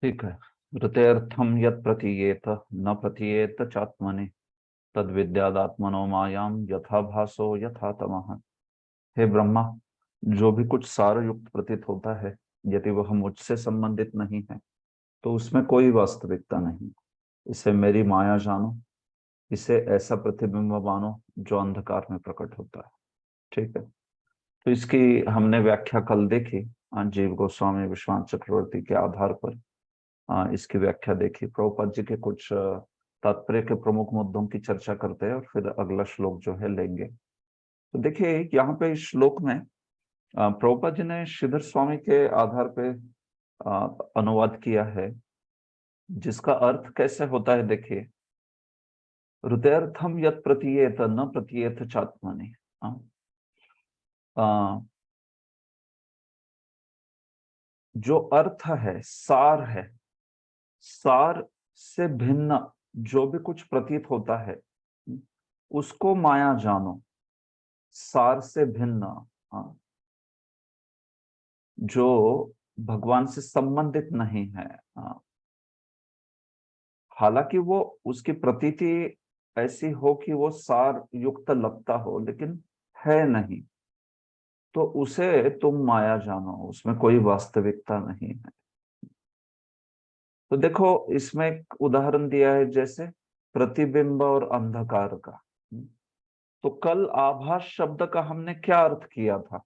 ठीक है। ऋतेर्थम यत् प्रतीयेत न प्रतीयेत चात्मनि तद विद्यादात्मनो मायाम यथा भासो यथा तमः। हे ब्रह्मा, जो भी कुछ सार युक्त प्रतीत होता है, यदि वह मुझसे संबंधित नहीं है तो उसमें कोई वास्तविकता नहीं। इसे मेरी माया जानो, इसे ऐसा प्रतिबिंब मानो जो अंधकार में प्रकट होता है। ठीक है। तो इसकी हमने व्याख्या कल देखी। जीव गोस्वामी विश्वास चक्रवर्ती के आधार पर इसकी व्याख्या देखी। प्रभुपाद जी के कुछ तात्पर्य के प्रमुख मुद्दों की चर्चा करते हैं और फिर अगला श्लोक जो है लेंगे। तो देखिए यहाँ पे इस श्लोक में प्रभुपाद जी ने श्रीधर स्वामी के आधार पे अनुवाद किया है, जिसका अर्थ कैसे होता है। देखिए, हृदयर्थम यत् प्रतीयेत न प्रतीयेत चात्मनि। जो अर्थ है, सार है, सार से भिन्न जो भी कुछ प्रतीत होता है उसको माया जानो। सार से भिन्न जो भगवान से संबंधित नहीं है, हालांकि वो उसकी प्रतीति ऐसी हो कि वो सार युक्त लगता हो लेकिन है नहीं, तो उसे तुम माया जानो, उसमें कोई वास्तविकता नहीं है। तो देखो इसमें एक उदाहरण दिया है, जैसे प्रतिबिंब और अंधकार का। तो कल आभास शब्द का हमने क्या अर्थ किया था?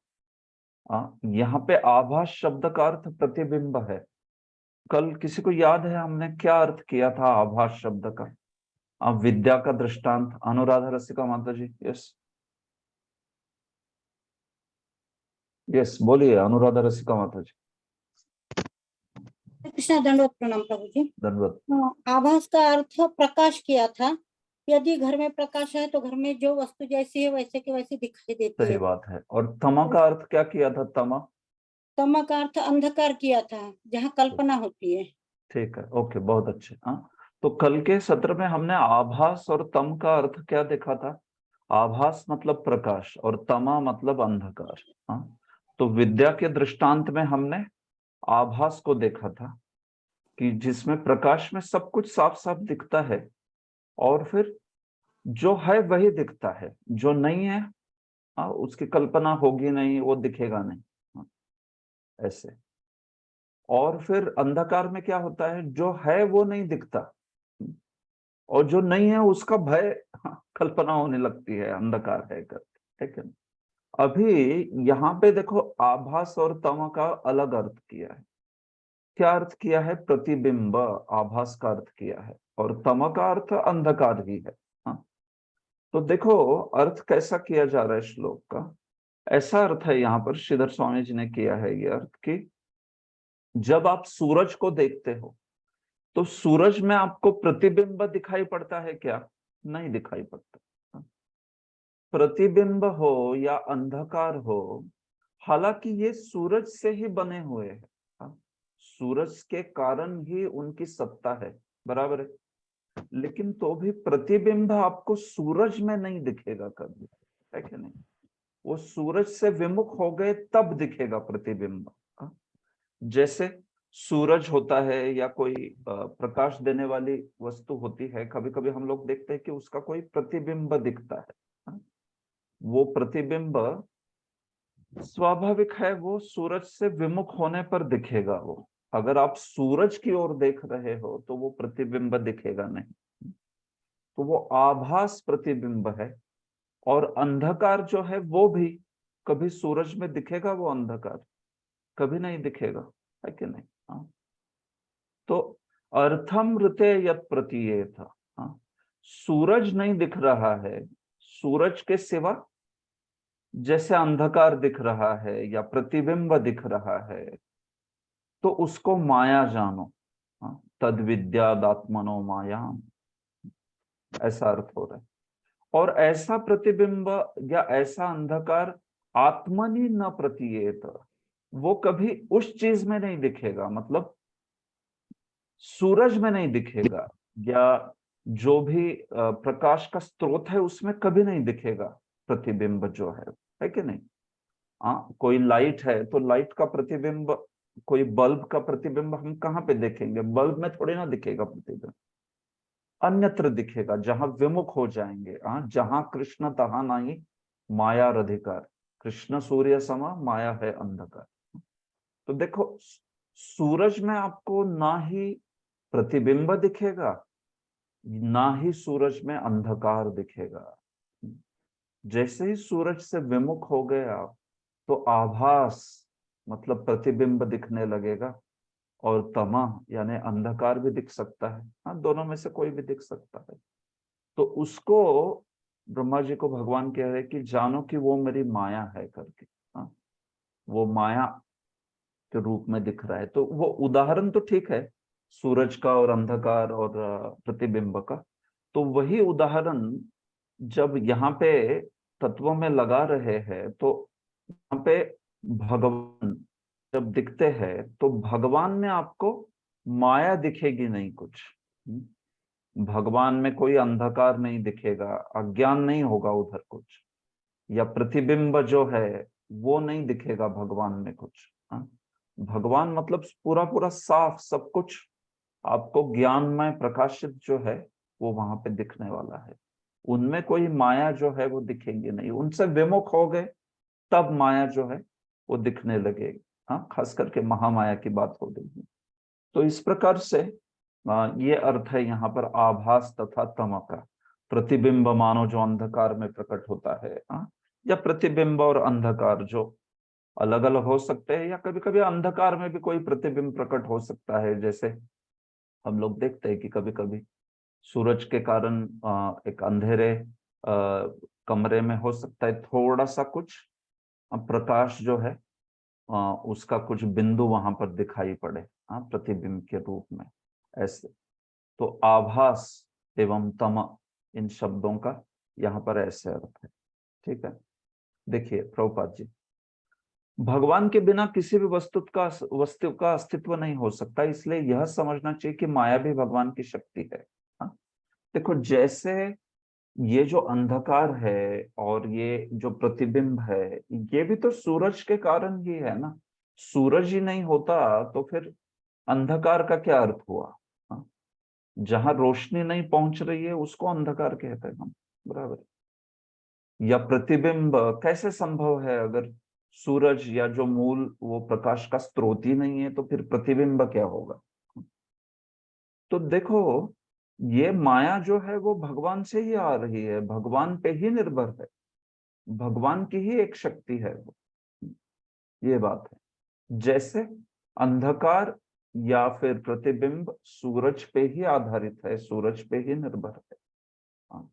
यहाँ पे आभास शब्द का अर्थ प्रतिबिंब है। कल किसी को याद है हमने क्या अर्थ किया था आभास शब्द का? विद्या का दृष्टांत। अनुराधा रसिका माता जी, यस यस, बोलिए अनुराधा रसिका माता जी। कृष्णा दंडवत प्रणाम प्रभु जी। दंडवत। आभास का अर्थ प्रकाश किया था। यदि घर में प्रकाश है तो घर में जो वस्तु जैसी है वैसे की वैसी दिखाई देती सही है। बात है। और तमा का अर्थ क्या किया था? तमा, तम का अर्थ अंधकार किया था, जहाँ कल्पना होती है। ठीक है, ओके, बहुत अच्छे। हाँ, तो कल के सत्र में हमने आभास और तम का अर्थ क्या देखा था? आभास मतलब प्रकाश और तमा मतलब अंधकार। हाँ, तो विद्या के दृष्टांत में हमने आभास को देखा था कि जिसमें प्रकाश में सब कुछ साफ साफ दिखता है और फिर जो है वही दिखता है, जो नहीं है उसकी कल्पना होगी नहीं, वो दिखेगा नहीं। हाँ, ऐसे। और फिर अंधकार में क्या होता है? जो है वो नहीं दिखता और जो नहीं है उसका भय, कल्पना होने लगती है, अंधकार है करके। ठीक है। अभी यहाँ पे देखो, आभास और तम का अलग अर्थ किया है। क्या अर्थ किया है? प्रतिबिंब आभास का अर्थ किया है और तम का अर्थ अंधकार ही है। हाँ, तो देखो अर्थ कैसा किया जा रहा है श्लोक का। ऐसा अर्थ है यहाँ पर श्रीधर स्वामी जी ने किया है ये अर्थ कि जब आप सूरज को देखते हो तो सूरज में आपको प्रतिबिंब दिखाई पड़ता है क्या? नहीं दिखाई पड़ता। प्रतिबिंब हो या अंधकार हो, हालांकि ये सूरज से ही बने हुए हैं। सूरज के कारण ही उनकी सत्ता है, बराबर है। लेकिन तो भी प्रतिबिंब आपको सूरज में नहीं दिखेगा कभी, है कि नहीं? वो सूरज से विमुख हो गए तब दिखेगा प्रतिबिंब। जैसे सूरज होता है या कोई प्रकाश देने वाली वस्तु होती है, कभी कभी हम लोग देखते हैं कि उसका कोई प्रतिबिंब दिखता है। वो प्रतिबिंब स्वाभाविक है, वो सूरज से विमुख होने पर दिखेगा। वो अगर आप सूरज की ओर देख रहे हो तो वो प्रतिबिंब दिखेगा नहीं। तो वो आभास प्रतिबिंब है। और अंधकार जो है वो भी कभी सूरज में दिखेगा, वो अंधकार कभी नहीं दिखेगा, है कि नहीं? हाँ, तो अर्थम ऋते यत् प्रतीयेत। हाँ, सूरज नहीं दिख रहा है, सूरज के सिवा जैसे अंधकार दिख रहा है या प्रतिबिंब दिख रहा है, तो उसको माया जानो। हाँ, तद विद्यादात्मनो माया, ऐसा अर्थ हो रहा है। और ऐसा प्रतिबिंब या ऐसा अंधकार आत्मनि न प्रतीयेत, वो कभी उस चीज में नहीं दिखेगा, मतलब सूरज में नहीं दिखेगा या जो भी प्रकाश का स्रोत है उसमें कभी नहीं दिखेगा प्रतिबिंब जो है कि नहीं? हाँ, कोई लाइट है तो लाइट का प्रतिबिंब कोई बल्ब का प्रतिबिंब हम कहाँ पे देखेंगे? बल्ब में थोड़ी ना दिखेगा प्रतिबिंब, अन्यत्र दिखेगा, जहां विमुख हो जाएंगे। हाँ, जहां कृष्ण तहां नहीं माया अधिकार, कृष्ण सूर्य समा माया है अंधकार। तो देखो, सूरज में आपको ना ही प्रतिबिंब दिखेगा, ना ही सूरज में अंधकार दिखेगा। जैसे ही सूरज से विमुख हो गए आप, तो आभास मतलब प्रतिबिंब दिखने लगेगा, और तमा यानी अंधकार भी दिख सकता है। हाँ, दोनों में से कोई भी दिख सकता है। तो उसको ब्रह्मा जी को भगवान कह रहे कि जानो कि वो मेरी माया है करके। हाँ, वो माया के रूप में दिख रहा है। तो वो उदाहरण तो ठीक है, सूरज का और अंधकार और प्रतिबिंब का। तो वही उदाहरण जब यहाँ पे तत्वों में लगा रहे हैं, तो यहाँ पे भगवान जब दिखते हैं, तो भगवान में आपको माया दिखेगी नहीं कुछ। भगवान में कोई अंधकार नहीं दिखेगा, अज्ञान नहीं होगा उधर कुछ, या प्रतिबिंब जो है वो नहीं दिखेगा भगवान में कुछ। हाँ? भगवान मतलब पूरा पूरा साफ सब कुछ आपको ज्ञानमय प्रकाशित जो है वो वहां पे दिखने वाला है। उनमें कोई माया जो है वो दिखेंगे नहीं, उनसे विमुख हो गए तब माया जो है वो दिखने लगेगी। हाँ, खास करके महामाया की बात हो रही है। तो इस प्रकार से ये अर्थ है यहाँ पर आभास तथा तम का। प्रतिबिंब मानो जो अंधकार में प्रकट होता है, हाँ, या प्रतिबिंब और अंधकार जो अलग अलग हो सकते हैं, या कभी कभी अंधकार में भी कोई प्रतिबिंब प्रकट हो सकता है। जैसे हम लोग देखते हैं कि कभी कभी सूरज के कारण एक अंधेरे कमरे में हो सकता है थोड़ा सा कुछ प्रकाश जो है, उसका कुछ बिंदु वहां पर दिखाई पड़े, हाँ, प्रतिबिंब के रूप में। ऐसे तो आभास एवं तम, इन शब्दों का यहाँ पर ऐसे अर्थ है। ठीक है, देखिए प्रभुपाद जी, भगवान के बिना किसी भी वस्तु का अस्तित्व नहीं हो सकता, इसलिए यह समझना चाहिए कि माया भी भगवान की शक्ति है। हाँ? देखो, जैसे ये जो अंधकार है और ये जो प्रतिबिंब है, ये भी तो सूरज के कारण ही है ना। सूरज ही नहीं होता तो फिर अंधकार का क्या अर्थ हुआ? हाँ? जहां रोशनी नहीं पहुंच रही है उसको अंधकार कहते हैं हम, बराबर। या प्रतिबिंब कैसे संभव है? अगर सूरज या जो मूल वो प्रकाश का स्रोत ही नहीं है, तो फिर प्रतिबिंब क्या होगा? तो देखो, ये माया जो है वो भगवान से ही आ रही है, भगवान पे ही निर्भर है, भगवान की ही एक शक्ति है वो। ये बात है। जैसे अंधकार या फिर प्रतिबिंब सूरज पे ही आधारित है, सूरज पे ही निर्भर है। हाँ।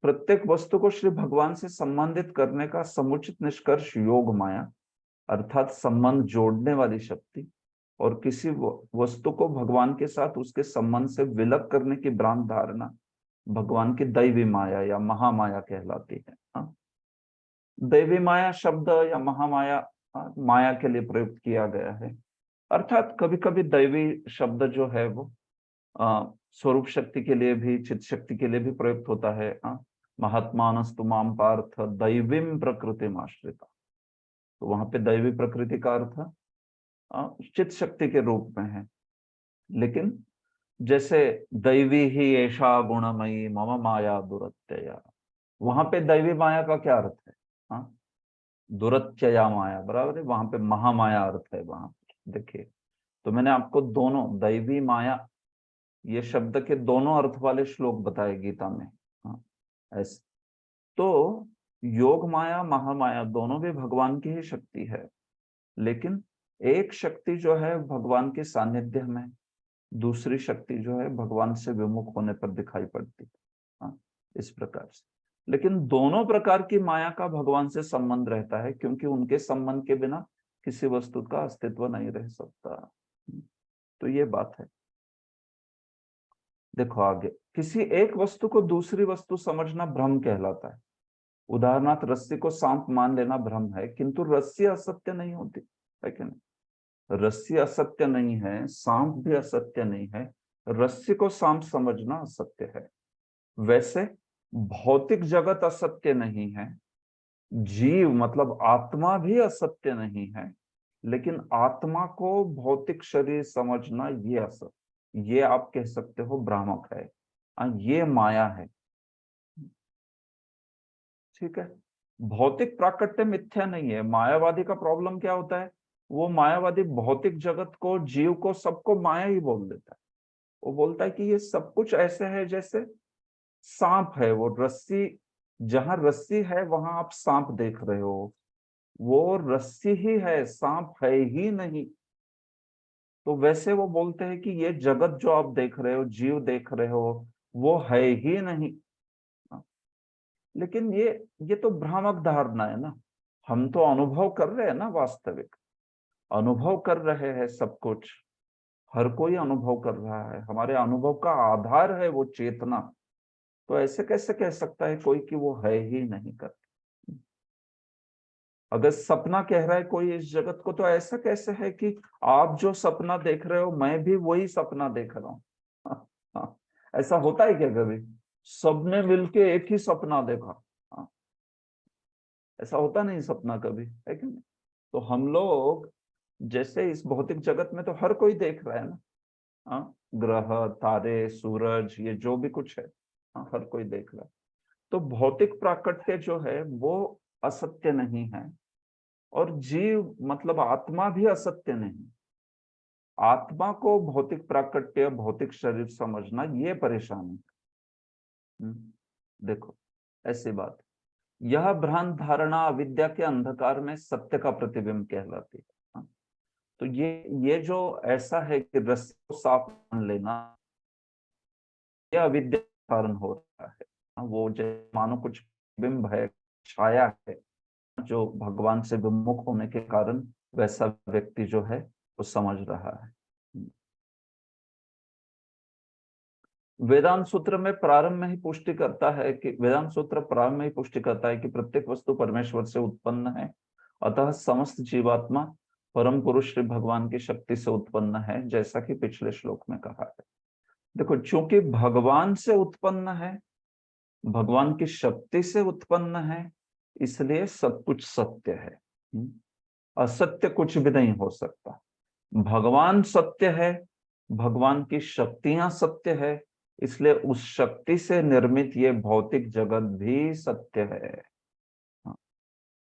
प्रत्येक वस्तु को श्री भगवान से संबंधित करने का समुचित निष्कर्ष योग माया, अर्थात संबंध जोड़ने वाली शक्ति, और किसी वस्तु को भगवान के साथ उसके संबंध से विलग करने की भ्रांत धारणा भगवान की दैवी माया या महामाया कहलाती है। हाँ? दैवी माया शब्द या महामाया माया के लिए प्रयुक्त किया गया है। अर्थात कभी कभी दैवी शब्द जो है वो स्वरूप शक्ति के लिए भी, चित शक्ति के लिए भी प्रयुक्त होता है। महात्मानस्तु माम पार्थ दैवीम प्रकृतिम आश्रिता। तो वहां पे दैवी प्रकृति का अर्थ चित शक्ति के रूप में है। लेकिन जैसे दैवी ही ऐशा गुणमयी मम माया दुरत्यया, वहां पे दैवी माया का क्या अर्थ है? हाँ, दुरत्यया माया, बराबर है। वहां पे महामाया अर्थ है वहां पे। देखिए, तो मैंने आपको दोनों दैवी माया ये शब्द के दोनों अर्थ वाले श्लोक बताए गीता में। हाँ, ऐसे तो योग माया महामाया दोनों भी भगवान की ही शक्ति है। लेकिन एक शक्ति जो है भगवान के सानिध्य में, दूसरी शक्ति जो है भगवान से विमुख होने पर दिखाई पड़ती है। हाँ, इस प्रकार से। लेकिन दोनों प्रकार की माया का भगवान से संबंध रहता है, क्योंकि उनके संबंध के बिना किसी वस्तु का अस्तित्व नहीं रह सकता। तो ये बात है। देखो आगे, किसी एक वस्तु को दूसरी वस्तु समझना भ्रम कहलाता है। उदाहरणार्थ, रस्सी को सांप मान लेना भ्रम है, किंतु रस्सी असत्य नहीं होती है कि नहीं? रस्सी असत्य नहीं है, सांप भी असत्य नहीं है, रस्सी को सांप समझना असत्य है। वैसे भौतिक जगत असत्य नहीं है, जीव मतलब आत्मा भी असत्य नहीं है, लेकिन आत्मा को भौतिक शरीर समझना ये असत, ये आप कह सकते हो भ्रामक है, ये माया है। ठीक है, भौतिक प्राकट्य मिथ्या नहीं है। मायावादी का प्रॉब्लम क्या होता है, वो मायावादी भौतिक जगत को, जीव को, सबको माया ही बोल देता है। वो बोलता है कि ये सब कुछ ऐसे है जैसे सांप है, वो रस्सी, जहां रस्सी है वहां आप सांप देख रहे हो, वो रस्सी ही है, सांप है ही नहीं। तो वैसे वो बोलते हैं कि ये जगत जो आप देख रहे हो, जीव देख रहे हो, वो है ही नहीं। लेकिन ये तो भ्रामक धारणा है ना। हम तो अनुभव कर रहे हैं ना, वास्तविक अनुभव कर रहे हैं सब कुछ। हर कोई अनुभव कर रहा है, हमारे अनुभव का आधार है वो चेतना। तो ऐसे कैसे कह सकता है कोई कि वो है ही नहीं कर। अगर सपना कह रहा है कोई इस जगत को, तो ऐसा कैसे है कि आप जो सपना देख रहे हो मैं भी वही सपना देख रहा हूँ। ऐसा होता है क्या कभी, सबने मिलके एक ही सपना देखा? हाँ, ऐसा होता नहीं सपना कभी, है कि नहीं? तो हम लोग जैसे इस भौतिक जगत में तो हर कोई देख रहा है ना। हाँ, ग्रह, तारे, सूरज, ये जो भी कुछ है, हाँ, हर कोई देख रहा है। तो भौतिक प्राकट्य जो है वो असत्य नहीं है, और जीव मतलब आत्मा भी असत्य नहीं। आत्मा को भौतिक प्राकट्य, भौतिक शरीर समझना ये परेशानी है। देखो, ऐसी बात, यह भ्रांत धारणा अविद्या के अंधकार में सत्य का प्रतिबिंब कहलाती है। हाँ, तो ये जो ऐसा है कि रस्सी को साफ मान लेना, यह अविद्या के कारण हो रहा है। हाँ, वो जैसे मानो कुछ बिंब है, छाया है, जो भगवान से विमुख होने के कारण वैसा व्यक्ति जो है वो समझ रहा है। वेदांत सूत्र में प्रारंभ में ही पुष्टि करता है कि, वेदांत सूत्र प्रारंभ में ही पुष्टि करता है कि प्रत्येक वस्तु परमेश्वर से उत्पन्न है, अतः समस्त जीवात्मा परम पुरुष श्री भगवान की शक्ति से उत्पन्न है, जैसा कि पिछले श्लोक में कहा है। देखो, चूंकि भगवान से उत्पन्न है, भगवान की शक्ति से उत्पन्न है, इसलिए सब कुछ सत्य है। असत्य कुछ भी नहीं हो सकता। भगवान सत्य है, भगवान की शक्तियां सत्य है, इसलिए उस शक्ति से निर्मित ये भौतिक जगत भी सत्य है। हाँ,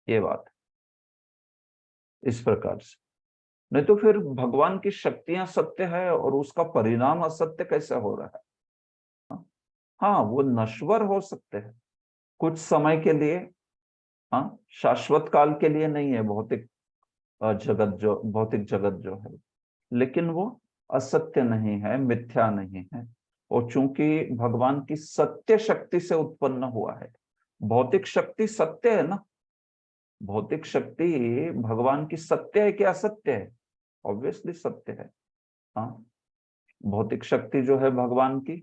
ये बात इस प्रकार से। नहीं तो फिर भगवान की शक्तियां सत्य है और उसका परिणाम असत्य कैसे हो रहा है? हाँ, हाँ, वो नश्वर हो सकते हैं कुछ समय के लिए। हाँ, शाश्वत काल के लिए नहीं है भौतिक जगत, जो भौतिक जगत जो है, लेकिन वो असत्य नहीं है, मिथ्या नहीं है। और चूंकि भगवान की सत्य शक्ति से उत्पन्न हुआ है, भौतिक शक्ति सत्य है ना, भौतिक शक्ति भगवान की सत्य है कि असत्य है? ऑब्वियसली सत्य है। हाँ, भौतिक शक्ति जो है भगवान की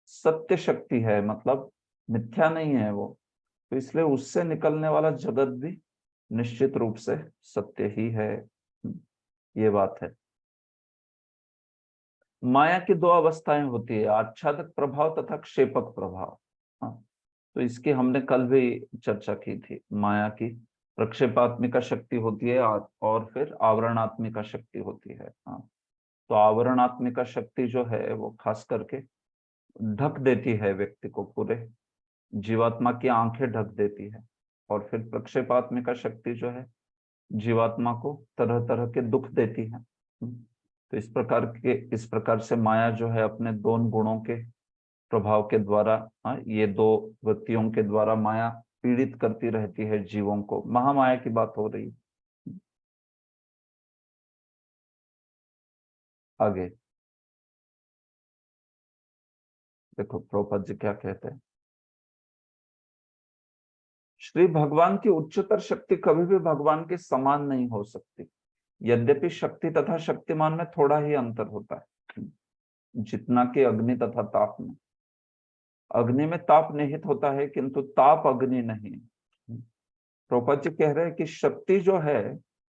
सत्य शक्ति है, मतलब मिथ्या नहीं है वो। तो इसलिए उससे निकलने वाला जगत भी निश्चित रूप से सत्य ही है। ये बात है। माया की दो अवस्थाएं होती है, आच्छादक प्रभाव तथा क्षेपक प्रभाव। हाँ, तो इसकी हमने कल भी चर्चा की थी। माया की प्रक्षेपात्मिका शक्ति होती है और फिर आवरणात्मिका शक्ति होती है। हाँ, तो आवरणात्मिका शक्ति जो है वो खास करके ढक देती है व्यक्ति को, पूरे जीवात्मा की आंखें ढक देती है। और फिर प्रक्षेपात्मिका शक्ति जो है जीवात्मा को तरह तरह के दुख देती है। तो इस प्रकार से माया जो है अपने दोनों गुणों के प्रभाव के द्वारा, हाँ, ये दो वृत्तियों के द्वारा माया पीड़ित करती रहती है जीवों को। महामाया की बात हो रही है। आगे देखो प्रभुपाद जी क्या कहते हैं। श्री भगवान की उच्चतर शक्ति कभी भी भगवान के समान नहीं हो सकती, यद्यपि शक्ति तथा शक्तिमान में थोड़ा ही अंतर होता है, जितना कि अग्नि तथा ताप में। अग्नि में ताप निहित होता है किंतु ताप अग्नि नहीं। प्रभुपाद जी कह रहे हैं कि शक्ति जो है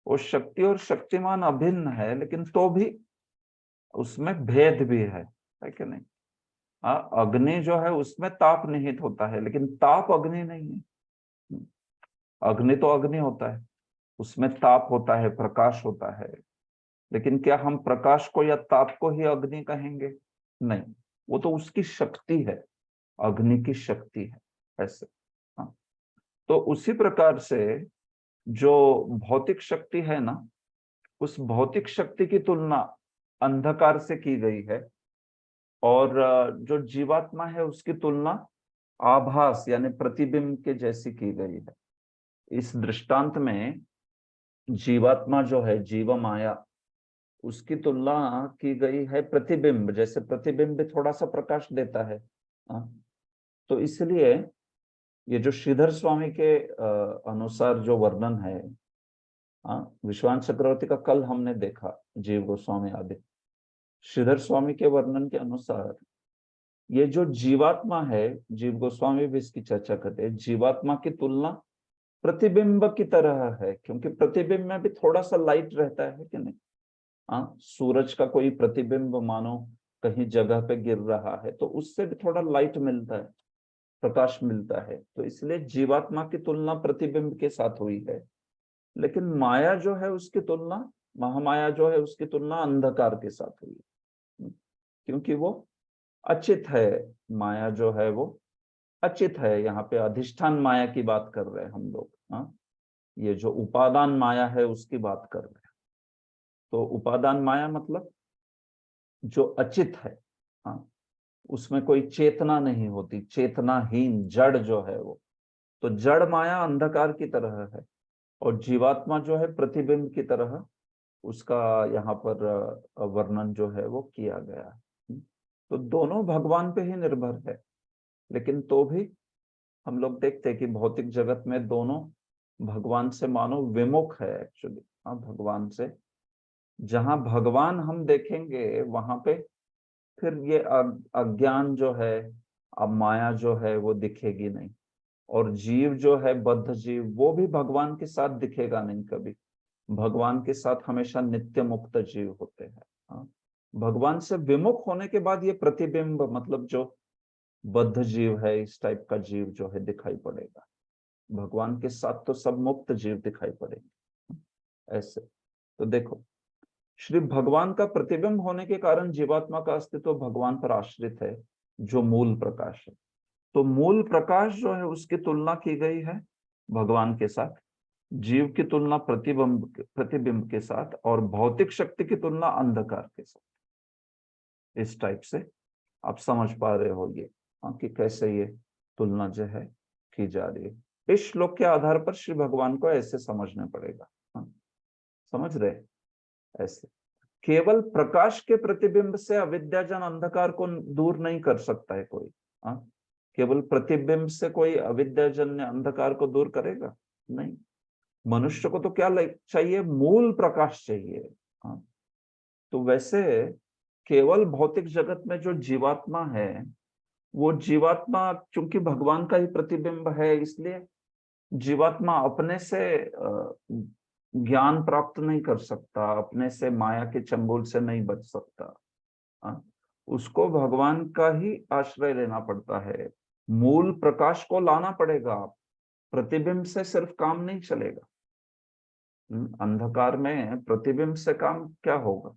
वो शक्ति और शक्तिमान अभिन्न है, लेकिन तो भी उसमें भेद भी है कि नहीं? हाँ, अग्नि जो है उसमें ताप निहित होता है, लेकिन ताप अग्नि नहीं है। अग्नि तो अग्नि होता है। उसमें ताप होता है, प्रकाश होता है, लेकिन क्या हम प्रकाश को या ताप को ही अग्नि कहेंगे? नहीं, वो तो उसकी शक्ति है, अग्नि की शक्ति है, ऐसे। हाँ, तो उसी प्रकार से जो भौतिक शक्ति है ना, उस भौतिक शक्ति की तुलना अंधकार से की गई है, और जो जीवात्मा है उसकी तुलना आभास यानी प्रतिबिंब के जैसी की गई है। इस दृष्टांत में जीवात्मा जो है, जीव माया, उसकी तुलना की गई है प्रतिबिंब, जैसे प्रतिबिंब भी थोड़ा सा प्रकाश देता है। हाँ, तो इसलिए ये जो श्रीधर स्वामी के अनुसार जो वर्णन है, हाँ, विश्वान चक्रवर्ती का कल हमने देखा, जीव गोस्वामी आदि, श्रीधर स्वामी के वर्णन के अनुसार ये जो जीवात्मा है, जीव गोस्वामी भी इसकी चर्चा करते हैं, जीवात्मा की तुलना प्रतिबिंब की तरह है, क्योंकि प्रतिबिंब में भी थोड़ा सा लाइट रहता है कि नहीं? हाँ, सूरज का कोई प्रतिबिंब मानो कहीं जगह पे गिर रहा है तो उससे भी थोड़ा लाइट मिलता है, प्रकाश मिलता है, तो इसलिए जीवात्मा की तुलना प्रतिबिंब के साथ हुई है। लेकिन माया जो है उसकी तुलना, महामाया जो है उसकी तुलना अंधकार के साथ हुई है, क्योंकि वो अचित है। माया जो है वो अचित है। यहाँ पे अधिष्ठान माया की बात कर रहे हैं हम लोग। हाँ, ये जो उपादान माया है उसकी बात कर रहे हैं। तो उपादान माया मतलब जो अचित है, हाँ, उसमें कोई चेतना नहीं होती, चेतनाहीन जड़ जो है वो, तो जड़ माया अंधकार की तरह है, और जीवात्मा जो है प्रतिबिंब की तरह, उसका यहाँ पर वर्णन जो है वो किया गया है। तो दोनों भगवान पे ही निर्भर है, लेकिन तो भी हम लोग देखते हैं कि भौतिक जगत में दोनों भगवान से मानो विमुख है एक्चुअली। हाँ, भगवान से जहां भगवान हम देखेंगे वहां पे फिर ये अज्ञान जो है, अब माया जो है वो दिखेगी नहीं, और जीव जो है, बद्ध जीव, वो भी भगवान के साथ दिखेगा नहीं कभी। भगवान के साथ हमेशा नित्य मुक्त जीव होते हैं। हाँ, भगवान से विमुख होने के बाद ये प्रतिबिंब मतलब जो बद्ध जीव है, इस टाइप का जीव जो है दिखाई पड़ेगा। भगवान के साथ तो सब मुक्त जीव दिखाई पड़ेंगे, ऐसे। तो देखो, श्री भगवान का प्रतिबिंब होने के कारण जीवात्मा का अस्तित्व भगवान पर आश्रित है, जो मूल प्रकाश है। तो मूल प्रकाश जो है उसकी तुलना की गई है भगवान के साथ, जीव की तुलना प्रतिबिंब के साथ, और भौतिक शक्ति की तुलना अंधकार के साथ। इस टाइप से आप समझ पा रहे हो ये, हाँ, कि कैसे ये तुलना जो है की जा रही है। इस श्लोक के आधार पर श्री भगवान को ऐसे समझना पड़ेगा। हाँ, समझ रहे? ऐसे केवल प्रकाश के प्रतिबिंब से अविद्याजन अंधकार को दूर नहीं कर सकता है कोई। हाँ, केवल प्रतिबिंब से कोई अविद्याजन्य अंधकार को दूर करेगा नहीं। मनुष्य को तो क्या चाहिए? मूल प्रकाश चाहिए। हाँ, तो वैसे केवल भौतिक जगत में जो जीवात्मा है, वो जीवात्मा चूंकि भगवान का ही प्रतिबिंब है, इसलिए जीवात्मा अपने से ज्ञान प्राप्त नहीं कर सकता, अपने से माया के चंगुल से नहीं बच सकता। हाँ, उसको भगवान का ही आश्रय लेना पड़ता है, मूल प्रकाश को लाना पड़ेगा। प्रतिबिंब से सिर्फ काम नहीं चलेगा। अंधकार में प्रतिबिंब से काम क्या होगा?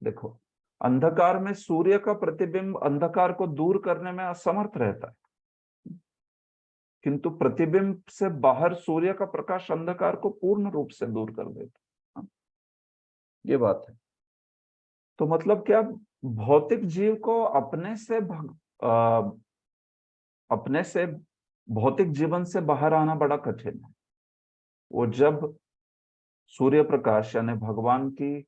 देखो, अंधकार में सूर्य का प्रतिबिंब अंधकार को दूर करने में असमर्थ रहता है, किंतु प्रतिबिंब से बाहर सूर्य का प्रकाश अंधकार को पूर्ण रूप से दूर कर देता है। ये बात है। तो मतलब क्या, भौतिक जीव को अपने से भौतिक जीवन से बाहर आना बड़ा कठिन है। वो जब सूर्य प्रकाश यानी भगवान की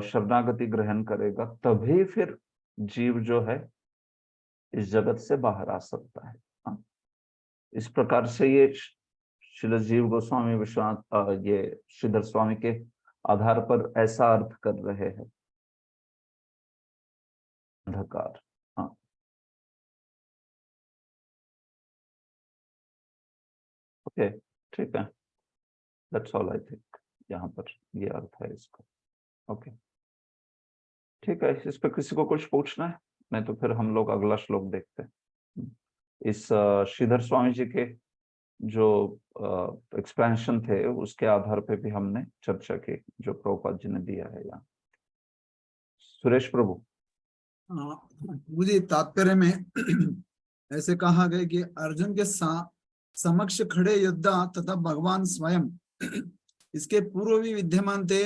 शरणागति ग्रहण करेगा, तभी फिर जीव जो है इस जगत से बाहर आ सकता है। हाँ? इस प्रकार से ये श्री जीव गोस्वामी विश्वनाथ ये श्रीधर स्वामी के आधार पर ऐसा अर्थ कर रहे हैं, अंधकार। हाँ, ओके, ठीक है, दैट्स ऑल आई थिंक। यहाँ पर ये अर्थ है इसका। ओके, ठीक है। इस पे किसी को कुछ पूछना है? नहीं तो फिर हम लोग अगला श्लोक देखते हैं। इस श्रीधर स्वामी जी के जो एक्सपेंशन थे उसके आधार पे भी हमने चर्चा की, जो प्रभुपाद जी ने दिया है यहाँ। सुरेश प्रभु। मुझे तात्पर्य में ऐसे कहा गया कि अर्जुन के समक्ष खड़े योद्धा तथा भगवान स्वयं इसके पूर्व भी विद्यमान थे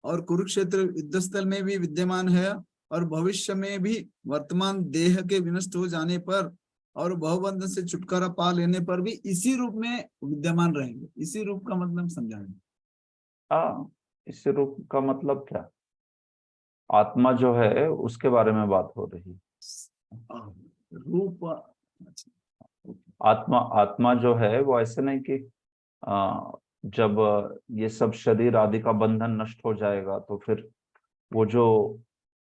और कुरुक्षेत्र युद्ध स्थल में भी विद्यमान है और भविष्य में भी वर्तमान देह के विनष्ट हो जाने पर और बहुबंधन से छुटकारा पा लेने पर भी इसी रूप में विद्यमान रहेंगे। इसी रूप का मतलब समझाएंगे। इसी रूप का मतलब क्या? आत्मा जो है उसके बारे में बात हो रही है। रूप आत्मा जो है वो ऐसे नहीं कि जब ये सब शरीर आदि का बंधन नष्ट हो जाएगा तो फिर वो जो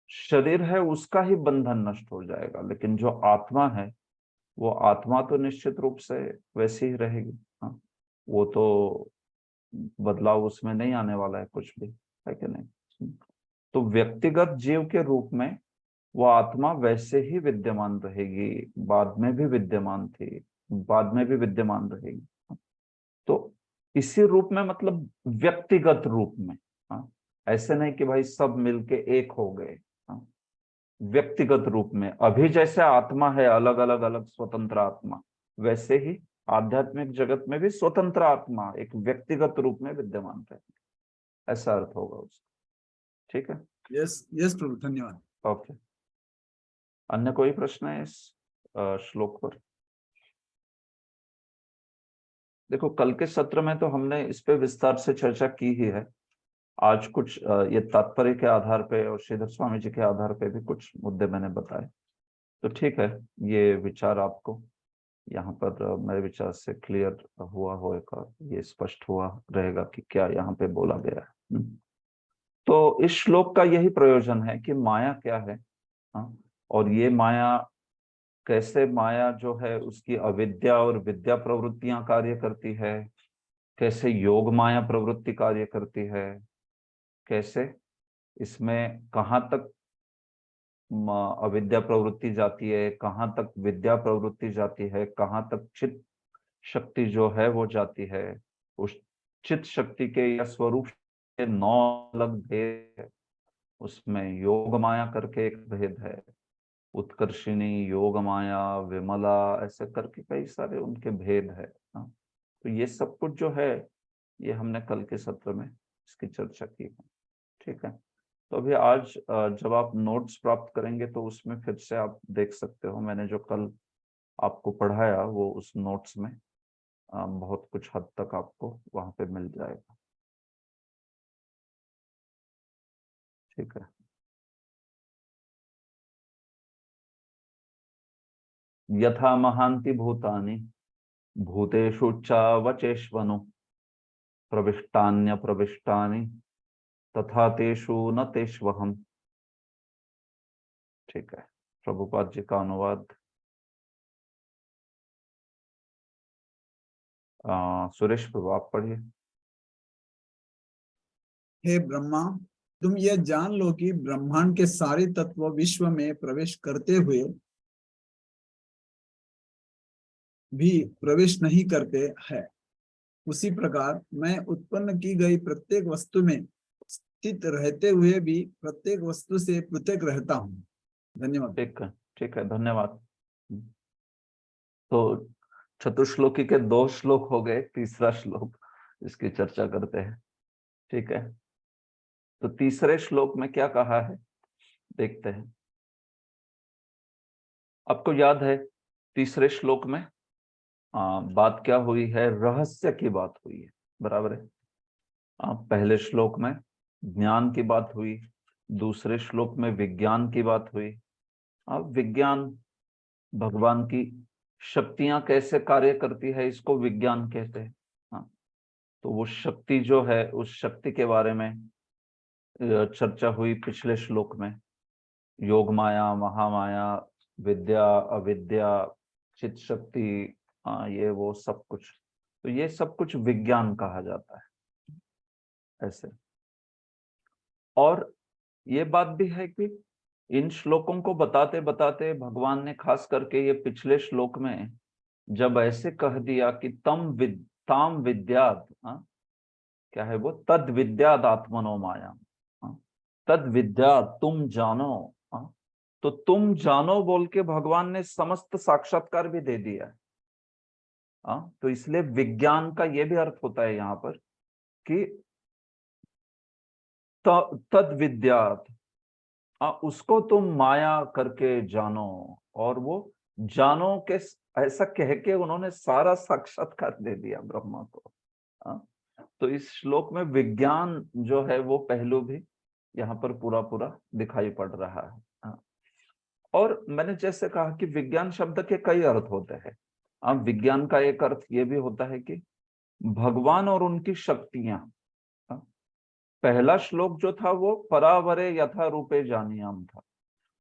शरीर है उसका ही बंधन नष्ट हो जाएगा, लेकिन जो आत्मा है वो आत्मा तो निश्चित रूप से वैसी ही रहेगी। हाँ, वो तो बदलाव उसमें नहीं आने वाला है कुछ भी, है कि नहीं? तो व्यक्तिगत जीव के रूप में वो आत्मा वैसे ही विद्यमान रहेगी, बाद में भी विद्यमान थी, बाद में भी विद्यमान रहेगी। तो इसी रूप में मतलब व्यक्तिगत रूप में। हाँ, ऐसे नहीं कि भाई सब मिलके एक हो गए। हाँ, व्यक्तिगत रूप में अभी जैसे आत्मा है अलग अलग अलग स्वतंत्र आत्मा, वैसे ही आध्यात्मिक जगत में भी स्वतंत्र आत्मा एक व्यक्तिगत रूप में विद्यमान है, ऐसा अर्थ होगा उसका। ठीक है। यस यस प्रभु, धन्यवाद। ओके, अन्य कोई प्रश्न है इस श्लोक पर? देखो कल के सत्र में तो हमने इस पे विस्तार से चर्चा की ही है। आज कुछ ये तात्पर्य के आधार पे और श्रीधर स्वामी जी के आधार पे भी कुछ मुद्दे मैंने बताए। तो ठीक है, ये विचार आपको यहाँ पर मेरे विचार से क्लियर हुआ होगा, ये स्पष्ट हुआ रहेगा कि क्या यहाँ पे बोला गया है। तो इस श्लोक का यही प्रयोजन है कि माया क्या है। हाँ, और ये माया कैसे, माया जो है उसकी अविद्या और विद्या प्रवृत्तियां कार्य करती है, कैसे योग माया प्रवृत्ति कार्य करती है, कैसे इसमें कहाँ तक अविद्या प्रवृत्ति जाती है, कहाँ तक विद्या प्रवृत्ति जाती है, कहाँ तक चित्त शक्ति जो है वो जाती है। उस चित्त शक्ति के या स्वरूप के 9 अलग भेद है। उसमें योग माया करके एक भेद है, उत्कर्षिणी, योग माया, विमला, ऐसे करके कई सारे उनके भेद है। हाँ, तो ये सब कुछ जो है ये हमने कल के सत्र में इसकी चर्चा की है। ठीक है, तो अभी आज जब आप नोट्स प्राप्त करेंगे तो उसमें फिर से आप देख सकते हो, मैंने जो कल आपको पढ़ाया वो उस नोट्स में बहुत कुछ हद तक आपको वहां पे मिल जाएगा। ठीक है, यथा महांति भूतानि भूतेषु च वचेष्वनु प्रविष्टान्य प्रविष्टानि तथा तेषु न तेष्वहम्। ठीक है, प्रभुपाद जी का अनुवाद सुरेश प्रभु आप पढ़िए। हे ब्रह्मा, तुम यह जान लो कि ब्रह्मांड के सारे तत्व विश्व में प्रवेश करते हुए भी प्रवेश नहीं करते हैं। उसी प्रकार मैं उत्पन्न की गई प्रत्येक वस्तु में स्थित रहते हुए भी प्रत्येक वस्तु से पृथक रहता हूँ। धन्यवाद। ठीक है, धन्यवाद। तो चतुश्लोकी के 2 श्लोक हो गए, तीसरा श्लोक इसकी चर्चा करते हैं। ठीक है, तो तीसरे श्लोक में क्या कहा है देखते हैं। आपको याद है तीसरे श्लोक में बात क्या हुई है? रहस्य की बात हुई है, बराबर है। पहले श्लोक में ज्ञान की बात हुई, दूसरे श्लोक में विज्ञान की बात हुई। अब विज्ञान, भगवान की शक्तियां कैसे कार्य करती है इसको विज्ञान कहते हैं। हाँ, तो वो शक्ति जो है उस शक्ति के बारे में चर्चा हुई पिछले श्लोक में। योग माया, महामाया, विद्या, अविद्या, चित शक्ति, ये वो सब कुछ, तो ये सब कुछ विज्ञान कहा जाता है ऐसे। और ये बात भी है कि इन श्लोकों को बताते बताते भगवान ने खास करके ये पिछले श्लोक में जब ऐसे कह दिया कि ताम विद्यात, क्या है वो, तद विद्यात आत्मनो माया, तद विद्यात तुम जानो, तो तुम जानो बोल के भगवान ने समस्त साक्षात्कार भी दे दिया है। तो इसलिए विज्ञान का ये भी अर्थ होता है यहाँ पर कि तद विद्यात, उसको तुम माया करके जानो, और वो जानो के ऐसा कह के उन्होंने सारा साक्षात्कार दे दिया ब्रह्मा को। तो इस श्लोक में विज्ञान जो है वो पहलू भी यहाँ पर पूरा पूरा दिखाई पड़ रहा है। और मैंने जैसे कहा कि विज्ञान शब्द के कई अर्थ होते हैं। अब विज्ञान का एक अर्थ ये भी होता है कि भगवान और उनकी शक्तियां। पहला श्लोक जो था वो परावरे यथा रूपे जानियाम था,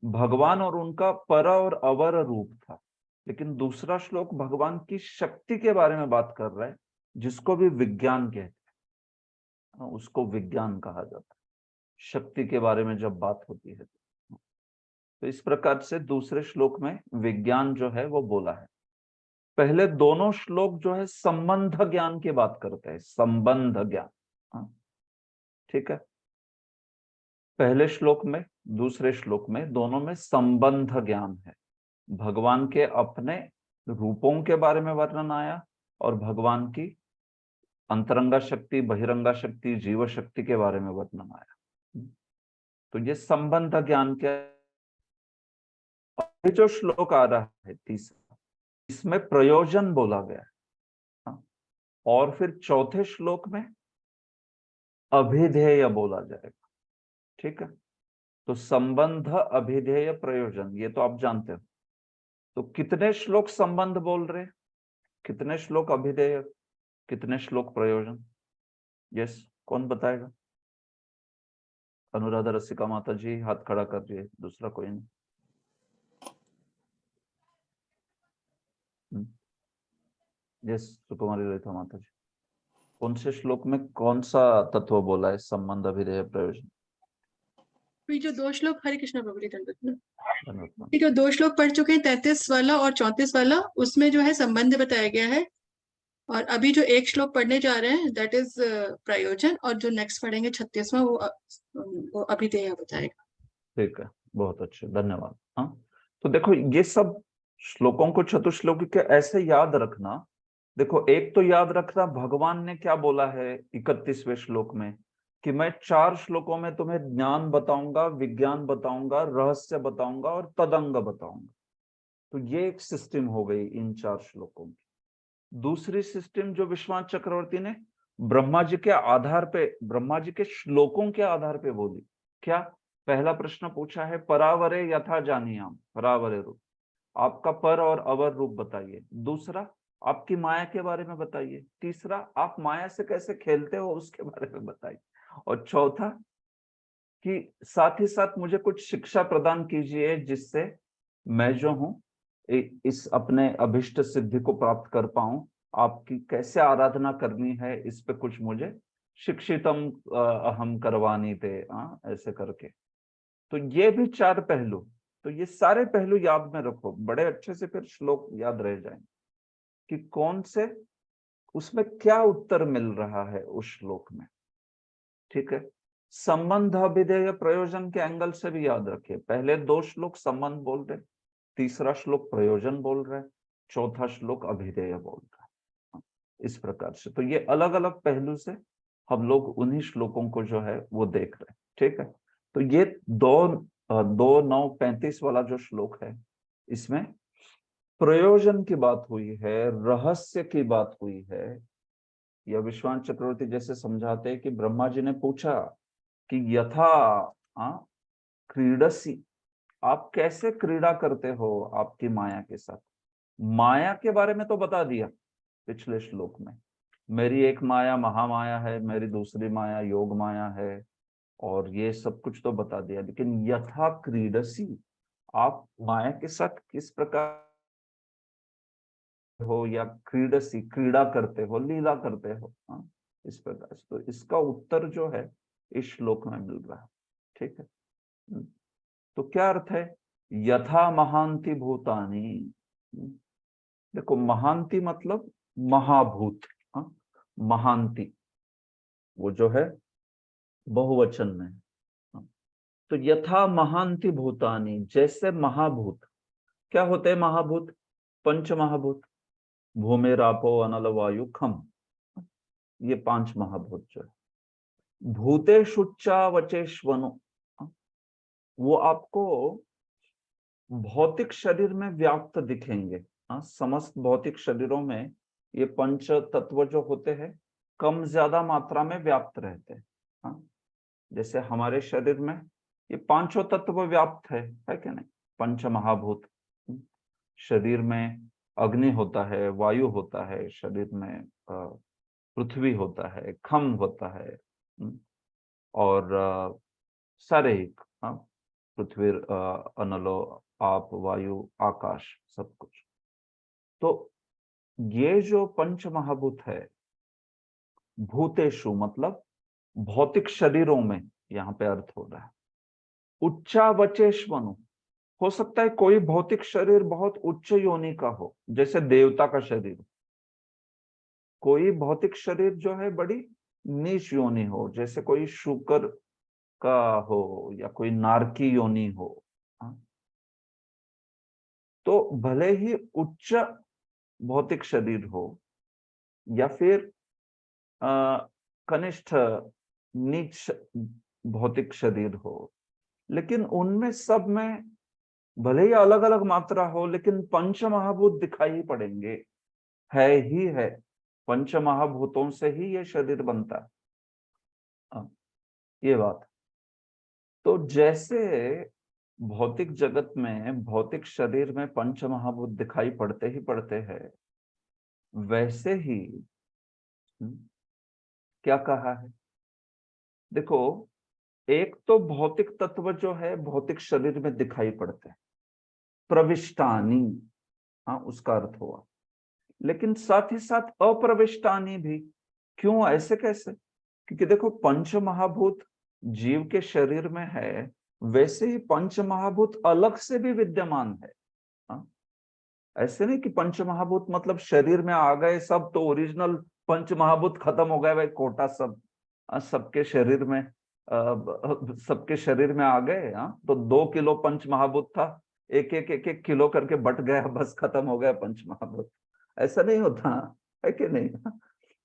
भगवान और उनका पर और अवर रूप था। लेकिन दूसरा श्लोक भगवान की शक्ति के बारे में बात कर रहा है, जिसको भी विज्ञान कहते हैं, उसको विज्ञान कहा जाता है शक्ति के बारे में जब बात होती है। तो इस प्रकार से दूसरे श्लोक में विज्ञान जो है वो बोला है। पहले दोनों श्लोक जो है संबंध ज्ञान की बात करते हैं, संबंध ज्ञान। ठीक है, पहले श्लोक में दूसरे श्लोक में दोनों में संबंध ज्ञान है। भगवान के अपने रूपों के बारे में वर्णन आया और भगवान की अंतरंगा शक्ति, बहिरंगा शक्ति, जीव शक्ति के बारे में वर्णन आया। तो ये संबंध ज्ञान के जो श्लोक आ रहा है तीसरा, इसमें प्रयोजन बोला गया है। और फिर चौथे श्लोक में अभिधेय बोला जाएगा। ठीक है, तो संबंध, अभिधेय, प्रयोजन, ये तो आप जानते हो। तो कितने श्लोक संबंध बोल रहे, कितने श्लोक अभिधेय, कितने श्लोक प्रयोजन? यस, कौन बताएगा? अनुराधा रसिका माता जी हाथ खड़ा कर दिए, दूसरा कोई नहीं। यस, सुकुमारी ललिता माता जी, कौन से श्लोक में कौन सा तत्व बोला है, संबंध, अभिधेय, प्रयोजन? ये जो दो श्लोक, हरे कृष्ण प्रभु जी धन्यवाद। ये जो दो श्लोक पढ़ चुके हैं, 33 वाला और 34 वाला, उसमें जो है संबंध बताया गया है। और अभी जो एक श्लोक पढ़ने जा रहे हैं दैट इज प्रयोजन, और जो नेक्स्ट पढ़ेंगे 36वां वो अभिधेय बताएगा। ठीक है, बहुत अच्छे, धन्यवाद। हाँ, तो देखो ये सब श्लोकों को चतुश्लोकी के ऐसे याद रखना। देखो, एक तो याद रखना भगवान ने क्या बोला है 31वें श्लोक में, कि मैं 4 श्लोकों में तुम्हें ज्ञान बताऊंगा, विज्ञान बताऊंगा, रहस्य बताऊंगा और तदंग बताऊंगा। तो ये एक सिस्टम हो गई इन 4 श्लोकों की। दूसरी सिस्टम जो विश्वास चक्रवर्ती ने ब्रह्मा जी के आधार पे, ब्रह्मा जी के श्लोकों के आधार पे बोली। क्या? पहला प्रश्न पूछा है परावरे यथा जानियाम, परावरे रूप, आपका पर और अवर रूप बताइए। दूसरा, आपकी माया के बारे में बताइए। तीसरा, आप माया से कैसे खेलते हो उसके बारे में बताइए। और चौथा, कि साथ ही साथ मुझे कुछ शिक्षा प्रदान कीजिए जिससे मैं जो हूं इस अपने अभिष्ट सिद्धि को प्राप्त कर पाऊं। आपकी कैसे आराधना करनी है इस पे कुछ मुझे शिक्षितम अहम करवानी थे, ऐसे करके। तो ये भी 4 पहलू, तो ये सारे पहलू याद में रखो, बड़े अच्छे से फिर श्लोक याद रह जाएंगे कि कौन से, उसमें क्या उत्तर मिल रहा है उस श्लोक में। ठीक है, संबंध, अभिधेय, प्रयोजन के एंगल से भी याद रखिए। पहले 2 श्लोक संबंध बोल रहे, तीसरा श्लोक प्रयोजन बोल रहे, चौथा श्लोक अभिधेय बोल रहा है। इस प्रकार से तो ये अलग अलग पहलू से हम लोग उन्हीं श्लोकों को जो है वो देख रहे हैं। ठीक है, तो ये 2:9:35 वाला जो श्लोक है, इसमें प्रयोजन की बात हुई है, रहस्य की बात हुई है। यह विश्वान चक्रवर्ती जैसे समझाते हैं कि ब्रह्मा जी ने पूछा कि यथा क्रीडसी, आप कैसे क्रीड़ा करते हो आपकी माया के साथ। माया के बारे में तो बता दिया पिछले श्लोक में, मेरी एक माया महामाया है, मेरी दूसरी माया योग माया है, और ये सब कुछ तो बता दिया। लेकिन यथा क्रीडसी, आप माया के साथ किस प्रकार हो, या क्रीडसी क्रीड़ा करते हो, लीला करते हो, इस प्रकार से। तो इसका उत्तर जो है इस श्लोक में मिल रहा है। ठीक है, तो क्या अर्थ है? यथा महांति भूतानि, देखो महांति मतलब महाभूत, हाँ, महांति वो जो है बहुवचन में, हाँ। तो यथा महांति भूतानि, जैसे महाभूत, क्या होते हैं महाभूत? पंच महाभूत, भूमि रापो अनल वायु खम, ये 5 महाभूत जो है। भूतेषुच्चा वचेष्वनु, वो आपको भौतिक शरीर में व्याप्त दिखेंगे, हाँ, समस्त भौतिक शरीरों में ये पंच तत्व जो होते हैं कम ज्यादा मात्रा में व्याप्त रहते हैं, हाँ। जैसे हमारे शरीर में ये 5 तत्व व्याप्त है कि नहीं? पंच महाभूत, शरीर में अग्नि होता है, वायु होता है, शरीर में पृथ्वी होता है, खम होता है, और सारे ही, हाँ, पृथ्वी, अनलो, आप, वायु, आकाश, सब कुछ। तो ये जो पंच महाभूत है, भूतेषु मतलब भौतिक शरीरों में, यहाँ पे अर्थ हो रहा है। उच्चावचेष्वनु, हो सकता है कोई भौतिक शरीर बहुत उच्च योनि का हो, जैसे देवता का शरीर। कोई भौतिक शरीर जो है बड़ी नीच योनि हो, जैसे कोई शुकर का हो या कोई नारकी योनि हो, हाँ? तो भले ही उच्च भौतिक शरीर हो या फिर कनिष्ठ नीच भौतिक शरीर हो, लेकिन उनमें सब में भले ही अलग अलग मात्रा हो, लेकिन पंच महाभूत दिखाई ही पड़ेंगे, है ही है। पंच महाभूतों से ही ये शरीर बनता है, ये बात। तो जैसे भौतिक जगत में, भौतिक शरीर में पंच महाभूत दिखाई पड़ते ही पड़ते हैं, वैसे ही क्या कहा है? देखो, एक तो भौतिक तत्व जो है भौतिक शरीर में दिखाई पड़ते हैं, प्रविष्टानी, हाँ, उसका अर्थ हुआ। लेकिन साथ ही साथ अप्रविष्टानी भी। क्यों, ऐसे कैसे? क्योंकि देखो, पंच महाभूत जीव के शरीर में है, वैसे ही पंच महाभूत अलग से भी विद्यमान है, हाँ? ऐसे नहीं कि पंच महाभूत मतलब शरीर में आ गए सब तो ओरिजिनल पंच महाभूत खत्म हो गए, भाई कोटा सब सबके शरीर में, सबके शरीर में आ गए, हाँ? तो 2 किलो पंच महाभूत था, एक एक किलो करके बट गया, बस खत्म हो गया पंच महाभूत। ऐसा नहीं होता, है कि नहीं?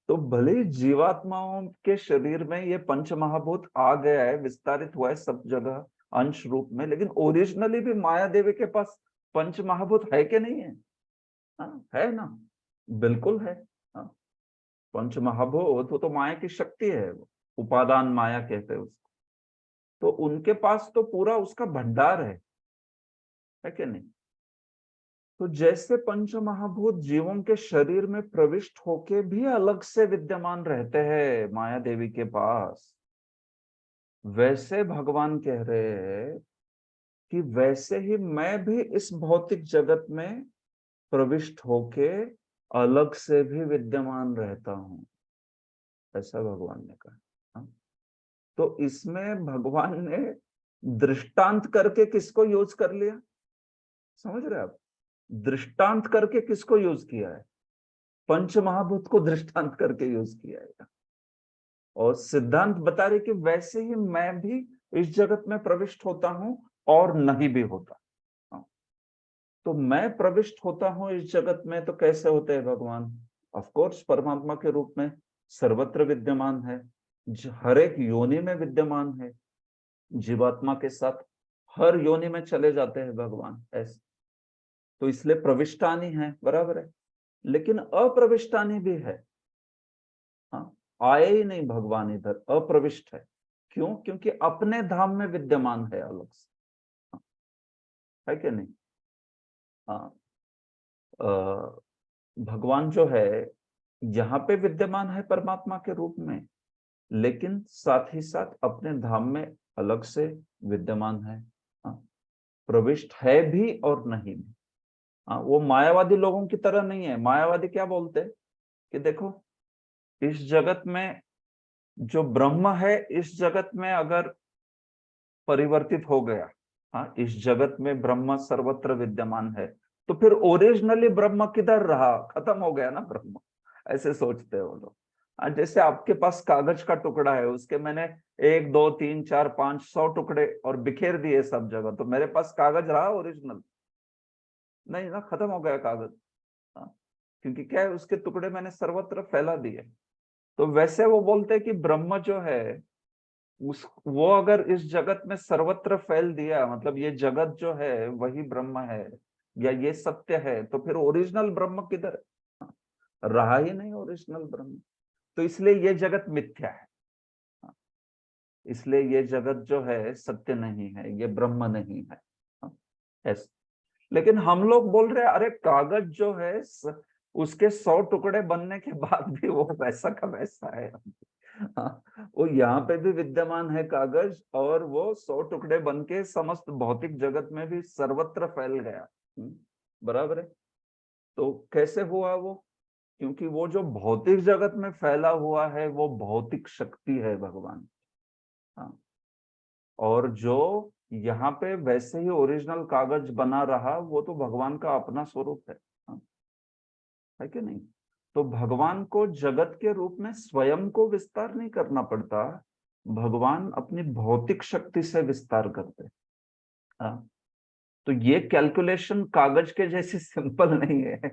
तो भले ही जीवात्माओं के शरीर में ये पंच महाभूत आ गया है, विस्तारित हुआ है सब जगह अंश रूप में, लेकिन ओरिजिनली भी माया देवी के पास पंच महाभूत है कि नहीं है? हाँ, है ना, बिल्कुल है, हाँ। पंच महाभूत तो माया की शक्ति है, उपादान माया कहते हैं उसको। तो उनके पास तो पूरा उसका भंडार है कि नहीं? तो जैसे पंच महाभूत जीवों के शरीर में प्रविष्ट होके भी अलग से विद्यमान रहते हैं माया देवी के पास, वैसे भगवान कह रहे हैं कि वैसे ही मैं भी इस भौतिक जगत में प्रविष्ट होके अलग से भी विद्यमान रहता हूं, ऐसा भगवान ने कहा। तो इसमें भगवान ने दृष्टांत करके किसको यूज कर लिया, समझ रहे आप? दृष्टांत करके किसको यूज किया है? पंच महाभूत को दृष्टांत करके यूज किया है, और सिद्धांत बता रहे कि वैसे ही मैं भी इस जगत में प्रविष्ट होता हूं और नहीं भी होता। तो मैं प्रविष्ट होता हूं इस जगत में, तो कैसे होते हैं भगवान? ऑफ कोर्स परमात्मा के रूप में सर्वत्र विद्यमान है, हर एक योनि में विद्यमान है, जीवात्मा के साथ हर योनि में चले जाते हैं भगवान, ऐसे। तो इसलिए प्रविष्टानी है, बराबर है, लेकिन अप्रविष्टानी भी है, हाँ, आए ही नहीं भगवान इधर, अप्रविष्ट है। क्यों? क्योंकि अपने धाम में विद्यमान है अलग से, हाँ, है कि नहीं? हाँ, भगवान जो है यहाँ पे विद्यमान है परमात्मा के रूप में, लेकिन साथ ही साथ अपने धाम में अलग से विद्यमान है, हाँ, प्रविष्ट है भी और नहीं भी। हाँ, वो मायावादी लोगों की तरह नहीं है। मायावादी क्या बोलते हैं कि देखो, इस जगत में जो ब्रह्म है, इस जगत में अगर परिवर्तित हो गया, हाँ, इस जगत में ब्रह्म सर्वत्र विद्यमान है, तो फिर ओरिजिनली ब्रह्म किधर रहा, खत्म हो गया ना ब्रह्म, ऐसे सोचते हैं वो लोग। जैसे आपके पास कागज का टुकड़ा है, उसके मैंने 1 2 3 4 5 100 टुकड़े और बिखेर दिए सब जगह, तो मेरे पास कागज रहा ओरिजिनल? नहीं ना, खत्म हो गया कागज। हाँ, क्योंकि क्या है, उसके टुकड़े मैंने सर्वत्र फैला दिए। तो वैसे वो बोलते हैं कि ब्रह्म जो है उस वो अगर इस जगत में सर्वत्र फैल दिया, मतलब ये जगत जो है वही ब्रह्म है या ये सत्य है, तो फिर ओरिजिनल ब्रह्म किधर है? हाँ, रहा ही नहीं ओरिजिनल ब्रह्म। तो इसलिए ये जगत मिथ्या है। हाँ, इसलिए ये जगत जो है सत्य नहीं है, ये ब्रह्म नहीं है। हाँ, ऐसा। लेकिन हम लोग बोल रहे हैं अरे कागज जो है उसके 100 टुकड़े बनने के बाद भी वो वैसा का वैसा है। हाँ, वो यहाँ पे भी विद्यमान है कागज, और वो 100 टुकड़े बन के समस्त भौतिक जगत में भी सर्वत्र फैल गया। बराबर है। तो कैसे हुआ वो? क्योंकि वो जो भौतिक जगत में फैला हुआ है वो भौतिक शक्ति है भगवान। हाँ, और जो यहाँ पे वैसे ही ओरिजिनल कागज बना रहा वो तो भगवान का अपना स्वरूप है। हाँ, है कि नहीं? तो भगवान को जगत के रूप में स्वयं को विस्तार नहीं करना पड़ता, भगवान अपनी भौतिक शक्ति से विस्तार करते। हाँ, तो ये कैलकुलेशन कागज के जैसे सिंपल नहीं है।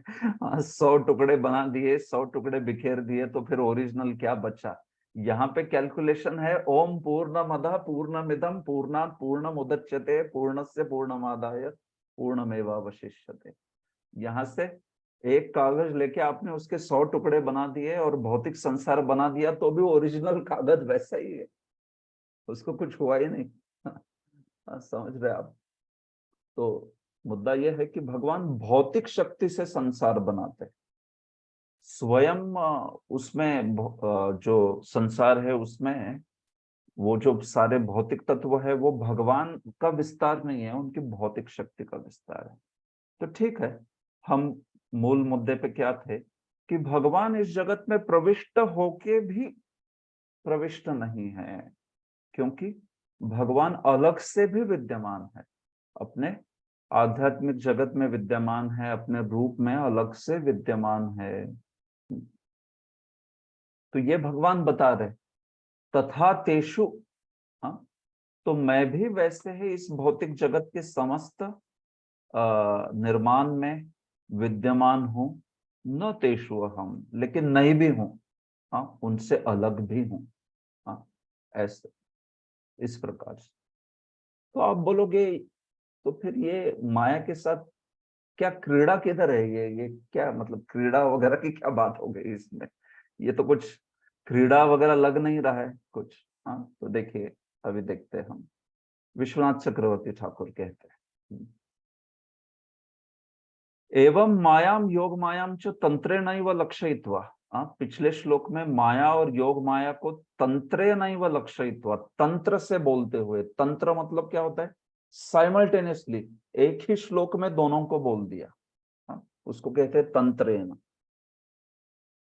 100 टुकड़े बना दिए, 100 टुकड़े बिखेर दिए, तो फिर ओरिजिनल क्या बचा? यहाँ पे कैलकुलेशन है ओम पूर्णमदः पूर्णमिदं पूर्णात् पूर्णमुदच्यते पूर्णस्य पूर्णमादाय पूर्णमेवावशिष्यते। यहाँ से एक कागज लेके आपने उसके 100 टुकड़े बना दिए और भौतिक संसार बना दिया, तो भी ओरिजिनल कागज वैसा ही है, उसको कुछ हुआ ही नहीं। समझ रहे आप? तो मुद्दा यह है कि भगवान भौतिक शक्ति से संसार बनाते, स्वयं उसमें जो संसार है उसमें वो जो सारे भौतिक तत्व है वो भगवान का विस्तार नहीं है, उनकी भौतिक शक्ति का विस्तार है। तो ठीक है, हम मूल मुद्दे पे क्या थे कि भगवान इस जगत में प्रविष्ट होके भी प्रविष्ट नहीं है, क्योंकि भगवान अलग से भी विद्यमान है, अपने आध्यात्मिक जगत में विद्यमान है, अपने रूप में अलग से विद्यमान है। तो ये भगवान बता रहे तथा तेषु। हाँ, तो मैं भी वैसे ही इस भौतिक जगत के समस्त निर्माण में विद्यमान हूं, न तेषु अहम, लेकिन नहीं भी हूं। हाँ, उनसे अलग भी हूं। हाँ, ऐसे इस प्रकार से। तो आप बोलोगे तो फिर ये माया के साथ क्या क्रीड़ा किधर है? ये क्या मतलब क्रीड़ा वगैरह की क्या बात हो गई इसमें? ये तो कुछ क्रीड़ा वगैरह लग नहीं रहा है कुछ। हाँ, तो देखिए अभी देखते हैं हम। विश्वनाथ चक्रवर्ती ठाकुर कहते हैं एवं मायाम योग मायाम च तंत्रेणैव लक्षयित्वा। पिछले श्लोक में माया और योग माया को तंत्रेणैव लक्षयित्वा, तंत्र से बोलते हुए, तंत्र मतलब क्या होता है? साइमल्टेनियसली एक ही श्लोक में दोनों को बोल दिया। उसको कहते हैं तंत्रेण।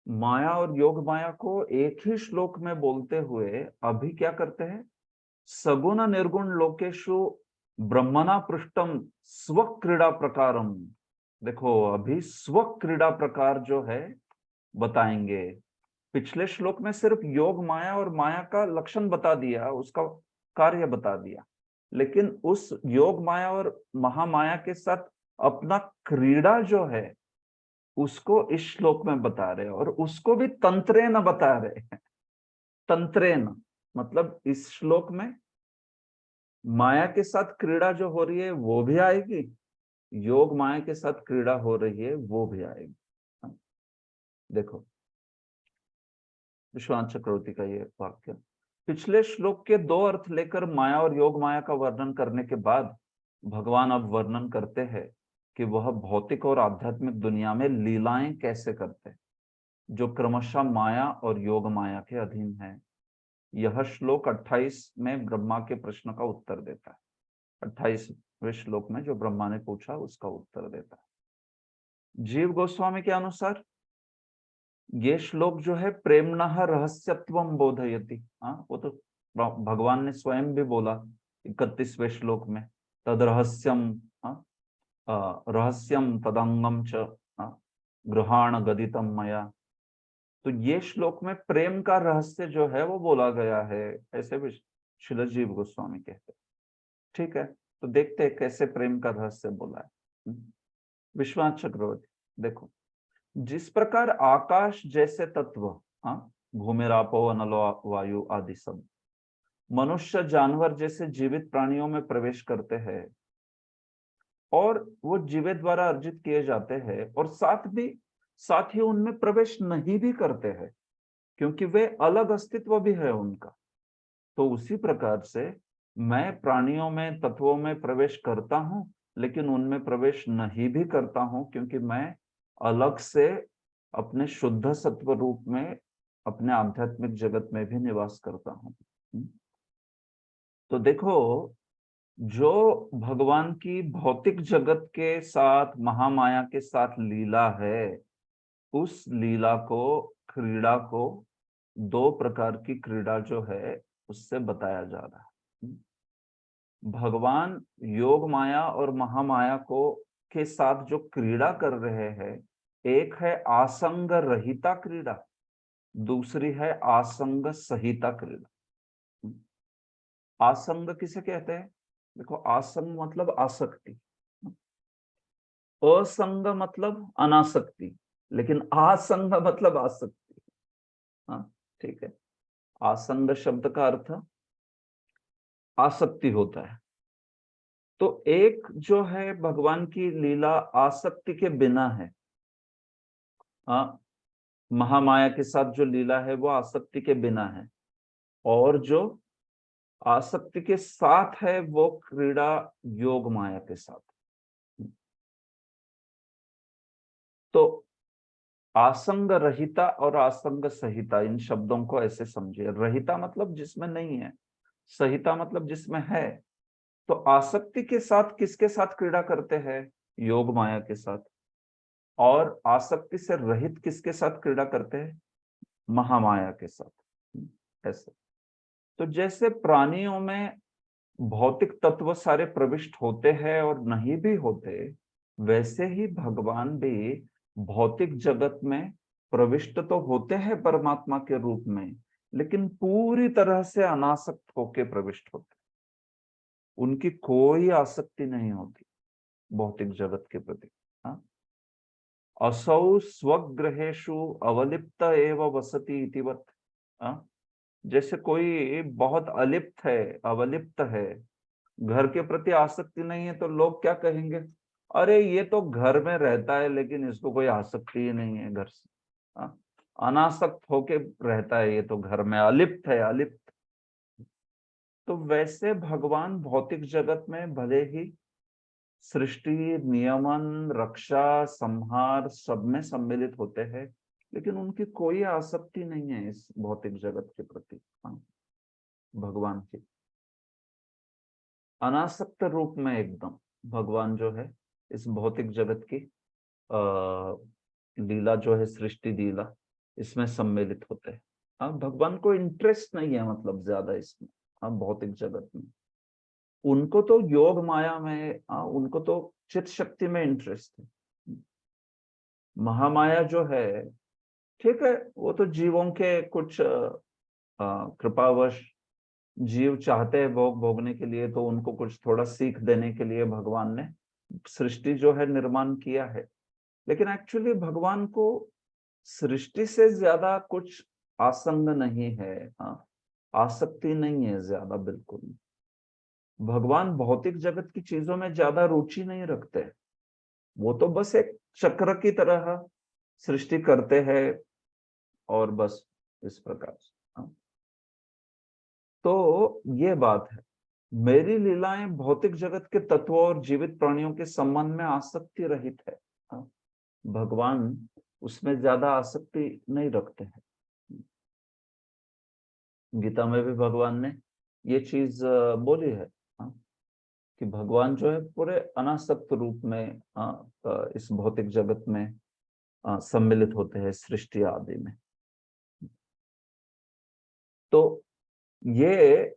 माया और योग माया को एक ही श्लोक में बोलते हुए अभी क्या करते हैं? सगुण निर्गुण लोकेशु ब्रह्मणा पृष्ठम स्व क्रीड़ा प्रकारम। देखो अभी स्व क्रीड़ा प्रकार जो है बताएंगे। पिछले श्लोक में सिर्फ योग माया और माया का लक्षण बता दिया, उसका कार्य बता दिया, लेकिन उस योग माया और महामाया के साथ अपना क्रीड़ा जो है उसको इस श्लोक में बता रहे, और उसको भी तंत्रेण बता रहे हैं। तंत्रेण मतलब इस श्लोक में माया के साथ क्रीड़ा जो हो रही है वो भी आएगी, योग माया के साथ क्रीड़ा हो रही है वो भी आएगी। देखो विश्वनाथ चक्रवर्ती का ये वाक्य, पिछले श्लोक के 2 अर्थ लेकर माया और योग माया का वर्णन करने के बाद भगवान अब वर्णन करते हैं कि वह भौतिक और आध्यात्मिक दुनिया में लीलाएं कैसे करते हैं, जो क्रमशः माया और योग माया के अधीन है। यह श्लोक 28 में ब्रह्मा के प्रश्न का उत्तर देता है। 28वें श्लोक में जो ब्रह्मा ने पूछा उसका उत्तर देता है। जीव गोस्वामी के अनुसार ये श्लोक जो है प्रेमणः रहस्यत्वम बोधयति। वो तो भगवान ने स्वयं भी बोला 31वें श्लोक में, तद रहस्यम रहस्यम तदंगम च गृहाण गदितम मया। तो ये श्लोक में प्रेम का रहस्य जो है वो बोला गया है, ऐसे भी श्रील जीव गोस्वामी कहते हैं। ठीक है, तो देखते हैं कैसे प्रेम का रहस्य बोला है। विश्वनाथ चक्रवर्ती देखो, जिस प्रकार आकाश जैसे तत्व, भूमिरापो अनलो वायु आदि सब, मनुष्य जानवर जैसे जीवित प्राणियों में प्रवेश करते हैं और वो जीवे द्वारा अर्जित किए जाते हैं, और साथ ही उनमें प्रवेश नहीं भी करते हैं क्योंकि वे अलग अस्तित्व भी है उनका। तो उसी प्रकार से मैं प्राणियों में, तत्वों में प्रवेश करता हूं, लेकिन उनमें प्रवेश नहीं भी करता हूं क्योंकि मैं अलग से अपने शुद्ध सत्व रूप में अपने आध्यात्मिक जगत में भी निवास करता हूं। तो देखो, जो भगवान की भौतिक जगत के साथ, महामाया के साथ लीला है, उस लीला को, क्रीड़ा को, दो प्रकार की क्रीड़ा जो है उससे बताया जा रहा है। भगवान योग माया और महामाया को के साथ जो क्रीड़ा कर रहे हैं, एक है आसंग रहिता क्रीड़ा, दूसरी है आसंग सहिता क्रीड़ा। आसंग किसे कहते हैं? देखो, आसंग मतलब आसक्ति, असंग मतलब अनासक्ति, लेकिन आसंग मतलब आसक्ति। हाँ, ठीक है। आसंग शब्द का अर्थ आसक्ति होता है। तो एक जो है भगवान की लीला आसक्ति के बिना है। हाँ, महामाया के साथ जो लीला है वो आसक्ति के बिना है, और जो आसक्ति के साथ है वो क्रीड़ा योग माया के साथ। तो आसंग रहिता और आसंग सहिता, इन शब्दों को ऐसे समझिए। रहिता मतलब जिसमें नहीं है, सहिता मतलब जिसमें है। तो आसक्ति के साथ किसके साथ क्रीड़ा करते हैं? योग माया के साथ। और आसक्ति से रहित किसके साथ क्रीड़ा करते हैं? महामाया के साथ। ऐसे तो जैसे प्राणियों में भौतिक तत्व सारे प्रविष्ट होते हैं और नहीं भी होते, वैसे ही भगवान भी भौतिक जगत में प्रविष्ट तो होते हैं परमात्मा के रूप में, लेकिन पूरी तरह से अनासक्त होके प्रविष्ट होते। उनकी कोई आसक्ति नहीं होती भौतिक जगत के प्रति। असौ स्वगृहेषु अवलिप्त एव वसति इतिवत। जैसे कोई बहुत अलिप्त है, अवलिप्त है, घर के प्रति आसक्ति नहीं है, तो लोग क्या कहेंगे? अरे ये तो घर में रहता है लेकिन इसको कोई आसक्ति ही नहीं है घर से। अनासक्त होके रहता है, ये तो घर में अलिप्त है, अलिप्त। तो वैसे भगवान भौतिक जगत में भले ही सृष्टि, नियमन, रक्षा, संहार सब में सम्मिलित होते हैं, लेकिन उनकी कोई आसक्ति नहीं है इस भौतिक जगत के प्रति। भगवान की अनासक्त रूप में एकदम भगवान जो है इस भौतिक जगत की लीला जो है, सृष्टि लीला, इसमें सम्मिलित होते हैं। भगवान को इंटरेस्ट नहीं है मतलब ज्यादा इसमें, भौतिक जगत में। उनको तो योग माया में, उनको तो चित शक्ति में इंटरेस्ट है। महामाया जो है, ठीक है, वो तो जीवों के कुछ कृपावश जीव चाहते हैं भोग भोगने के लिए, तो उनको कुछ थोड़ा सीख देने के लिए भगवान ने सृष्टि जो है निर्माण किया है। लेकिन एक्चुअली भगवान को सृष्टि से ज्यादा कुछ आसंग नहीं है, आसक्ति नहीं है ज्यादा, बिल्कुल। भगवान भौतिक जगत की चीजों में ज्यादा रुचि नहीं रखते। वो तो बस एक चक्र की तरह सृष्टि करते हैं और बस इस प्रकार से। तो ये बात है, मेरी लीलाएं भौतिक जगत के तत्वों और जीवित प्राणियों के संबंध में आसक्ति रहित है। भगवान उसमें ज्यादा आसक्ति नहीं रखते हैं। गीता में भी भगवान ने ये चीज बोली है कि भगवान जो है पूरे अनासक्त रूप में इस भौतिक जगत में सम्मिलित होते हैं, सृष्टि आदि में। तो ये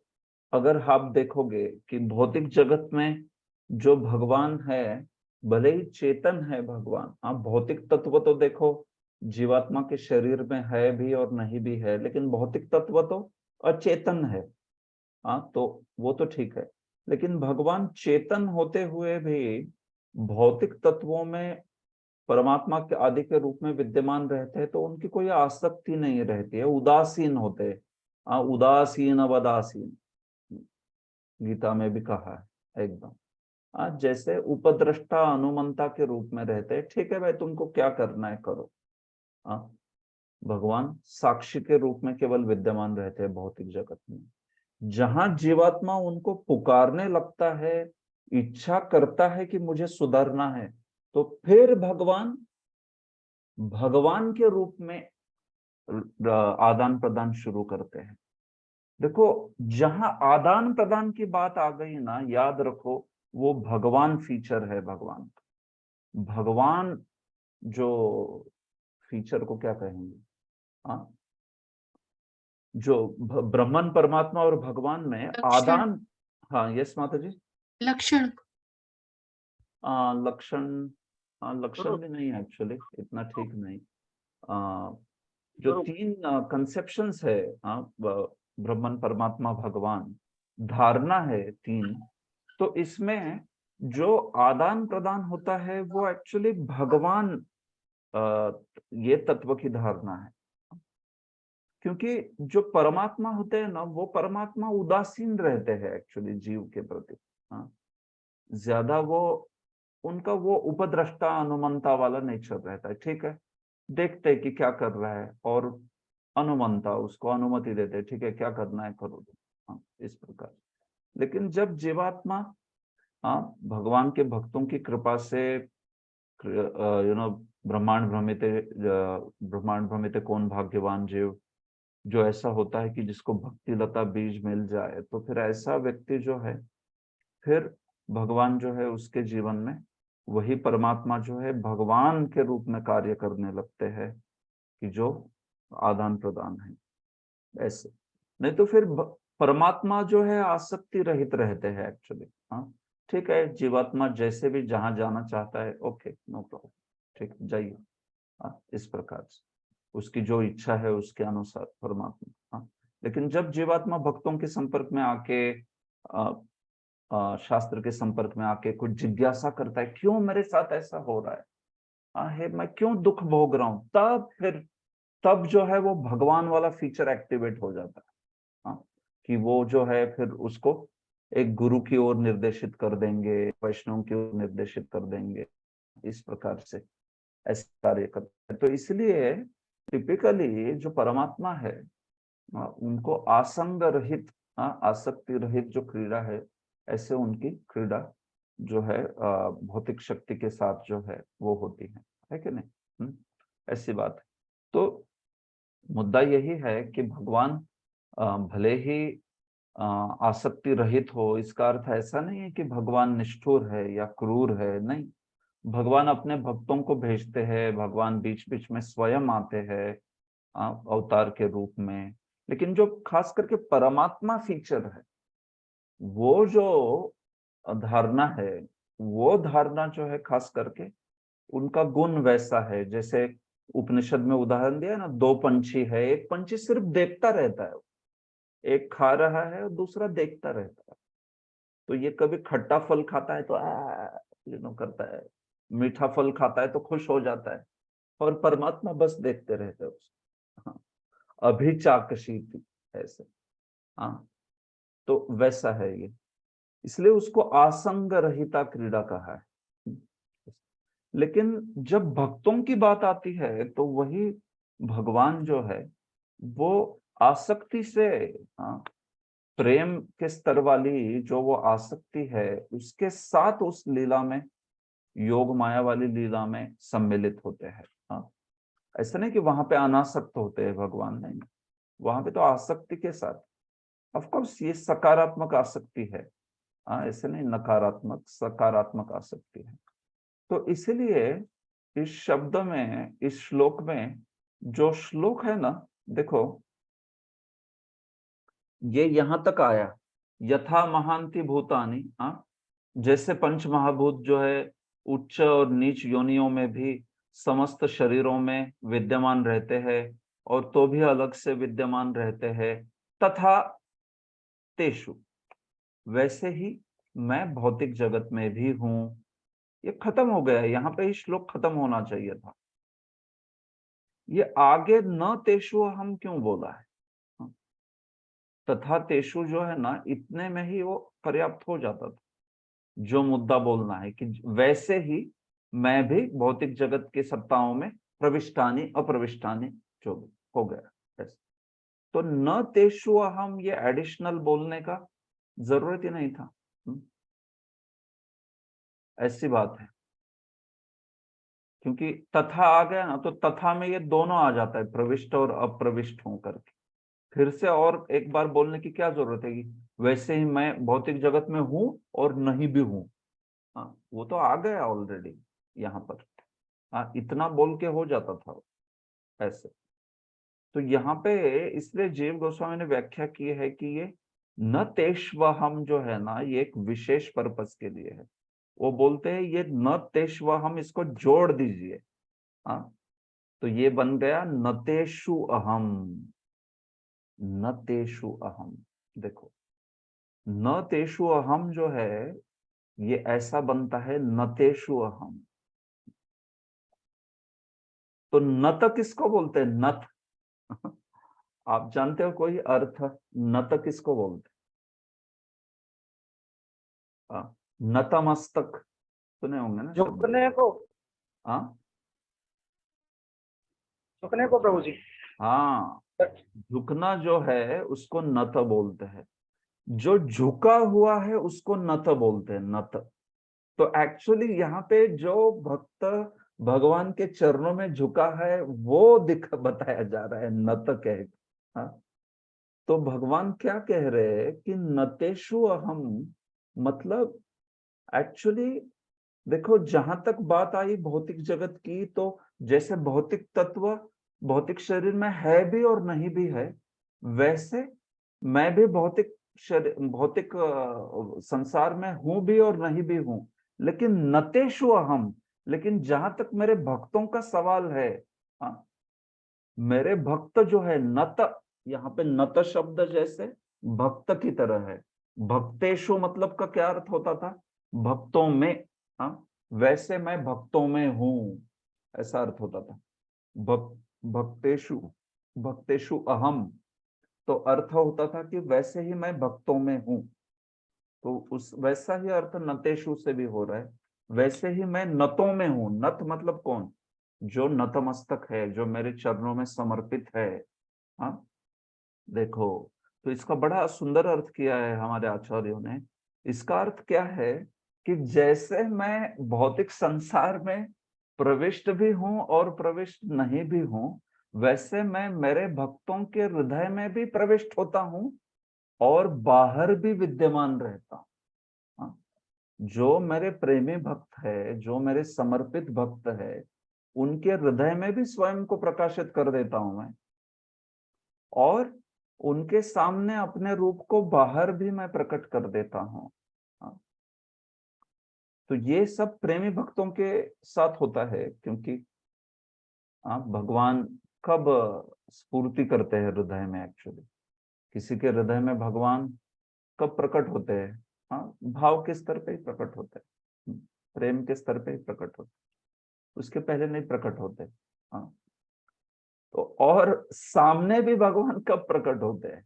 अगर आप देखोगे कि भौतिक जगत में जो भगवान है भले ही चेतन है भगवान, आप भौतिक तत्व तो देखो जीवात्मा के शरीर में है भी और नहीं भी है, लेकिन भौतिक तत्व तो अचेतन है। हाँ, तो वो तो ठीक है, लेकिन भगवान चेतन होते हुए भी भौतिक तत्वों में परमात्मा के आदि के रूप में विद्यमान रहते हैं, तो उनकी कोई आसक्ति नहीं रहती है, उदासीन होते हैं। उदासीन अवदासीन गीता में भी कहा है एकदम। जैसे उपद्रष्टा अनुमंता के रूप में रहते हैं, ठीक है भाई तुमको क्या करना है करो। भगवान साक्षी के रूप में केवल विद्यमान रहते हैं भौतिक जगत में। जहां जीवात्मा उनको पुकारने लगता है, इच्छा करता है कि मुझे सुधरना है, तो फिर भगवान भगवान के रूप में आदान प्रदान शुरू करते हैं। देखो, जहां आदान प्रदान की बात आ गई ना, याद रखो वो भगवान फीचर है। भगवान जो फीचर को क्या कहेंगे, हाँ, जो ब्रह्मन परमात्मा और भगवान में आदान, हाँ यस माता जी, लक्षण लक्षण, लक्षण भी नहीं है एक्चुअली, इतना ठीक नहीं। जो तीन कंसेप्शंस है, ब्रह्मन परमात्मा भगवान, धारणा है तीन, तो इसमें जो आदान प्रदान होता है वो एक्चुअली भगवान ये तत्व की धारणा है। क्योंकि जो परमात्मा होते हैं ना, वो परमात्मा उदासीन रहते हैं एक्चुअली जीव के प्रति। ज्यादा वो उनका वो उपद्रष्टा अनुमंता वाला नेचर रहता है। ठीक है, देखते हैं कि क्या कर रहा है और अनुमंता, उसको अनुमति देते हैं, ठीक है क्या करना है करो। इस प्रकार। लेकिन जब जीवात्मा भगवान के भक्तों की कृपा से ब्रह्मांड भ्रमिते कौन भाग्यवान जीव, जो ऐसा होता है कि जिसको भक्ति लता बीज मिल जाए, तो फिर ऐसा व्यक्ति जो है, फिर भगवान जो है उसके जीवन में वही परमात्मा जो है भगवान के रूप में कार्य करने लगते हैं, कि जो आदान प्रदान है। ऐसे नहीं तो फिर परमात्मा जो है आसक्ति रहित रहते हैं एक्चुअली। हाँ ठीक है, जीवात्मा जैसे भी जहां जाना चाहता है, ओके नो प्रॉब्लम, ठीक जाइए। इस प्रकार से उसकी जो इच्छा है उसके अनुसार परमात्मा। लेकिन जब जीवात्मा भक्तों के संपर्क में आके, शास्त्र के संपर्क में आके कुछ जिज्ञासा करता है, क्यों मेरे साथ ऐसा हो रहा है, मैं क्यों दुख भोग रहा हूं, तब जो है वो भगवान वाला फीचर एक्टिवेट हो जाता है। कि वो जो है फिर उसको एक गुरु की ओर निर्देशित कर देंगे, वैष्णव की ओर निर्देशित कर देंगे, इस प्रकार से ऐसे कार्य करते हैं। तो इसलिए टिपिकली जो परमात्मा है, उनको आसंग रहित, आसक्ति रहित जो क्रीड़ा है, ऐसे उनकी क्रीड़ा जो है भौतिक शक्ति के साथ जो है वो होती है कि नहीं। ऐसी बात है। तो मुद्दा यही है कि भगवान भले ही आसक्ति रहित हो, इसका अर्थ ऐसा नहीं है कि भगवान निष्ठुर है या क्रूर है, नहीं। भगवान अपने भक्तों को भेजते हैं, भगवान बीच बीच में स्वयं आते हैं अवतार के रूप में। लेकिन जो खास करके परमात्मा फीचर है, वो जो धारणा है, वो धारणा जो है खास करके उनका गुण वैसा है, जैसे उपनिषद में उदाहरण दिया ना, दो पंछी है, एक पंछी सिर्फ देखता रहता है, एक खा रहा है और दूसरा देखता रहता है। तो ये कभी खट्टा फल खाता है तो करता है, मीठा फल खाता है तो खुश हो जाता है, और परमात्मा बस देखते रहते हैं उसको। अभिचाकशीति ऐसे। तो वैसा है ये, इसलिए उसको आसंग रहिता क्रीड़ा कहा है। लेकिन जब भक्तों की बात आती है, तो वही भगवान जो है वो आसक्ति से, प्रेम के स्तर वाली जो वो आसक्ति है, उसके साथ उस लीला में, योग माया वाली लीला में सम्मिलित होते हैं। ऐसा नहीं कि वहां पे अनासक्त होते हैं भगवान, नहीं, वहां पे तो आसक्ति के साथ। ऑफ कोर्स ये सकारात्मक आसक्ति है, ऐसे नहीं नकारात्मक, सकारात्मक आसक्ति है। तो इसीलिए इस शब्द में, इस श्लोक में, जो श्लोक है ना, देखो ये यहां तक आया, यथा महांति भूतानि, जैसे पंच महाभूत जो है उच्च और नीच योनियों में भी समस्त शरीरों में विद्यमान रहते हैं और तो भी अलग से विद्यमान रहते हैं। तथा तेषु, वैसे ही मैं भौतिक जगत में भी हूं। ये खत्म हो गया, यहाँ पे ही श्लोक खत्म होना चाहिए था। ये आगे न तेषु हम क्यों बोला है? तथा तेषु जो है ना, इतने में ही वो पर्याप्त हो जाता था। जो मुद्दा बोलना है कि वैसे ही मैं भी भौतिक जगत की सत्ताओं में प्रविष्टानि अप्रविष्टानि जो भी हो गया। तो न तेषु अहम, ये एडिशनल बोलने का जरूरत ही नहीं था। ऐसी बात है, क्योंकि तथा आ गया ना, तो तथा में ये दोनों आ जाता है, प्रविष्ट और अप्रविष्ट होकर के। फिर से और एक बार बोलने की क्या जरूरत है कि वैसे ही मैं भौतिक जगत में हूं और नहीं भी हूं। हाँ, वो तो आ गया ऑलरेडी यहाँ पर। हाँ, इतना बोल के हो जाता था ऐसे। तो यहाँ पे इसलिए जीव गोस्वामी ने व्याख्या की है कि ये न तेष्वहम जो है ना, ये एक विशेष पर्पस के लिए है। वो बोलते हैं ये न तेष्वहम, इसको जोड़ दीजिए। हाँ, तो ये बन गया नतेषु अहम। नतेषु अहम, देखो न तेषु अहम जो है ये ऐसा बनता है नतेषु अहम। तो नत किसको बोलते हैं? नथ। आप जानते हो कोई अर्थ नत किसको बोलते हैं? नतमस्तक सुने होंगे ना शब्द। झुकने को, हाँ झुकने को प्रभु जी। हाँ, झुकना जो है उसको नत बोलते हैं। जो झुका हुआ है उसको नत बोलते हैं, नत। तो एक्चुअली यहाँ पे जो भक्त भगवान के चरणों में झुका है वो बताया जा रहा है नत कह। हाँ, तो भगवान क्या कह रहे हैं कि नतेषु अहम, मतलब एक्चुअली देखो, जहां तक बात आई भौतिक जगत की, तो जैसे भौतिक तत्व भौतिक शरीर में है भी और नहीं भी है, वैसे मैं भी भौतिक शरीर, भौतिक संसार में हूं भी और नहीं भी हूं। लेकिन नतेषु अहम, लेकिन जहां तक मेरे भक्तों का सवाल है, हाँ, मेरे भक्त जो है नत, यहाँ पे नत शब्द जैसे भक्त की तरह है। भक्तेषु मतलब का क्या अर्थ होता था? भक्तों में। हाँ, वैसे मैं भक्तों में हूं, ऐसा अर्थ होता था। भक्तेषु, भक्तेषु अहम, तो अर्थ होता था कि वैसे ही मैं भक्तों में हूं। तो उस वैसा ही अर्थ नतेषु से भी हो रहा है, वैसे ही मैं नतों में हूं। नत मतलब कौन? जो नतमस्तक है, जो मेरे चरणों में समर्पित है। हाँ, देखो, तो इसका बड़ा सुंदर अर्थ किया है हमारे आचार्यों ने। इसका अर्थ क्या है कि जैसे मैं भौतिक संसार में प्रविष्ट भी हूं और प्रविष्ट नहीं भी हूं, वैसे मैं मेरे भक्तों के हृदय में भी प्रविष्ट होता हूं और बाहर भी विद्यमान रहता हूं। हाँ, जो मेरे प्रेमी भक्त है, जो मेरे समर्पित भक्त है, उनके हृदय में भी स्वयं को प्रकाशित कर देता हूं मैं, और उनके सामने अपने रूप को बाहर भी मैं प्रकट कर देता हूं। हाँ, तो ये सब प्रेमी भक्तों के साथ होता है, क्योंकि भगवान कब स्फूर्ति करते हैं हृदय में? एक्चुअली किसी के हृदय में भगवान कब प्रकट होते हैं? हाँ, भाव के स्तर पे ही प्रकट होते हैं, प्रेम के स्तर पे ही प्रकट होते हैं, उसके पहले नहीं प्रकट होते। हाँ, तो और सामने भी भगवान कब प्रकट होते हैं?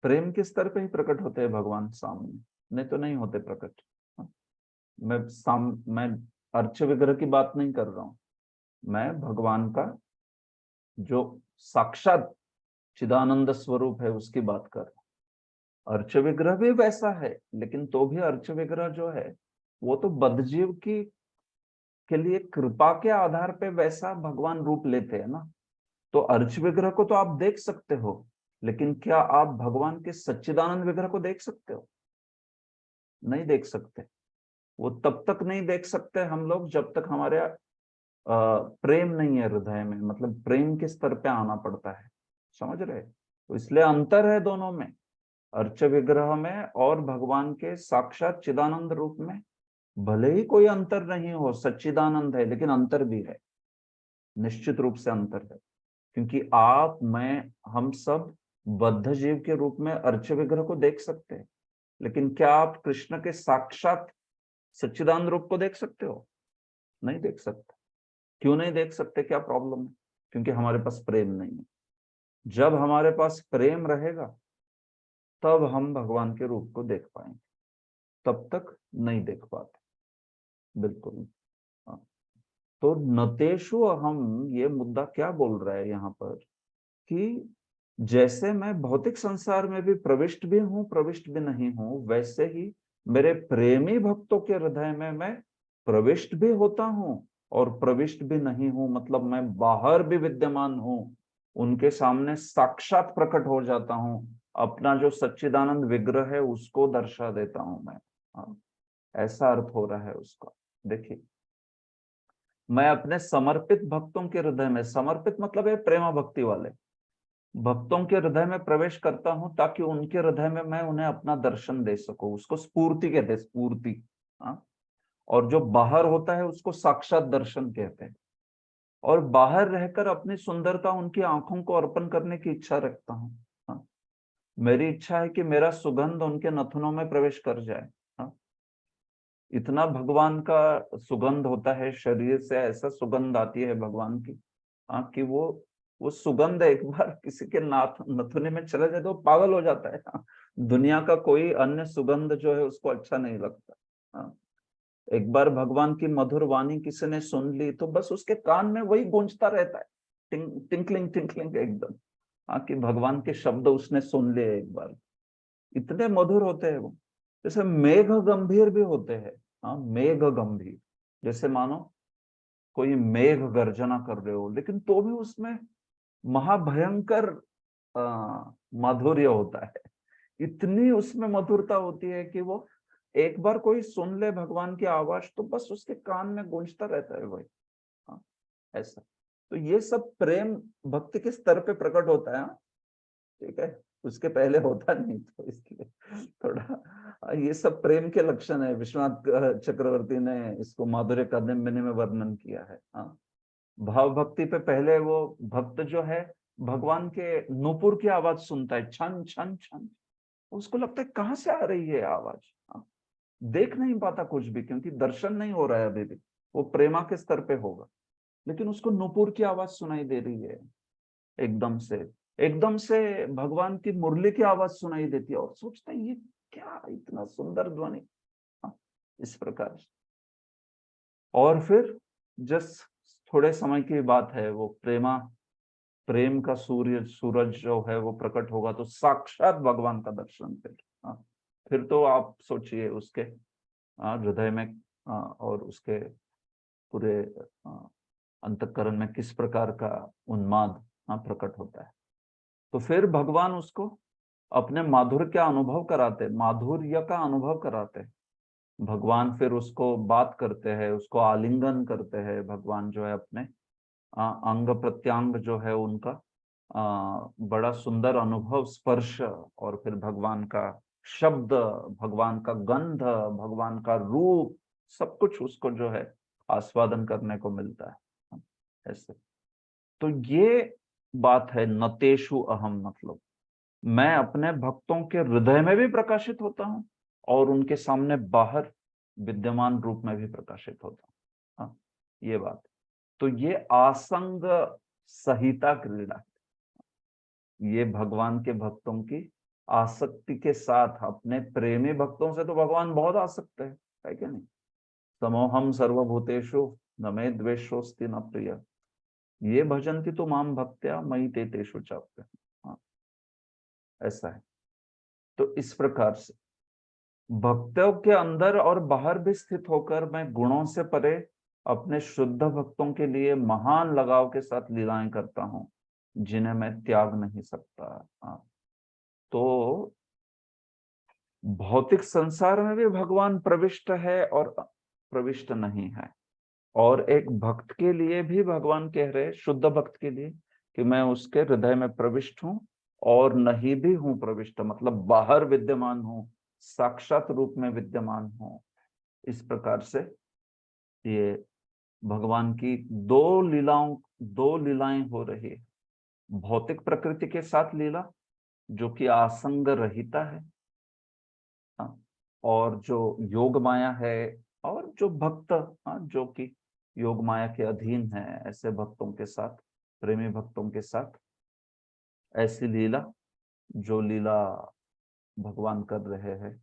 प्रेम के स्तर पे ही प्रकट होते हैं भगवान सामने, नहीं तो नहीं होते प्रकट। हाँ, मैं अर्च विग्रह की बात नहीं कर रहा हूं, मैं भगवान का जो साक्षात चिदानंद स्वरूप है उसकी बात कर रहा हूं। अर्च विग्रह भी वैसा है, लेकिन तो भी अर्च विग्रह जो है वो तो बद्धजीव की के लिए कृपा के आधार पे वैसा भगवान रूप लेते हैं ना। तो अर्च विग्रह को तो आप देख सकते हो, लेकिन क्या आप भगवान के सच्चिदानंद विग्रह को देख सकते हो? नहीं देख सकते। वो तब तक नहीं देख सकते हम लोग जब तक हमारे प्रेम नहीं है हृदय में, मतलब प्रेम के स्तर पे आना पड़ता है, समझ रहे? तो इसलिए अंतर है दोनों में, अर्च विग्रह में और भगवान के साक्षात चिदानंद रूप में भले ही कोई अंतर नहीं हो, सच्चिदानंद है, लेकिन अंतर भी है, निश्चित रूप से अंतर है। क्योंकि आप, मैं, हम सब बद्ध जीव के रूप में अर्च विग्रह को देख सकते हैं, लेकिन क्या आप कृष्ण के साक्षात सच्चिदानंद रूप को देख सकते हो? नहीं देख सकते। क्यों नहीं देख सकते? क्या प्रॉब्लम है? क्योंकि हमारे पास प्रेम नहीं है। जब हमारे पास प्रेम रहेगा तब हम भगवान के रूप को देख पाएंगे, तब तक नहीं देख पाते। बिल्कुल। हाँ। तो नतेषु अहम, ये मुद्दा क्या बोल रहा है यहाँ पर कि जैसे मैं भौतिक संसार में भी प्रविष्ट भी हूं, प्रविष्ट भी नहीं हूं, वैसे ही मेरे प्रेमी भक्तों के हृदय में मैं प्रविष्ट भी होता हूं और प्रविष्ट भी नहीं हूं। मतलब मैं बाहर भी विद्यमान हूं, उनके सामने साक्षात प्रकट हो जाता हूं, अपना जो सच्चिदानंद विग्रह है उसको दर्शा देता हूं मैं। हाँ, ऐसा अर्थ हो रहा है उसका। देखिए, मैं अपने समर्पित भक्तों के हृदय में, समर्पित मतलब है प्रेमा भक्ति वाले भक्तों के हृदय में प्रवेश करता हूं, ताकि उनके हृदय में मैं उन्हें अपना दर्शन दे सकूं। उसको स्फूर्ति कहते हैं, स्फूर्ति। हाँ। और जो बाहर होता है उसको साक्षात दर्शन कहते हैं। और बाहर रहकर अपनी सुंदरता उनकी आंखों को अर्पण करने की इच्छा रखता हूँ। हाँ। मेरी इच्छा है कि मेरा सुगंध उनके नथुनों में प्रवेश कर जाए। हाँ। इतना भगवान का सुगंध होता है, शरीर से ऐसा सुगंध आती है भगवान की। हाँ, कि वो सुगंध एक बार किसी के नथुने में चले जाए तो पागल हो जाता है। हाँ, दुनिया का कोई अन्य सुगंध जो है उसको अच्छा नहीं लगता। हाँ, एक बार भगवान की मधुर वाणी किसी ने सुन ली तो बस उसके कान में वही गूंजता रहता है, टिंकलिंग टिंकलिंग एकदम। हाँ, कि भगवान के शब्द उसने सुन लिए एक बार, इतने मधुर होते हैं वो। जैसे मेघ गंभीर भी होते हैं। हाँ, मेघ गंभीर, जैसे मानो कोई मेघ गर्जना कर रहे हो, लेकिन तो भी उसमें महाभयंकर माधुर्य होता है। इतनी उसमें मधुरता होती है कि वो एक बार कोई सुन ले भगवान की आवाज तो बस उसके कान में गूंजता रहता है वही। हाँ, ऐसा। तो ये सब प्रेम भक्ति के स्तर पे प्रकट होता है। हाँ, ठीक है, उसके पहले होता नहीं, तो इसलिए थोड़ा ये सब प्रेम के लक्षण है। विश्वनाथ चक्रवर्ती ने इसको माधुर्य कादम्बिनी में वर्णन किया है। हाँ, भाव भक्ति पे पहले वो भक्त जो है भगवान के नूपुर की आवाज सुनता है, छन छन छन, उसको लगता है कहाँ से आ रही है आवाज। हाँ, देख नहीं पाता कुछ भी, क्योंकि दर्शन नहीं हो रहा है अभी भी, वो प्रेमा के स्तर पे होगा, लेकिन उसको नूपुर की आवाज सुनाई दे रही है। एकदम से, एकदम से भगवान की मुरली की आवाज सुनाई देती है और सोचता है ये क्या इतना सुंदर ध्वनि। हाँ, इस प्रकार। और फिर जस्ट थोड़े समय की बात है, वो प्रेम का सूरज जो है वो प्रकट होगा तो साक्षात भगवान का दर्शन फिर। हाँ, फिर तो आप सोचिए उसके हृदय में और उसके पूरे अंतःकरण में किस प्रकार का उन्माद प्रकट होता है। तो फिर भगवान उसको अपने माधुर्य का अनुभव कराते हैं। भगवान फिर उसको बात करते हैं, उसको आलिंगन करते हैं। भगवान जो है अपने अंग प्रत्यंग जो है उनका बड़ा सुंदर अनुभव, स्पर्श, और फिर भगवान का शब्द, भगवान का गंध, भगवान का रूप, सब कुछ उसको जो है आस्वादन करने को मिलता है। ऐसे। तो ये बात है नतेषु अहम, मतलब मैं अपने भक्तों के हृदय में भी प्रकाशित होता हूँ और उनके सामने बाहर विद्यमान रूप में भी प्रकाशित होता हूँ। हाँ, ये बात। तो ये आसंग संहिता क्रीड़ा, ये भगवान के भक्तों की आसक्ति के साथ, अपने प्रेमी भक्तों से तो भगवान बहुत आसक्त है क्या नहीं? समोहम सर्वभूतेषु न मे द्वेषोस्ति न प्रिय, ये भजन्ति तो माम भक्त्या मयि ते तेषु चाप्य। हाँ, ऐसा है। तो इस प्रकार से भक्तों के अंदर और बाहर भी स्थित होकर मैं गुणों से परे अपने शुद्ध भक्तों के लिए महान लगाव के साथ लीलाएं करता हूं, जिन्हें मैं त्याग नहीं सकता। हाँ, तो भौतिक संसार में भी भगवान प्रविष्ट है और प्रविष्ट नहीं है। और एक भक्त के लिए भी भगवान कह रहे, शुद्ध भक्त के लिए, कि मैं उसके हृदय में प्रविष्ट हूं और नहीं भी हूं प्रविष्ट, मतलब बाहर विद्यमान हूं, साक्षात रूप में विद्यमान हूं। इस प्रकार से ये भगवान की दो लीलाएं हो रही है। भौतिक प्रकृति के साथ लीला जो कि आसंग रहिता है, और जो योग माया है, और जो भक्त जो कि योग माया के अधीन है, ऐसे भक्तों के साथ, प्रेमी भक्तों के साथ ऐसी लीला, जो लीला भगवान कर रहे हैं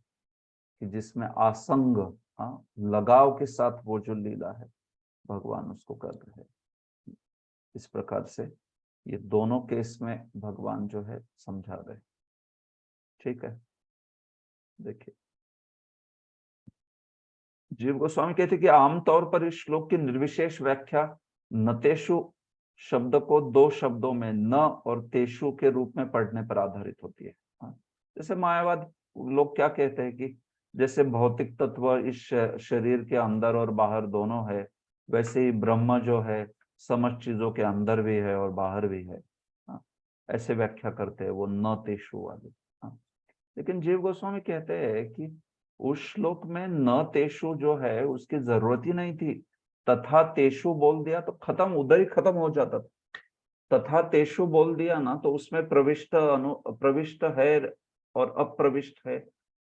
कि जिसमें आसंग लगाव के साथ वो जो लीला है भगवान उसको कर रहे हैं। इस प्रकार से ये दोनों केस में भगवान जो है समझा रहे। ठीक है, देखिए जीव गोस्वामी कहते कि आमतौर पर इस श्लोक की निर्विशेष व्याख्या नतेषु शब्द को दो शब्दों में न और तेषु के रूप में पढ़ने पर आधारित होती है। जैसे मायावाद लोग क्या कहते हैं कि जैसे भौतिक तत्व इस शरीर के अंदर और बाहर दोनों है, वैसे ही ब्रह्म जो है समस्त चीजों के अंदर भी है और बाहर भी है। ऐसे व्याख्या करते हैं वो न तेषु वाली। लेकिन जीव गोस्वामी कहते हैं कि उस श्लोक में न तेषु जो है उसकी जरूरत ही नहीं थी। तथा तेषु बोल दिया तो खत्म, उधर ही खत्म हो जाता था। तथा तेषु बोल दिया ना तो उसमें प्रविष्ट है और अप्रविष्ट है,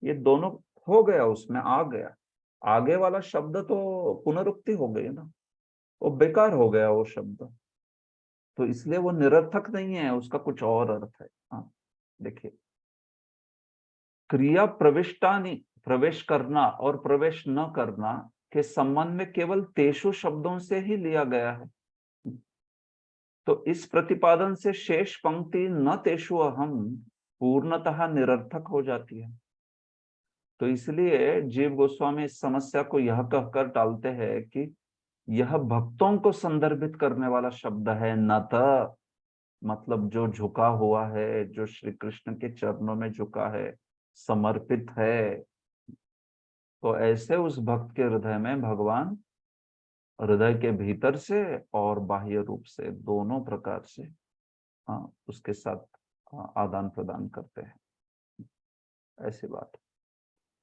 ये दोनों हो गया, उसमें आ गया। आगे वाला शब्द तो पुनरुक्ति हो गई ना, वो बेकार हो गया वो शब्द, तो इसलिए वो निरर्थक नहीं है, उसका कुछ और अर्थ है। हाँ देखिए, क्रिया प्रविष्टानि, प्रवेश करना और प्रवेश न करना के संबंध में केवल तेषु शब्दों से ही लिया गया है। तो इस प्रतिपादन से शेष पंक्ति न तेषु अहम पूर्णतः निरर्थक हो जाती है। तो इसलिए जीव गोस्वामी इस समस्या को यह कहकर टालते हैं कि यह भक्तों को संदर्भित करने वाला शब्द है, न त मतलब जो झुका हुआ है, जो श्री कृष्ण के चरणों में झुका है, समर्पित है, तो ऐसे उस भक्त के हृदय में भगवान हृदय के भीतर से और बाह्य रूप से दोनों प्रकार से उसके साथ आदान प्रदान करते हैं। ऐसी बात,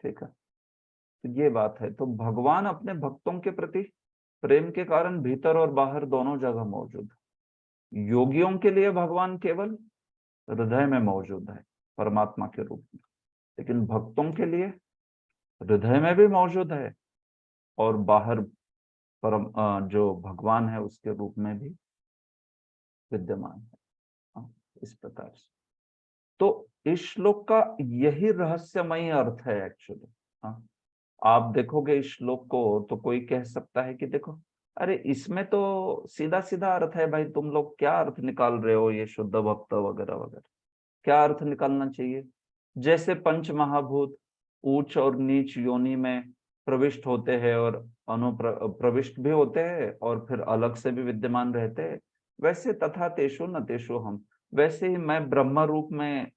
ठीक है। तो ये बात है, तो भगवान अपने भक्तों के प्रति प्रेम के कारण भीतर और बाहर दोनों जगह मौजूद है। योगियों के लिए भगवान केवल हृदय में मौजूद है परमात्मा के रूप में, लेकिन भक्तों के लिए हृदय में भी मौजूद है और बाहर परम जो भगवान है उसके रूप में भी विद्यमान है। इस प्रकार से तो इस श्लोक का यही रहस्यमयी अर्थ है एक्चुअली। आप देखोगे इस श्लोक को तो कोई कह सकता है कि देखो, अरे इसमें तो सीधा सीधा अर्थ है भाई, तुम लोग क्या अर्थ निकाल रहे हो, ये शुद्ध भक्त वगैरह वगैरह, क्या अर्थ निकालना चाहिए। जैसे पंच महाभूत ऊंच और नीच योनि में प्रविष्ट होते हैं और अनुप्रविष्ट भी होते हैं और फिर अलग से भी विद्यमान रहते हैं, वैसे तथा तेषु न तेषु हम, वैसे ही मैं ब्रह्म रूप में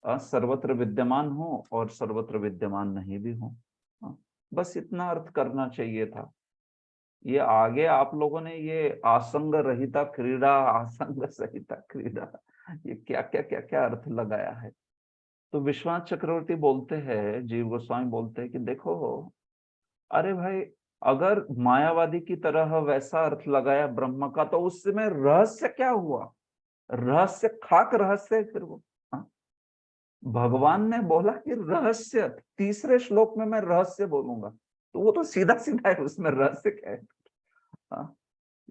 सर्वत्र विद्यमान हूँ और सर्वत्र विद्यमान नहीं भी हूँ। बस इतना अर्थ करना चाहिए था। ये आगे आप लोगों ने ये आसंग रहिता क्रीड़ा, आसंग सहिता क्रीड़ा, ये क्या क्या क्या क्या अर्थ लगाया है। तो विश्वनाथ चक्रवर्ती बोलते हैं, जीव गोस्वामी बोलते हैं कि देखो, अरे भाई अगर मायावादी की तरह वैसा अर्थ लगाया ब्रह्म का तो उसमें रहस्य क्या हुआ, रहस्य खाक रहस्य है फिर वो। भगवान ने बोला कि रहस्य, तीसरे श्लोक में मैं रहस्य बोलूंगा, तो वो तो सीधा सीधा है, उसमें रहस्य क्या है।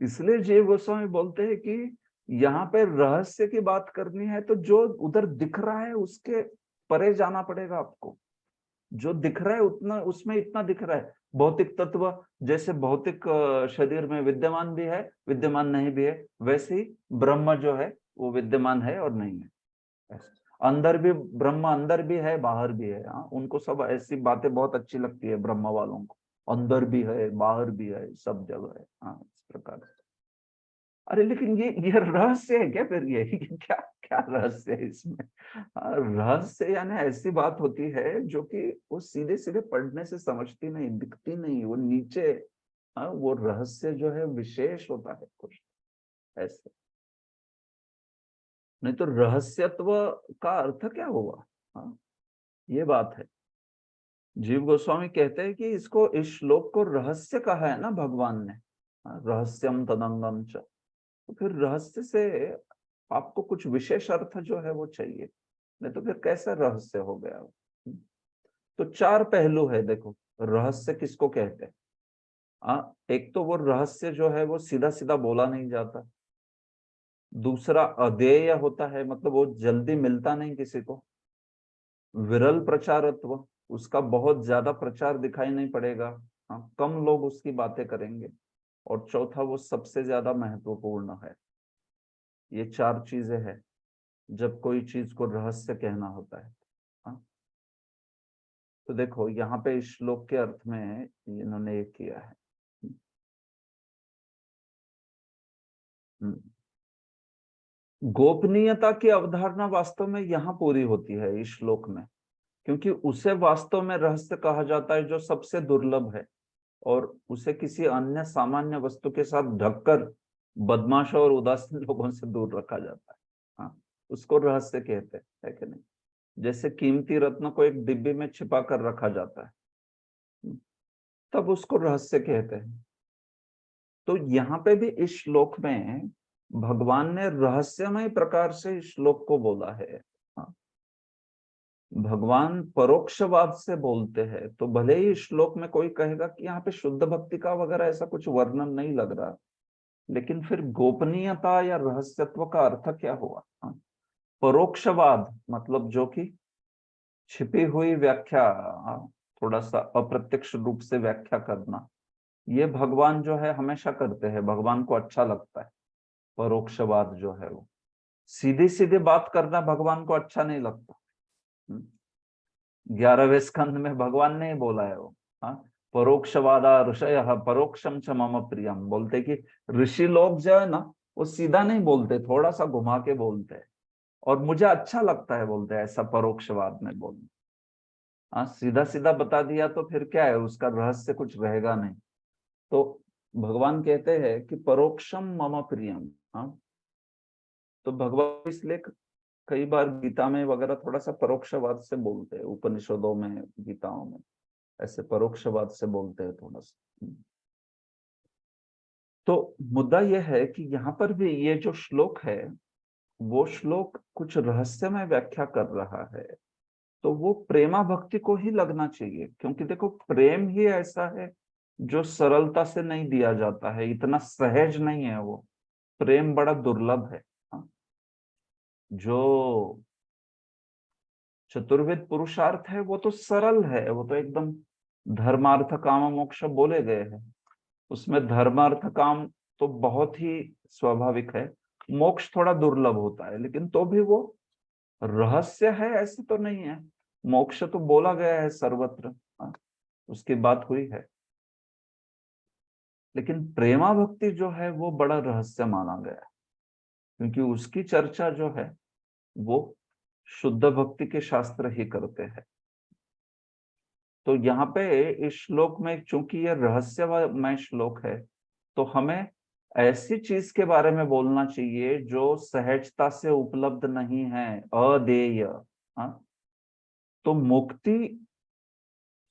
इसलिए जीव गोस्वामी बोलते हैं कि यहाँ पे रहस्य की बात करनी है तो जो उधर दिख रहा है उसके परे जाना पड़ेगा आपको। जो दिख रहा है उतना, उसमें इतना दिख रहा है। भौतिक तत्व जैसे भौतिक शरीर में विद्यमान भी है, विद्यमान नहीं भी है, वैसे ही ब्रह्म जो है वो विद्यमान है और नहीं है। अंदर भी ब्रह्म, अंदर भी है बाहर भी है। उनको सब ऐसी बातें बहुत अच्छी लगती है ब्रह्म वालों को, अंदर भी है बाहर भी है सब जगह है। इस प्रकार से, अरे लेकिन ये रहस्य है क्या फिर, ये क्या क्या रहस्य है इसमें। रहस्य यानी ऐसी बात होती है जो कि वो सीधे सीधे पढ़ने से समझती नहीं, दिखती नहीं, वो नीचे वो रहस्य जो है विशेष होता है कुछ ऐसे। नहीं तो रहस्यत्व का अर्थ क्या हुआ। ये बात है। जीव गोस्वामी कहते हैं कि इसको, इस श्लोक को रहस्य कहा है ना भगवान ने, रहस्यम तदंगम च, तो फिर रहस्य से आपको कुछ विशेष अर्थ जो है वो चाहिए, नहीं तो फिर कैसा रहस्य हो गया वो। तो चार पहलू है, देखो रहस्य किसको कहते हैं। एक तो वो रहस्य जो है वो सीधा सीधा बोला नहीं जाता, दूसरा अदेय होता है, मतलब वो जल्दी मिलता नहीं किसी को, विरल प्रचारत्व, उसका बहुत ज्यादा प्रचार दिखाई नहीं पड़ेगा, कम लोग उसकी बातें करेंगे, और चौथा वो सबसे ज्यादा महत्वपूर्ण है। ये चार चीजें हैं जब कोई चीज को रहस्य कहना होता है। हाँ? तो देखो यहाँ पे इस श्लोक के अर्थ में इन्होंने ये किया है। गोपनीयता की अवधारणा वास्तव में यहाँ पूरी होती है इस श्लोक में, क्योंकि उसे वास्तव में रहस्य कहा जाता है जो सबसे दुर्लभ है, और उसे किसी अन्य सामान्य वस्तु के साथ ढककर बदमाशों और उदासीन लोगों से दूर रखा जाता है। हाँ, उसको रहस्य कहते हैं, है कि नहीं। जैसे कीमती रत्न को एक डिब्बी में छिपा कर रखा जाता है, तब उसको रहस्य कहते हैं। तो यहाँ पे भी इस श्लोक में भगवान ने रहस्यमय प्रकार से इस श्लोक को बोला है। हाँ, भगवान परोक्षवाद से बोलते हैं, तो भले ही श्लोक में कोई कहेगा कि यहाँ पे शुद्ध भक्ति का वगैरह ऐसा कुछ वर्णन नहीं लग रहा, लेकिन फिर गोपनीयता या रहस्यत्व का अर्थ क्या हुआ। परोक्षवाद मतलब जो कि छिपी हुई व्याख्या, थोड़ा सा अप्रत्यक्ष रूप से व्याख्या करना, ये भगवान जो है हमेशा करते हैं, भगवान को अच्छा लगता है। परोक्षवाद जो है वो सीधी सीधी बात करना भगवान को अच्छा नहीं लगता। 11वें स्कंद में भगवान ने बोला है वो, परोक्षवादा ऋषयः परोक्षम च मम प्रियम, बोलते कि ऋषि लोग जो है ना वो सीधा नहीं बोलते, थोड़ा सा घुमा के बोलते हैं, और मुझे अच्छा लगता है बोलते हैं ऐसा परोक्षवाद में बोलना। सीधा सीधा बता दिया तो फिर क्या है, उसका रहस्य कुछ रहेगा नहीं। तो भगवान कहते हैं कि परोक्षम मम प्रियम। तो भगवान इसलिए कई बार गीता में वगैरह थोड़ा सा परोक्षवाद से बोलते हैं, उपनिषदों में, गीताओं में ऐसे परोक्षवाद से बोलते हैं थोड़ा सा। तो मुद्दा यह है कि यहाँ पर भी ये जो श्लोक है वो श्लोक कुछ रहस्यमय व्याख्या कर रहा है, तो वो प्रेमा भक्ति को ही लगना चाहिए, क्योंकि देखो प्रेम ही ऐसा है जो सरलता से नहीं दिया जाता है, इतना सहज नहीं है वो, प्रेम बड़ा दुर्लभ है। जो चतुर्वेद पुरुषार्थ है वो तो सरल है, वो तो एकदम धर्मार्थ काम मोक्ष बोले गए हैं, उसमें धर्मार्थ काम तो बहुत ही स्वाभाविक है, मोक्ष थोड़ा दुर्लभ होता है, लेकिन तो भी वो रहस्य है ऐसे तो नहीं है। मोक्ष तो बोला गया है सर्वत्र, उसकी बात हुई है, लेकिन प्रेमा भक्ति जो है वो बड़ा रहस्य माना गया है, क्योंकि उसकी चर्चा जो है वो शुद्ध भक्ति के शास्त्र ही करते हैं। तो यहाँ पे इस श्लोक में चूंकि ये रहस्यमय श्लोक है, तो हमें ऐसी चीज के बारे में बोलना चाहिए जो सहजता से उपलब्ध नहीं है, अदेय। तो मुक्ति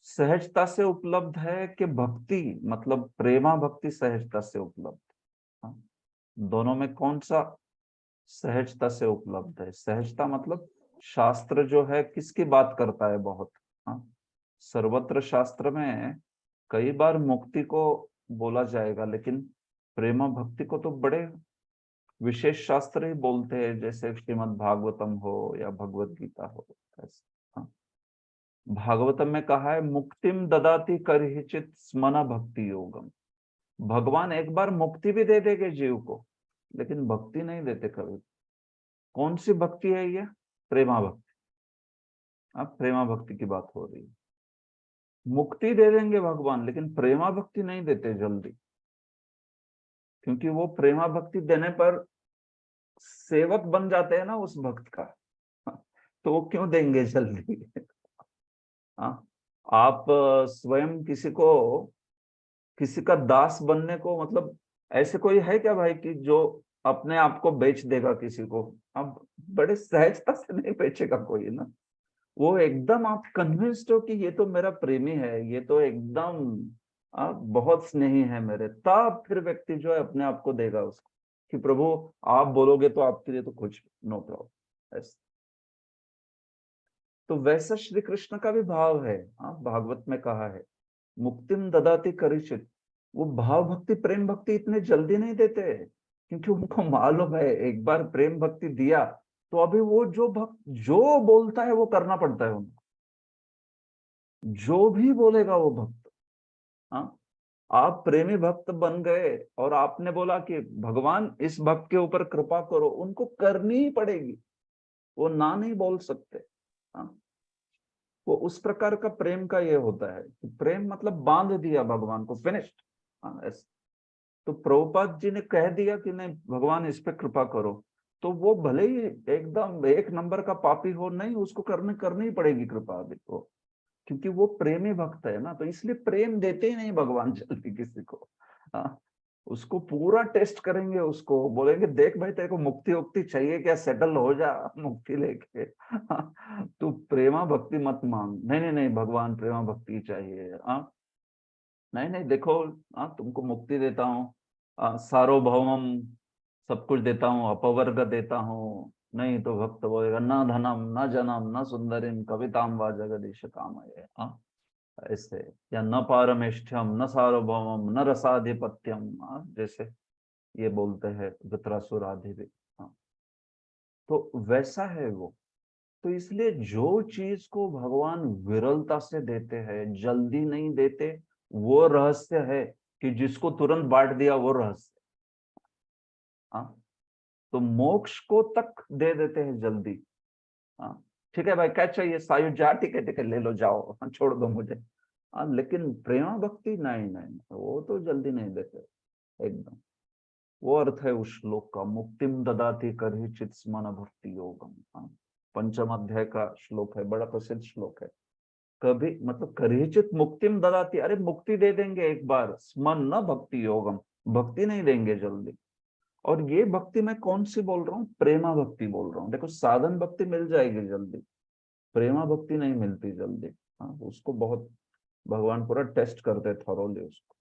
सहजता से उपलब्ध है कि भक्ति मतलब प्रेमा भक्ति सहजता से उपलब्ध, दोनों में कौन सा सहजता से उपलब्ध है। सहजता मतलब शास्त्र जो है किसकी बात करता है बहुत, सर्वत्र शास्त्र में कई बार मुक्ति को बोला जाएगा, लेकिन प्रेमा भक्ति को तो बड़े विशेष शास्त्र ही बोलते हैं, जैसे श्रीमद् भागवतम हो या भगवत गीता हो। ऐसे भागवतम में कहा है मुक्तिम ददाति करहिचित स्मन भक्ति योगम, भगवान एक बार मुक्ति भी दे देंगे जीव को, लेकिन भक्ति नहीं देते कभी। कौन सी भक्ति है ये? प्रेमा भक्ति। अब प्रेमा भक्ति की बात हो रही है। मुक्ति दे देंगे भगवान, लेकिन प्रेमा भक्ति नहीं देते जल्दी, क्योंकि वो प्रेमा भक्ति देने पर सेवक बन जाते हैं ना उस भक्त का, तो वो क्यों देंगे जल्दी। आप स्वयं किसी का दास बनने को, मतलब ऐसे कोई है क्या भाई कि जो अपने आप को बेच देगा किसी को? अब बड़े सहजता से नहीं बेचेगा कोई ना, वो एकदम आप कन्विंस्ड हो कि ये तो मेरा प्रेमी है, ये तो एकदम बहुत स्नेही है मेरे, तब फिर व्यक्ति जो है अपने आप को देगा उसको कि प्रभु आप बोलोगे तो आपके लिए तो कुछ नो प्रॉब्लम। ऐसा तो वैसा श्री कृष्ण का भी भाव है। भागवत में कहा है मुक्तिम ददाति करिचित। वो भाव भक्ति प्रेम भक्ति इतने जल्दी नहीं देते, क्योंकि उनको मालूम है एक बार प्रेम भक्ति दिया तो अभी वो जो भक्त जो बोलता है वो करना पड़ता है उनको, जो भी बोलेगा वो भक्त। हाँ, आप प्रेमी भक्त बन गए और आपने बोला कि भगवान इस भक्त के ऊपर कृपा करो, उनको करनी ही पड़ेगी, वो ना नहीं बोल सकते। हाँ, वो उस प्रकार का प्रेम का ये होता है कि प्रेम मतलब बांध दिया भगवान को, फिनिश्ड। हाँ, ऐसे तो प्रभुपाद जी ने कह दिया कि नहीं भगवान इस पे कृपा करो, तो वो भले ही एकदम एक नंबर का पापी हो, नहीं उसको करनी ही पड़ेगी कृपा अभी को, क्योंकि वो प्रेमी भक्त है ना, तो इसलिए प्रेम देते ही नहीं भगवान जल्दी किसी को। हाँ, उसको पूरा टेस्ट करेंगे, उसको बोलेंगे देख भाई तेरे को मुक्ति उक्ति चाहिए क्या, सेटल हो जा मुक्ति लेके। तू प्रेमा भक्ति मत मांग, नहीं नहीं नहीं भगवान प्रेमा भक्ति चाहिए। हाँ, नहीं नहीं देखो, तुमको मुक्ति देता हूँ, सार्वभौमम सब कुछ देता हूँ, अपवर्ग देता हूँ, नहीं तो भक्त बोलेगा न धनम न जनम न सुंदरिम कविताम वा जगदीश कामये। ऐसे, या न पारमेष्ठ्यम न सार्वभौमम न रसाधिपत्यम, जैसे ये बोलते हैं वृत्रासुर आदि भी। तो वैसा है वो। तो इसलिए जो चीज को भगवान विरलता से देते हैं, जल्दी नहीं देते, वो रहस्य है कि जिसको तुरंत बांट दिया वो रहस्य। हाँ, तो मोक्ष को तक दे देते हैं जल्दी। हाँ, ठीक है भाई क्या चाहिए सायुज जा, ठीक है ले लो जाओ, छोड़ दो मुझे। लेकिन प्रेमा भक्ति नहीं नहीं, वो तो जल्दी नहीं देते एकदम। वो अर्थ है उस श्लोक का, मुक्तिम ददाति करहिचित स्मन भक्ति योगम। पंचम अध्याय का श्लोक है, बड़ा प्रसिद्ध श्लोक है। कभी मतलब करहिचित मुक्तिम ददाति, अरे मुक्ति दे देंगे एक बार, स्मन न भक्ति योगम, भक्ति नहीं देंगे जल्दी। और ये भक्ति मैं कौन सी बोल रहा हूँ, प्रेमा भक्ति बोल रहा हूँ। देखो साधन भक्ति मिल जाएगी जल्दी, प्रेमा भक्ति नहीं मिलती जल्दी। उसको बहुत भगवान पूरा टेस्ट करते थॉरोली उसको,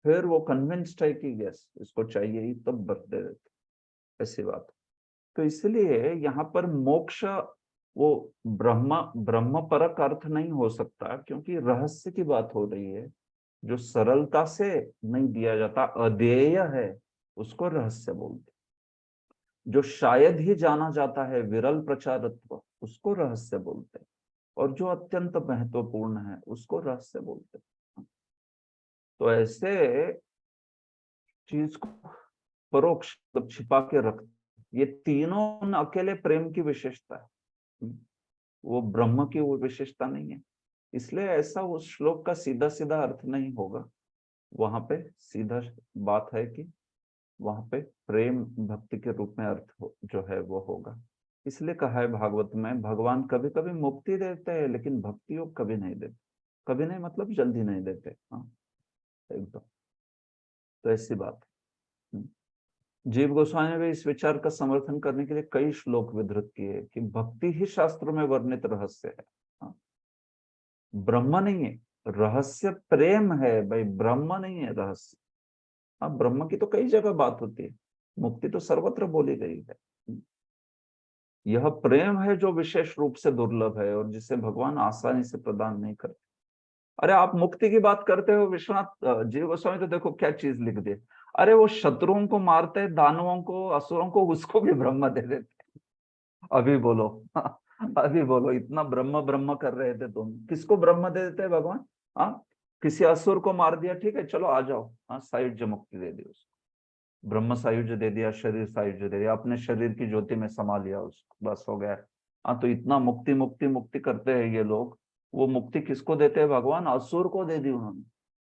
फिर वो कन्विंस्ड है कि यस इसको चाहिए ही, तब बर्थ दे देते, ऐसी बात। तो इसलिए यहाँ पर मोक्ष वो ब्रह्म परक अर्थ नहीं हो सकता, क्योंकि रहस्य की बात हो रही है, जो सरलता से नहीं दिया जाता, अदेय है, उसको रहस्य बोलते। जो शायद ही जाना जाता है, विरल प्रचारत्व, उसको रहस्य बोलते। और जो अत्यंत महत्वपूर्ण है उसको रहस्य बोलते। तो ऐसे चीज को परोक्ष मतलब छिपा के रख, ये तीनों अकेले प्रेम की विशेषता है, वो ब्रह्म की वो विशेषता नहीं है। इसलिए ऐसा उस श्लोक का सीधा सीधा अर्थ नहीं होगा, वहां पे सीधा बात है कि वहां पे प्रेम भक्ति के रूप में अर्थ जो है वो होगा। इसलिए कहा है भागवत में भगवान कभी कभी मुक्ति देते हैं लेकिन भक्ति योग कभी नहीं देते, कभी नहीं मतलब जल्दी नहीं देते। हाँ एकदम, तो ऐसी बात है। जीव गोस्वामी ने भी इस विचार का समर्थन करने के लिए कई श्लोक विधृत किए कि भक्ति ही शास्त्रों में वर्णित रहस्य है। हाँ, ब्रह्म नहीं है रहस्य, प्रेम है भाई, ब्रह्म नहीं है रहस्य। हाँ, ब्रह्म की तो कई जगह बात होती है, मुक्ति तो सर्वत्र बोली गई है। यह प्रेम है जो विशेष रूप से दुर्लभ है और जिसे भगवान आसानी से प्रदान नहीं करते। अरे आप मुक्ति की बात करते हो विश्वनाथ, जीव गोस्वामी तो देखो क्या चीज लिख दी, अरे वो शत्रुओं को मारते, दानवों को, असुरों को, उसको भी ब्रह्म दे देते। अभी बोलो अभी बोलो, इतना ब्रह्म ब्रह्म कर रहे थे तुम, किसको ब्रह्म दे देते भगवान? हाँ, किसी असुर को मार दिया, ठीक है चलो आ जाओ, हाँ सायुज्य मुक्ति दे दी उसको, ब्रह्म सायुज्य दे दिया, शरीर सायुज्य दे दिया, अपने शरीर की ज्योति में समा लिया उसको, बस हो गया। हाँ, तो इतना मुक्ति मुक्ति मुक्ति करते हैं ये लोग, वो मुक्ति किसको देते हैं भगवान? असुर को दे दी उन्होंने,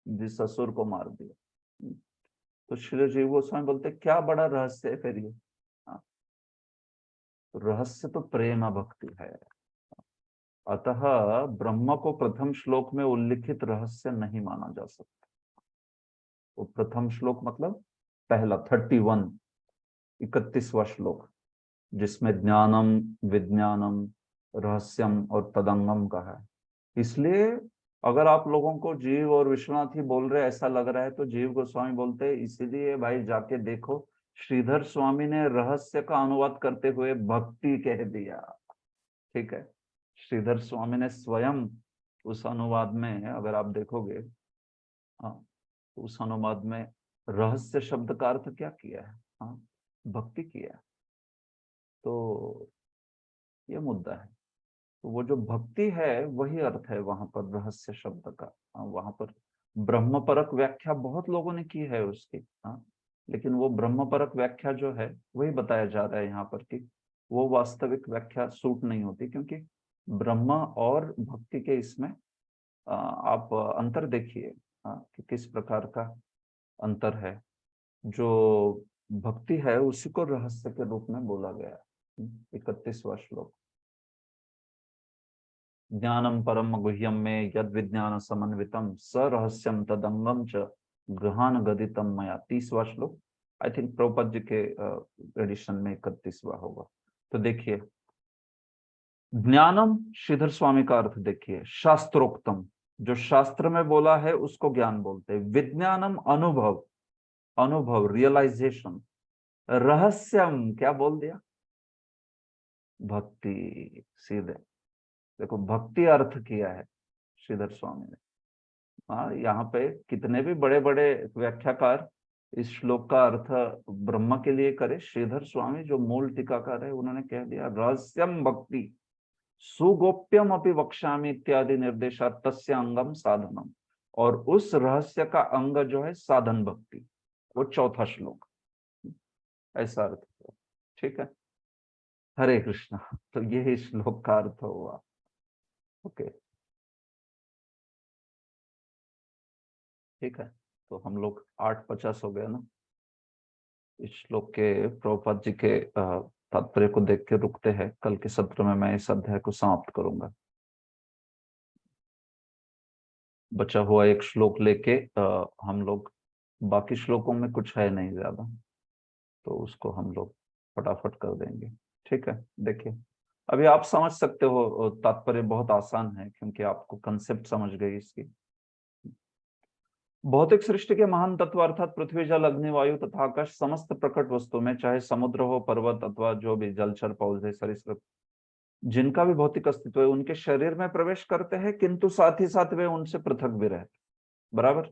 जिस असुर को मार दिया। तो श्री जीव गोस्वामी बोलते क्या बड़ा रहस्य है फिर ये। रहस्य तो प्रेम भक्ति है। अतः ब्रह्म को प्रथम श्लोक में उल्लिखित रहस्य नहीं माना जा सकता। वो प्रथम श्लोक मतलब पहला 31वां श्लोक, जिसमें ज्ञानम विज्ञानम रहस्यम और तदंगम कहा है। इसलिए अगर आप लोगों को जीव और विश्वनाथ ही बोल रहे ऐसा लग रहा है तो जीव गोस्वामी बोलते हैं इसीलिए भाई जाके देखो, श्रीधर स्वामी ने रहस्य का अनुवाद करते हुए भक्ति कह दिया। ठीक है, श्रीधर स्वामी ने स्वयं उस अनुवाद में अगर आप देखोगे, हाँ, उस अनुवाद में रहस्य शब्द का अर्थ क्या किया है? हाँ, भक्ति किया है। तो ये मुद्दा है। तो वो जो भक्ति है वही अर्थ है वहां पर रहस्य शब्द का। वहां पर ब्रह्म परक व्याख्या बहुत लोगों ने की है उसकी, हाँ, लेकिन वो ब्रह्म परक व्याख्या जो है वही बताया जा रहा है यहाँ पर कि वो वास्तविक व्याख्या सूट नहीं होती, क्योंकि ब्रह्म और भक्ति के इसमें आप अंतर देखिए, कि किस प्रकार का अंतर है। जो भक्ति है उसी को रहस्य के रूप में बोला गया है। 31वां श्लोक, ज्ञानम परम गुह्यम में यद विज्ञान समन्वितम स रहस्यम तदंगम च गृहान गदितम मया। 30वां श्लोक, आई थिंक प्रभुपाद जी के एडिशन में 31वां होगा। तो देखिए, ज्ञानम श्रीधर स्वामी का अर्थ देखिए, शास्त्रोक्तम, जो शास्त्र में बोला है उसको ज्ञान बोलते हैं। विज्ञानम अनुभव, अनुभव रियलाइजेशन। रहस्यम क्या बोल दिया? भक्ति। सीधे देखो भक्ति अर्थ किया है श्रीधर स्वामी ने। हाँ, यहाँ पे कितने भी बड़े बड़े व्याख्याकार इस श्लोक का अर्थ ब्रह्म के लिए करे, श्रीधर स्वामी जो मूल टीकाकार है उन्होंने कह दिया रहस्यम भक्ति सुगोप्यम अपि वक्ष्यामि इत्यादि निर्देशात तस्य अंगम साधनम। और उस रहस्य का अंग जो है साधन भक्ति, वो 4था श्लोक, ऐसा अर्थ है। ठीक है, हरे कृष्णा। तो ये श्लोक का अर्थ हुआ। ओके, ठीक है। तो हम लोग 8:50 हो गया ना। इस श्लोक के प्रभुपाद जी के तात्पर्य को देख के रुकते हैं। कल के सत्र में मैं इस अध्याय को समाप्त करूंगा। बचा हुआ एक श्लोक लेके हम लोग, बाकी श्लोकों में कुछ है नहीं ज्यादा, तो उसको हम लोग फटाफट कर देंगे। ठीक है, देखिए अभी आप समझ सकते हो, तात्पर्य बहुत आसान है क्योंकि आपको कंसेप्ट समझ गई इसकी। भौतिक सृष्टि के महान तत्व अर्थात पृथ्वी, जल, अग्नि, वायु तथा आकाश समस्त प्रकट वस्तु में, चाहे समुद्र हो, पर्वत अथवा जो भी जलचर, पौधे, सरीसृप, जिनका भी भौतिक अस्तित्व है, उनके शरीर में प्रवेश करते हैं, किंतु साथ ही साथ वे उनसे पृथक भी रहते। बराबर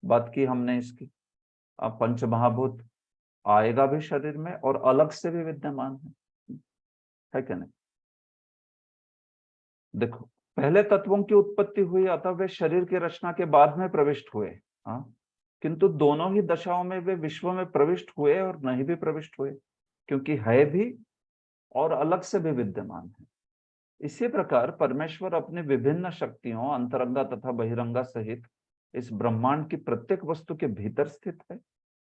बात की हमने इसकी। अब पंच महाभूत आएगा भी शरीर में और अलग से भी विद्यमान है क्या नहीं? देखो, पहले तत्वों की उत्पत्ति हुई, अतः वे शरीर की रचना के बाद में प्रविष्ट हुए। किंतु दोनों ही दशाओं में वे विश्व में प्रविष्ट हुए और नहीं भी प्रविष्ट हुए, क्योंकि है भी और अलग से भी विद्यमान है। इसी प्रकार परमेश्वर अपनी विभिन्न शक्तियों, अंतरंगा तथा बहिरंगा सहित इस ब्रह्मांड की प्रत्येक वस्तु के भीतर स्थित है,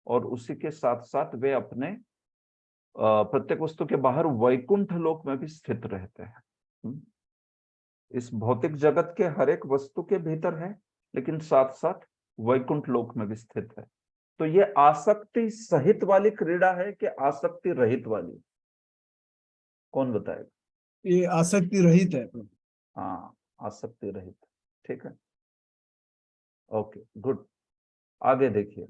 और उसी के साथ साथ वे अपने प्रत्येक वस्तु के बाहर वैकुंठ लोक में भी स्थित रहते हैं। इस भौतिक जगत के हर एक वस्तु के भीतर है, लेकिन साथ साथ वैकुंठ लोक में भी स्थित है। तो ये आसक्ति सहित वाली क्रीड़ा है कि आसक्ति रहित वाली? कौन बताएगा? ये आसक्ति रहित है। हाँ, आसक्ति रहित। ठीक है, ओके, गुड। आगे देखिए,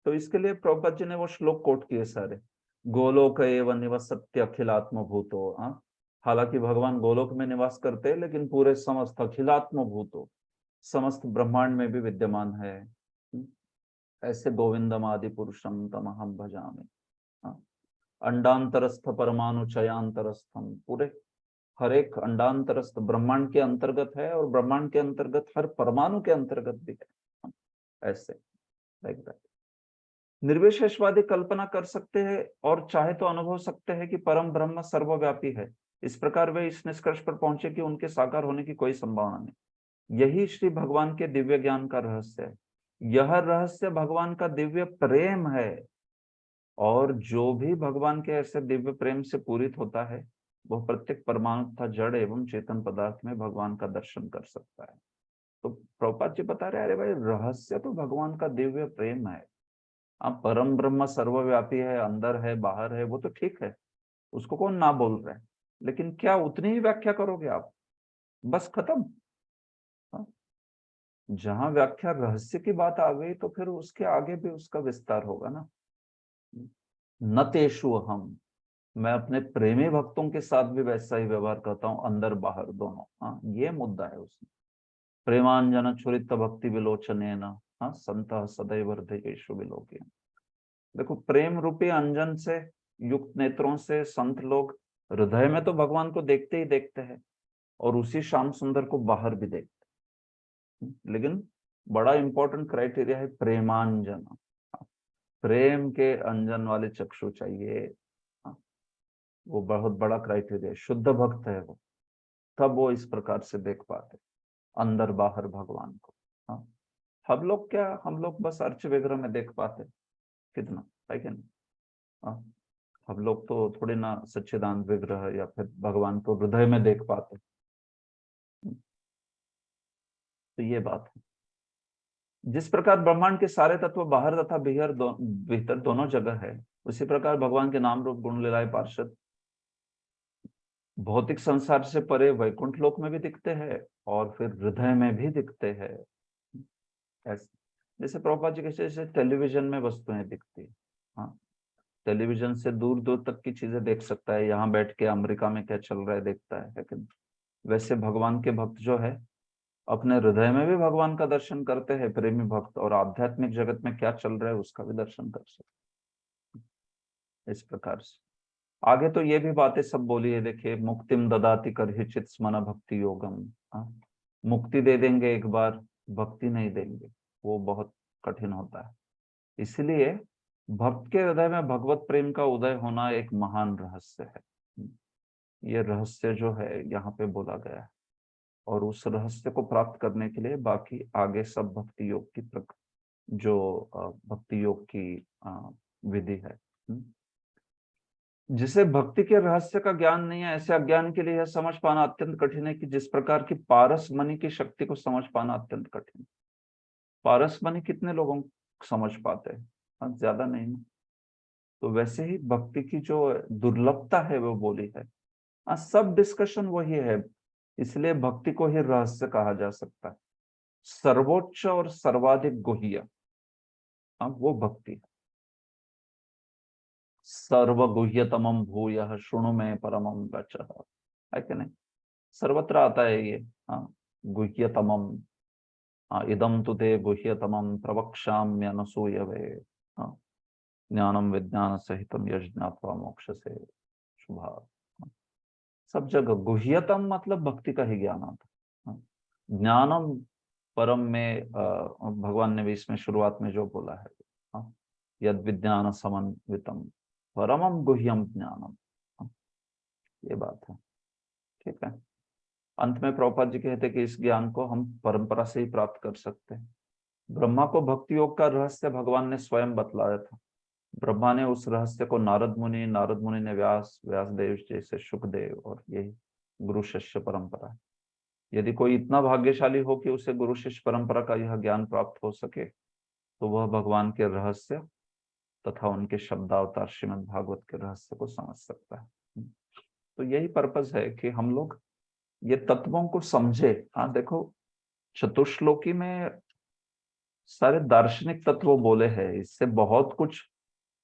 तो इसके लिए प्रभुपाद जी ने वो श्लोक कोट किए सारे। गोलोक एव निवसत्य अखिलात्म भूतो। हालांकि भगवान गोलोक में निवास करते हैं, लेकिन पूरे समस्त अखिलात्म भूतो, समस्त ब्रह्मांड में भी विद्यमान है। ऐसे गोविंदम आदि पुरुषम तमहम भजामि। अंडांतरस्थ परमाणु चयांतरस्थम, पूरे हर एक अंडांतरस्थ ब्रह्मांड के अंतर्गत है, और ब्रह्मांड के अंतर्गत हर परमाणु के अंतर्गत भी है। ऐसे लाइक दैट। निर्विशेषवादी कल्पना कर सकते हैं और चाहे तो अनुभव सकते हैं कि परम ब्रह्म सर्वव्यापी है। इस प्रकार वे इस निष्कर्ष पर पहुंचे कि उनके साकार होने की कोई संभावना नहीं। यही श्री भगवान के दिव्य ज्ञान का रहस्य है। यह रहस्य भगवान का दिव्य प्रेम है, और जो भी भगवान के ऐसे दिव्य प्रेम से पूरित होता है, वह प्रत्येक परमाणु तथा जड़ एवं चेतन पदार्थ में भगवान का दर्शन कर सकता है। तो प्रभुपाद जी बता रहे, अरे भाई रहस्य तो भगवान का दिव्य प्रेम है। अब परम ब्रह्म सर्वव्यापी है, अंदर है, बाहर है, वो तो ठीक है, उसको कौन ना बोल रहा है, लेकिन क्या उतनी ही व्याख्या करोगे आप? बस खत्म। हाँ? जहां व्याख्या रहस्य की बात आ गई तो फिर उसके आगे भी उसका विस्तार होगा ना। न तेषु हम, मैं अपने प्रेमी भक्तों के साथ भी वैसा ही व्यवहार करता हूँ, अंदर बाहर दोनों। हाँ, ये मुद्दा है उसमें। प्रेमांजन छुरित भक्ति विलोचने न, हाँ, संत सदैव हृदयेषु विलोके। देखो, प्रेम रूपी अंजन से युक्त नेत्रों से संत लोग हृदय में तो भगवान को देखते ही देखते हैं, और उसी श्याम सुंदर को बाहर भी देखते हैं। लेकिन बड़ा इंपॉर्टेंट क्राइटेरिया है प्रेमांजन। प्रेम के अंजन वाले चक्षु चाहिए। हाँ, वो बहुत बड़ा क्राइटेरिया है। शुद्ध भक्त है वो, तब वो इस प्रकार से देख पाते अंदर बाहर भगवान को। हाँ, हम लोग क्या, हम लोग बस अर्च वगैरह में देख पाते कितना, है क्या नहीं? हाँ, हम लोग तो थोड़े ना सच्चिदानंद विग्रह या फिर भगवान को हृदय में देख पाते। तो ये बात है। जिस प्रकार ब्रह्मांड के सारे तत्व बाहर तथा भीतर दोनों जगह है, उसी प्रकार भगवान के नाम रूप गुण लीलाएं पार्षद भौतिक संसार से परे वैकुंठ लोक में भी दिखते हैं और फिर हृदय में भी दिखते हैं। ऐसे जैसे प्रभुपाद जी कहते हैं, जैसे टेलीविजन में वस्तुएं दिखती है। हाँ, टेलीविजन से दूर दूर तक की चीजें देख सकता है, यहाँ बैठ के अमेरिका में क्या चल रहा है देखता है, लेकिन वैसे भगवान के भक्त जो है अपने हृदय में भी भगवान का दर्शन करते हैं, प्रेमी भक्त, और आध्यात्मिक जगत में क्या चल रहा है उसका भी दर्शन कर सकते हैं। इस प्रकार से आगे तो ये भी बातें सब बोली है, देखिए, मुक्तिम ददाति करहिचित स्मन भक्ति योगम। हाँ, मुक्ति दे देंगे एक बार, भक्ति नहीं देंगे, वो बहुत कठिन होता है। इसलिए भक्त के हृदय में भगवत प्रेम का उदय होना एक महान रहस्य है। ये रहस्य जो है यहाँ पे बोला गया है, और उस रहस्य को प्राप्त करने के लिए बाकी आगे सब भक्ति योग की भक्ति योग की विधि है। जिसे भक्ति के रहस्य का ज्ञान नहीं है, ऐसे अज्ञान के लिए यह समझ पाना अत्यंत कठिन है कि जिस प्रकार की पारस मणि की शक्ति को समझ पाना अत्यंत कठिन है। पारस मणि कितने लोगों समझ पाते हैं? हाँ, ज्यादा नहीं ना। तो वैसे ही भक्ति की जो दुर्लभता है वो बोली है। हाँ, सब डिस्कशन वही है, इसलिए भक्ति को ही रहस्य कहा जा सकता है। सर्वोच्च और सर्वाधिक गुह्य, हाँ, वो भक्ति है। सर्वगुह्यतमम भूयः शृणु मे परमं वचः, है कि नहीं? सर्वत्र आता है ये। हाँ, गुह्यतमम, हाँ, इदम तु ते गुह्यतमम प्रवक्ष्याम्यनसूयवे। हाँ, ज्ञानम विज्ञान सहितम यज् ज्ञात्वा मोक्ष से शुभा। सब जगह गुह्यतम मतलब भक्ति का ही ज्ञान आता। हाँ, ज्ञानम परम में भगवान ने भी इसमें शुरुआत में जो बोला है, हाँ, यद विज्ञान समन्वितम परमम गुह्यम ज्ञानम। हाँ, ये बात है। ठीक है। अंत में प्रभुपाद जी कहते कि इस ज्ञान को हम परंपरा से ही प्राप्त कर सकते हैं। ब्रह्मा को भक्ति योग का रहस्य भगवान ने स्वयं बतलाया था। ब्रह्मा ने उस रहस्य को नारद मुनि ने व्यासदेव जैसे सुखदेव, और यही गुरु शिष्य परंपरा है। यदि कोई इतना भाग्यशाली हो कि उसे गुरु शिष्य परंपरा का यह ज्ञान प्राप्त हो सके, तो वह भगवान के रहस्य तथा उनके शब्दावतार श्रीमद् भागवत के रहस्य को समझ सकता है। तो यही पर्पस है कि हम लोग ये तत्वों को समझे। हाँ, देखो, चतुश्लोकी में सारे दार्शनिक तत्व बोले हैं, इससे बहुत कुछ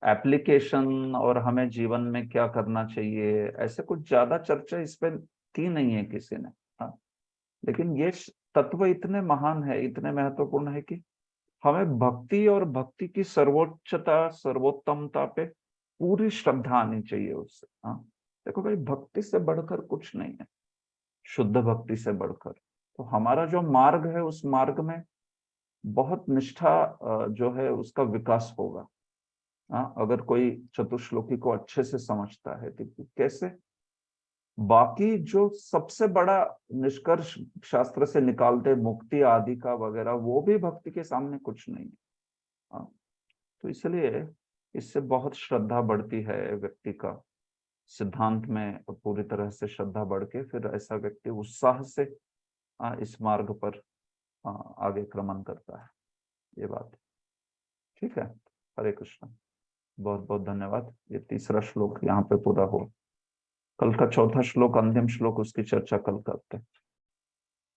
एप्लीकेशन और हमें जीवन में क्या करना चाहिए, ऐसे कुछ ज्यादा चर्चा इस पे की नहीं है किसी ने। हाँ, लेकिन ये तत्व इतने महान है, इतने महत्वपूर्ण है कि हमें भक्ति और भक्ति की सर्वोच्चता सर्वोत्तमता पे पूरी श्रद्धा आनी चाहिए उससे। हाँ, देखो भाई, भक्ति से बढ़कर कुछ नहीं है, शुद्ध भक्ति से बढ़कर। तो हमारा जो मार्ग है, उस मार्ग में बहुत निष्ठा जो है उसका विकास होगा। हाँ, अगर कोई चतुश्लोकी को अच्छे से समझता है तो कैसे बाकी जो सबसे बड़ा निष्कर्ष शास्त्र से निकालते मुक्ति आदि का वगैरह, वो भी भक्ति के सामने कुछ नहीं है। हाँ, तो इसलिए इससे बहुत श्रद्धा बढ़ती है व्यक्ति का, सिद्धांत में पूरी तरह से श्रद्धा बढ़ के फिर ऐसा व्यक्ति उत्साह से इस मार्ग पर आगे क्रमण करता है। ये बात ठीक है। हरे कृष्ण। बहुत बहुत धन्यवाद। ये तीसरा श्लोक यहाँ पे पूरा हुआ। कल का चौथा श्लोक, अंतिम श्लोक, उसकी चर्चा कल करते हैं।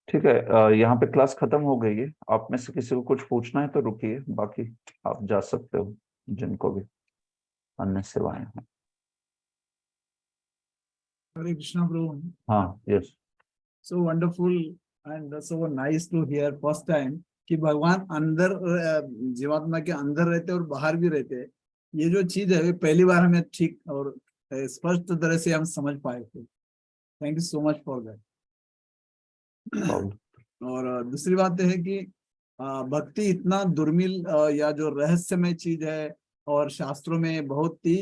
ठीक है, यहाँ पे क्लास खत्म हो गई है। आप में से किसी को कुछ पूछना है तो रुकिए, बाकी आप जा सकते हो जिनको भी अन्य सेवाएं हैं। हरे कृष्णा प्रभु। हाँ, yes. So wonderful and so nice to hear first time कि भगवान अंदर जीवात्मा के अंदर रहते और बाहर भी रहते। ये जो चीज है पहली बार हमें ठीक और स्पष्ट तरह से हम समझ पाए थे। Thank you so much for that. और दूसरी बात है कि भक्ति इतना दुर्मिल या जो रहस्यमय चीज है और शास्त्रों में बहुत ही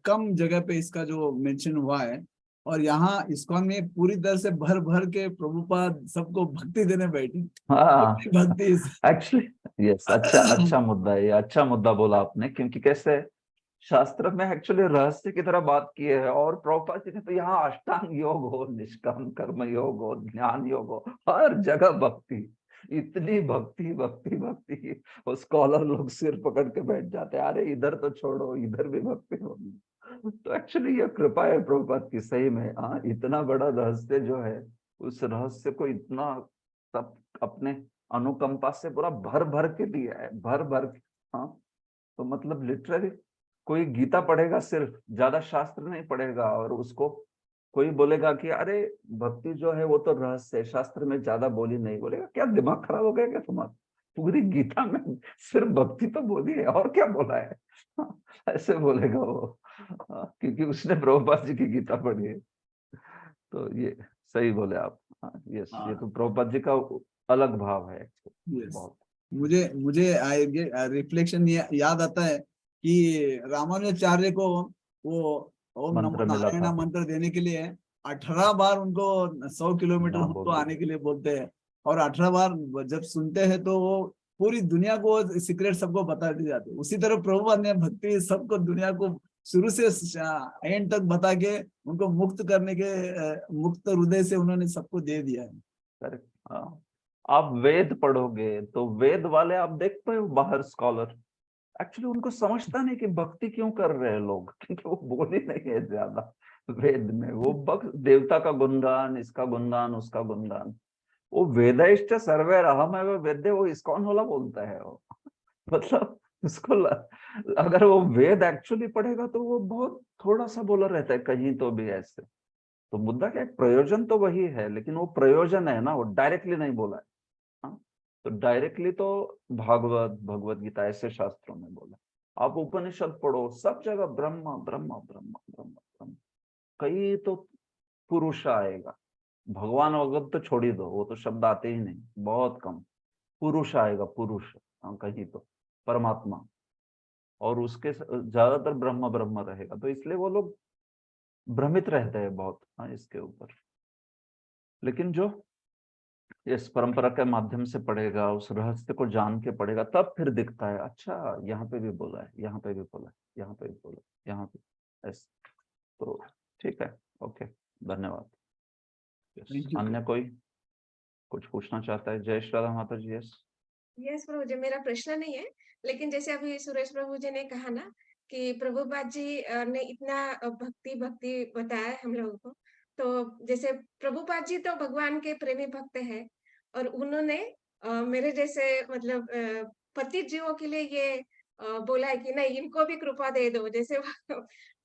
कम जगह पे इसका जो मेंशन हुआ है, और यहाँ इस्कॉन में पूरी तरह से भर भर के प्रभुपाद सबको भक्ति देने बैठे। हाँ, भक्ति एक्चुअली यस, अच्छा मुद्दा है ये, अच्छा मुद्दा बोला आपने, क्योंकि कैसे शास्त्र में एक्चुअली रहस्य की तरह बात की है, और प्रभुपाद जी ने तो यहाँ अष्टांग योग हो, निष्काम कर्म योग हो, ज्ञान योग हो, हर जगह भक्ति, इतनी भक्ति भक्ति भक्ति, वो स्कॉलर लोग सिर पकड़ के बैठ जाते हैं, अरे इधर तो छोड़ो, इधर भी भक्ति होगी। तो एक्चुअली ये कृपा है प्रभुपाद की, सही में। हाँ, इतना बड़ा रहस्य जो है, उस रहस्य को इतना सब अपने अनुकंपा से पूरा भर भर के दिया है, भर भर के। हाँ, तो मतलब लिटरली कोई गीता पढ़ेगा सिर्फ, ज्यादा शास्त्र नहीं पढ़ेगा, और उसको कोई बोलेगा कि अरे भक्ति जो है वो तो रहस्य है, शास्त्र में ज्यादा बोली नहीं, बोलेगा क्या दिमाग खराब हो गया क्या तुम्हारा? पूरी गीता में सिर्फ भक्ति तो बोली है, और क्या बोला है? ऐसे बोलेगा वो, क्योंकि उसने प्रभुपाद जी की गीता पढ़ी है। तो ये सही बोले आप। यस, ये तो प्रभुपाद जी का अलग भाव है। बहुत मुझे रिफ्लेक्शन याद आता है कि रामानुजाचार्य को वो ओम नमो मंत्र मिला नारायण था, मंत्र देने के लिए 18 बार उनको 100 किलोमीटर हाँ, उनको बोल आने के लिए बोलते हैं, और 18 बार जब सुनते हैं तो वो पूरी दुनिया को सीक्रेट सबको बताते जाते हैं। उसी तरह प्रभुपाद ने भक्ति सबको, दुनिया को शुरू से एंड तक बता के उनको मुक्त करने के मुक्त हृदय से उन्होंने सबको दे दिया है। करेक्ट। हाँ, आप वेद पढ़ोगे तो वेद वाले आप देखते हो बाहर स्कॉलर, एक्चुअली उनको समझता नहीं कि भक्ति क्यों कर रहे हैं लोग, क्योंकि वो बोले नहीं है ज्यादा वेद में। वो भक्त देवता का गुणगान, इसका गुणगान, उसका गुणगान, वो वेदैश्च सर्वे अहम है वेद्य, वो इस्कॉन वाला बोलता है वो। मतलब उसको अगर वो वेद एक्चुअली पढ़ेगा तो वो बहुत थोड़ा सा बोला रहता है कहीं तो भी ऐसे। तो मुद्दा क्या है, प्रयोजन तो वही है, लेकिन वो प्रयोजन है ना, वो डायरेक्टली नहीं बोला है। हाँ? तो डायरेक्टली तो भगवत गीता ऐसे शास्त्रों में बोला। आप उपनिषद पढ़ो, सब जगह ब्रह्म ब्रह्म ब्रह्म ब्रह्म ब्रह्म, कहीं तो पुरुष आएगा। भगवान वगैरह तो छोड़ ही दो, वो तो शब्द आते ही नहीं, बहुत कम पुरुष आएगा, पुरुष। हाँ, कहीं तो परमात्मा, और उसके ज्यादातर ब्रह्म ब्रह्म रहेगा, तो इसलिए वो लोग भ्रमित रहते हैं बहुत। हाँ, इसके ऊपर। लेकिन जो इस परंपरा के माध्यम से पढ़ेगा, उस रहस्य को जान के पढ़ेगा, तब फिर दिखता है अच्छा यहाँ पे भी बोला है, यहाँ पे भी बोला है, यहाँ पे भी बोला है, यहाँ पे ऐसे। तो ठीक है, ओके, धन्यवाद। अन्य कोई कुछ पूछना चाहता है? जय श्री राधा माता जी। यस प्रभु जी, मेरा प्रश्न नहीं है, लेकिन जैसे अभी सुरेश प्रभु जी ने कहा ना कि प्रभुपाद जी ने इतना भक्ति भक्ति बताया हम लोगों को, तो जैसे प्रभुपाद जी तो भगवान के प्रेमी भक्त हैं, और उन्होंने मेरे जैसे मतलब पतित जीवों के लिए ये बोला है कि नहीं, इनको भी कृपा दे दो। जैसे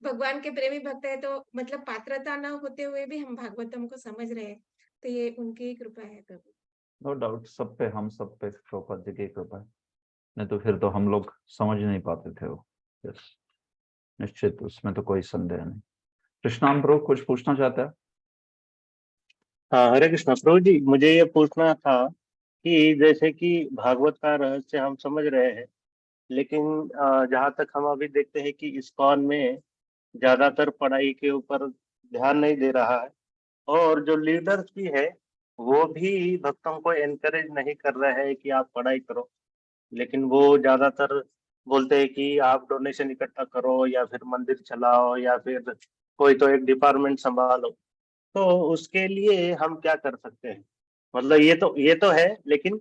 भगवान के प्रेमी भक्त है, तो मतलब पात्रता न होते हुए भी हम भागवतम को समझ रहे हैं, तो ये उनकी ही कृपा है प्रभु। नो डाउट, सब पे, हम सब पे प्रभुपाद जी की कृपा है, नहीं तो फिर तो हम लोग समझ नहीं पाते थे वो। यस, निश्चित, उसमें तो कोई संदेह नहीं। कृष्णाम प्रभु कुछ पूछना चाहते हैं? हाँ, हरे कृष्णा प्रभु जी, मुझे ये पूछना था कि जैसे कि भागवत का रहस्य हम समझ रहे हैं, लेकिन जहाँ तक हम अभी देखते हैं कि इस्कॉन में ज्यादातर पढ़ाई के ऊपर ध्यान नहीं दे रहा है, और जो लीडर्स भी है वो भी भक्तों को एनकरेज नहीं कर रहे हैं कि आप पढ़ाई करो, लेकिन वो ज्यादातर बोलते हैं कि आप डोनेशन इकट्ठा करो, या फिर मंदिर चलाओ, या फिर कोई तो एक डिपार्टमेंट संभालो। तो उसके लिए हम क्या कर सकते हैं? मतलब ये तो है, लेकिन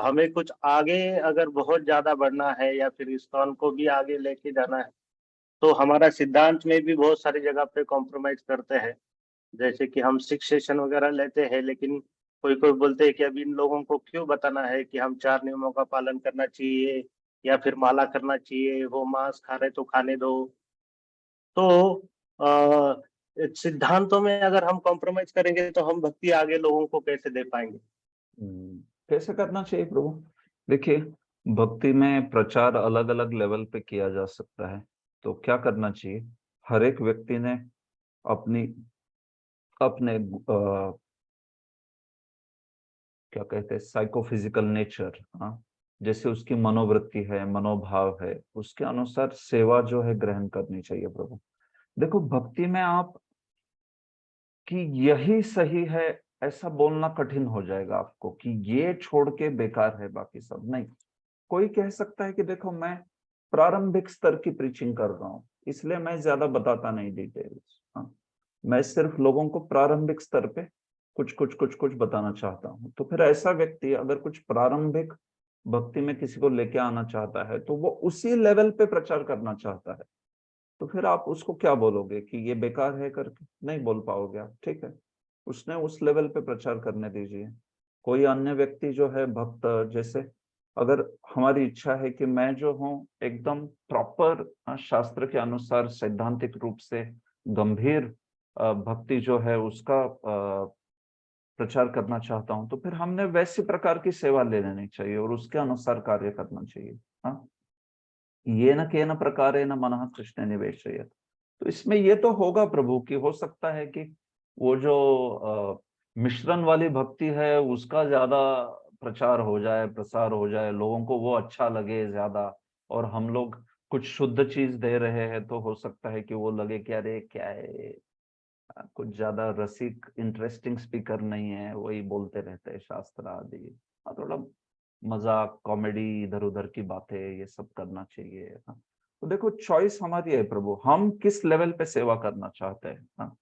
हमें कुछ आगे अगर बहुत ज्यादा बढ़ना है, या फिर इस्कॉन को भी आगे लेके जाना है, तो हमारा सिद्धांत में भी बहुत सारी जगह पे कॉम्प्रोमाइज करते हैं। जैसे कि हम 6 सेशन वगैरह लेते हैं, लेकिन कोई कोई बोलते हैं कि अब इन लोगों को क्यों बताना है कि हम 4 नियमों का पालन करना चाहिए या फिर माला करना चाहिए, वो मांस खा रहे तो खाने दो। तो सिद्धांतों में अगर हम कॉम्प्रोमाइज करेंगे तो हम भक्ति आगे लोगों को कैसे दे पाएंगे? कैसे करना चाहिए प्रभु? देखिए, भक्ति में प्रचार अलग अलग लेवल पे किया जा सकता है। तो क्या करना चाहिए, हर एक व्यक्ति ने अपनी अपने क्या कहते हैं, साइकोफिजिकल नेचर, हाँ, जैसे उसकी मनोवृत्ति है, मनोभाव है, उसके अनुसार सेवा जो है ग्रहण करनी चाहिए प्रभु। देखो, भक्ति में आप कि यही सही है ऐसा बोलना कठिन हो जाएगा आपको कि ये छोड़ के बेकार है बाकी सब। नहीं, कोई कह सकता है कि देखो मैं प्रारंभिक स्तर की प्रीचिंग कर रहा हूँ, इसलिए मैं ज्यादा बताता नहीं डिटेल्स। हाँ, मैं सिर्फ लोगों को प्रारंभिक स्तर पे कुछ कुछ कुछ कुछ बताना चाहता हूँ। तो फिर ऐसा व्यक्ति अगर कुछ प्रारंभिक भक्ति में किसी को लेके आना चाहता है, तो वो उसी लेवल पे प्रचार करना चाहता है, तो फिर आप उसको क्या बोलोगे कि ये बेकार है करके? नहीं बोल पाओगे आप, ठीक है। उसने उस लेवल पे प्रचार करने दीजिए। कोई अन्य व्यक्ति जो है भक्त, जैसे अगर हमारी इच्छा है कि मैं जो हूँ एकदम प्रॉपर शास्त्र के अनुसार सैद्धांतिक रूप से गंभीर भक्ति जो है उसका प्रचार करना चाहता हूँ, तो फिर हमने वैसी प्रकार की सेवा ले लेनी चाहिए और उसके अनुसार कार्य करना चाहिए। हाँ, ये न केन प्रकारेण मनः कृष्णे निवेशयेत्। तो इसमें ये तो होगा प्रभु कि हो सकता है कि वो जो मिश्रण वाली भक्ति है उसका ज्यादा प्रचार हो जाए, प्रसार हो जाए, लोगों को वो अच्छा लगे ज्यादा, और हम लोग कुछ शुद्ध चीज दे रहे हैं तो हो सकता है कि वो लगे कि अरे क्या है, कुछ ज्यादा रसिक इंटरेस्टिंग स्पीकर नहीं है, वही बोलते रहते हैं शास्त्र आदि। थोड़ा मजाक कॉमेडी इधर उधर की बातें ये सब करना चाहिए। हाँ, तो देखो चॉइस हमारी है प्रभु, हम किस लेवल पे सेवा करना चाहते हैं। हाँ,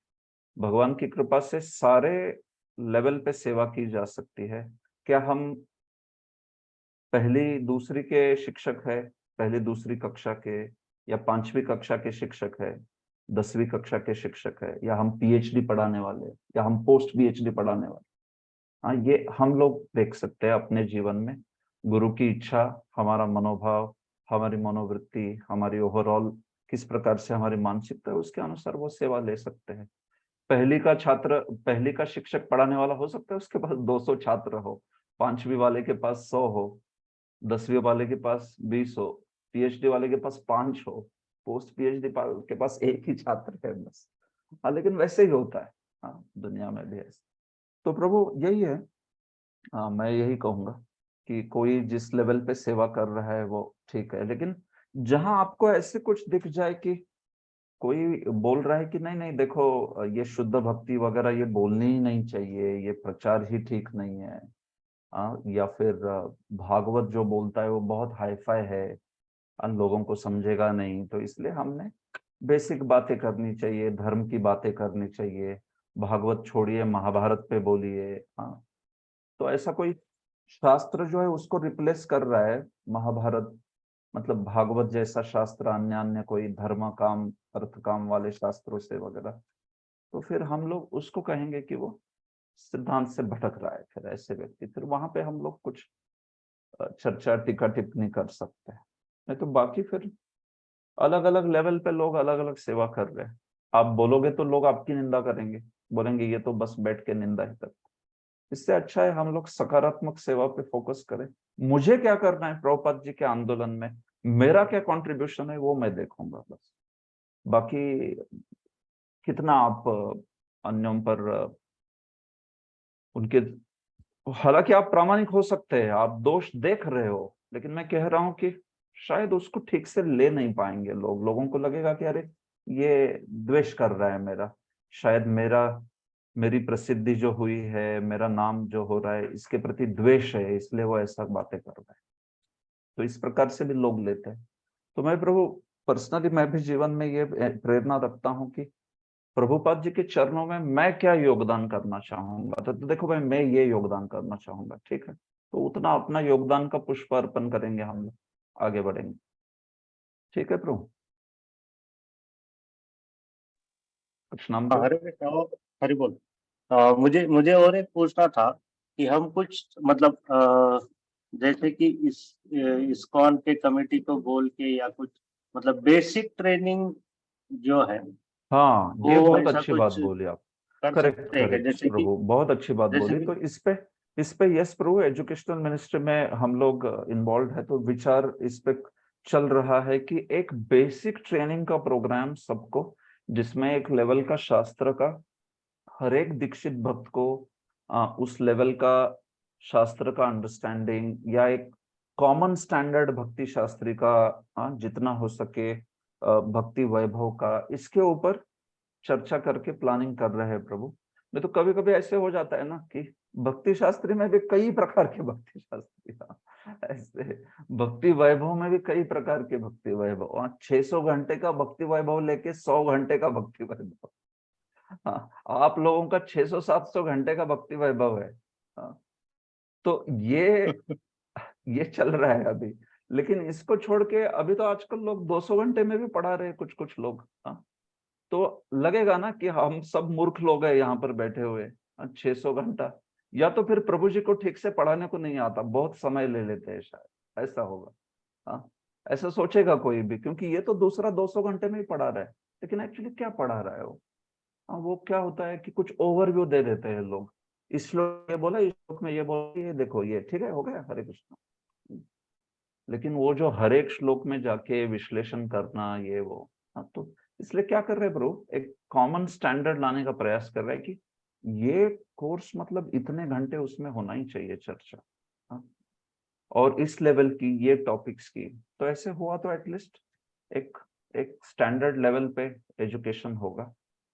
भगवान की कृपा से सारे लेवल पे सेवा की जा सकती है। क्या हम पहली दूसरी के शिक्षक है, पहली दूसरी कक्षा के या 5वीं कक्षा के शिक्षक है, 10वीं कक्षा के शिक्षक है, या हम पीएचडी पढ़ाने वाले, या हम पोस्ट पीएचडी पढ़ाने वाले? हाँ, ये हम लोग देख सकते हैं अपने जीवन में। गुरु की इच्छा, हमारा मनोभाव, हमारी मनोवृत्ति, हमारी ओवरऑल किस प्रकार से हमारी मानसिकता है, उसके अनुसार वो सेवा ले सकते हैं। पहली का शिक्षक पढ़ाने वाला हो सकता है उसके पास 200 छात्र हो, 5वीं वाले के पास 100 हो, 10वीं वाले के पास 20 हो, पीएचडी वाले के पास 5 हो, पोस्ट पीएचडी के पास 1 ही छात्र है बस। हाँ, लेकिन वैसे ही होता है। हाँ, दुनिया में भी ऐसे। तो प्रभु यही है। हाँ, मैं यही कहूंगा कि कोई जिस लेवल पे सेवा कर रहा है वो ठीक है, लेकिन जहां आपको ऐसे कुछ दिख जाए कि कोई बोल रहा है कि नहीं नहीं देखो ये शुद्ध भक्ति वगैरह ये बोलनी ही नहीं चाहिए, ये प्रचार ही ठीक नहीं है, या फिर भागवत जो बोलता है वो बहुत हाईफाई है, लोगों को समझेगा नहीं, तो इसलिए हमने बेसिक बातें करनी चाहिए, धर्म की बातें करनी चाहिए, भागवत छोड़िए महाभारत पे बोलिए। हाँ, तो ऐसा कोई शास्त्र जो है उसको रिप्लेस कर रहा है महाभारत, मतलब भागवत जैसा शास्त्र अन्य अन्य कोई धर्म काम अर्थ काम वाले शास्त्रों से वगैरह, तो फिर हम लोग उसको कहेंगे कि वो सिद्धांत से भटक रहा है। फिर ऐसे व्यक्ति, फिर वहां पे हम लोग कुछ चर्चा टीका टिप्पणी कर सकते हैं। नहीं तो बाकी फिर अलग अलग लेवल पे लोग अलग अलग सेवा कर रहे हैं। आप बोलोगे तो लोग आपकी निंदा करेंगे, बोलेंगे ये तो बस बैठ के निंदा ही करते। इससे अच्छा है हम लोग सकारात्मक सेवा पे फोकस करें। मुझे क्या करना है प्रभुपाद जी के आंदोलन में, मेरा क्या कंट्रीब्यूशन है वो मैं देखूंगा बस। बाकी कितना आप अन्यों पर उनके, हालांकि आप प्रामाणिक हो सकते हैं, आप दोष देख रहे हो, लेकिन मैं कह रहा हूं कि शायद उसको ठीक से ले नहीं पाएंगे लोग। लोगों को लगेगा कि अरे ये द्वेष कर रहा है मेरा, शायद मेरी प्रसिद्धि जो हुई है, मेरा नाम जो हो रहा है, इसके प्रति द्वेष है, इसलिए वो ऐसा बातें कर रहा है। तो इस प्रकार से भी लोग लेते हैं। तो मैं प्रभु पर्सनली मैं भी जीवन में ये प्रेरणा रखता हूँ कि प्रभुपाद जी के चरणों में मैं क्या योगदान करना चाहूंगा, तो देखो भाई मैं ये योगदान करना चाहूंगा, ठीक है, तो उतना अपना योगदान का पुष्प अर्पण करेंगे, हम लोग आगे बढ़ेंगे। ठीक है प्रभु। कुछ नाम हाँ, तो हरे कृष्णा। हरि बोल। मुझे मुझे और एक पूछना था कि हम कुछ मतलब जैसे कि इस्कॉन के कमेटी को बोल के या कुछ मतलब बेसिक ट्रेनिंग जो है हाँ, ये वो बहुत ऐसा अच्छी बात कुछ बोली आप। कर करेक्ट सकते हैं क्या? करेक्ट प्रभु, बहुत अच्छी बात जैसे बोली। कि तो इस पे यस प्रभु, एजुकेशनल मिनिस्ट्री में हम लोग इन्वॉल्व है, तो विचार इस पे चल रहा है कि एक बेसिक ट्रेनिंग का प्रोग्राम सबको, जिसमें एक लेवल का शास्त्र का हर एक दीक्षित भक्त को उस लेवल का शास्त्र का अंडरस्टैंडिंग, या एक कॉमन स्टैंडर्ड भक्ति शास्त्री का जितना हो सके भक्ति वैभव का, इसके ऊपर चर्चा करके प्लानिंग कर रहे हैं प्रभु। नहीं तो कभी कभी ऐसे हो जाता है ना कि भक्ति शास्त्री में भी कई प्रकार के भक्ति शास्त्री, ऐसे भक्ति वैभव में भी कई प्रकार के भक्ति वैभव, 600 घंटे का भक्ति वैभव लेके 100 घंटे का भक्ति वैभव। हाँ, आप लोगों का 600-700 घंटे का भक्ति वैभव है। हाँ, तो ये चल रहा है अभी। लेकिन इसको छोड़ के अभी तो आजकल लोग 200 घंटे में भी पढ़ा रहे हैं, कुछ कुछ लोग। हाँ, तो लगेगा ना कि हम सब मूर्ख लोग हैं यहाँ पर बैठे हुए। 600 घंटा, या तो फिर प्रभु जी को ठीक से पढ़ाने को नहीं आता, बहुत समय ले लेते हैं, शायद ऐसा होगा। हाँ, ऐसा सोचेगा कोई भी, क्योंकि ये तो दूसरा 200 घंटे में ही पढ़ा रहा है, लेकिन एक्चुअली क्या पढ़ा रहा है वो? हाँ, वो क्या होता है कि कुछ ओवरव्यू दे देते हैं लोग। इस श्लोक ये बोला, इस श्लोक में ये बोला, ये देखो, ये ठीक है, हो गया, हरे कृष्ण। लेकिन वो जो हर एक श्लोक में जाके विश्लेषण करना, ये वो, हाँ, तो इसलिए क्या कर रहे हैं प्रभु, एक कॉमन स्टैंडर्ड लाने का प्रयास कर रहे हैं कि ये कोर्स मतलब इतने घंटे उसमें होना ही चाहिए चर्चा। हाँ, और इस लेवल की ये टॉपिक्स की, तो ऐसे हुआ तो एटलीस्ट एक एक स्टैंडर्ड लेवल पे एजुकेशन होगा।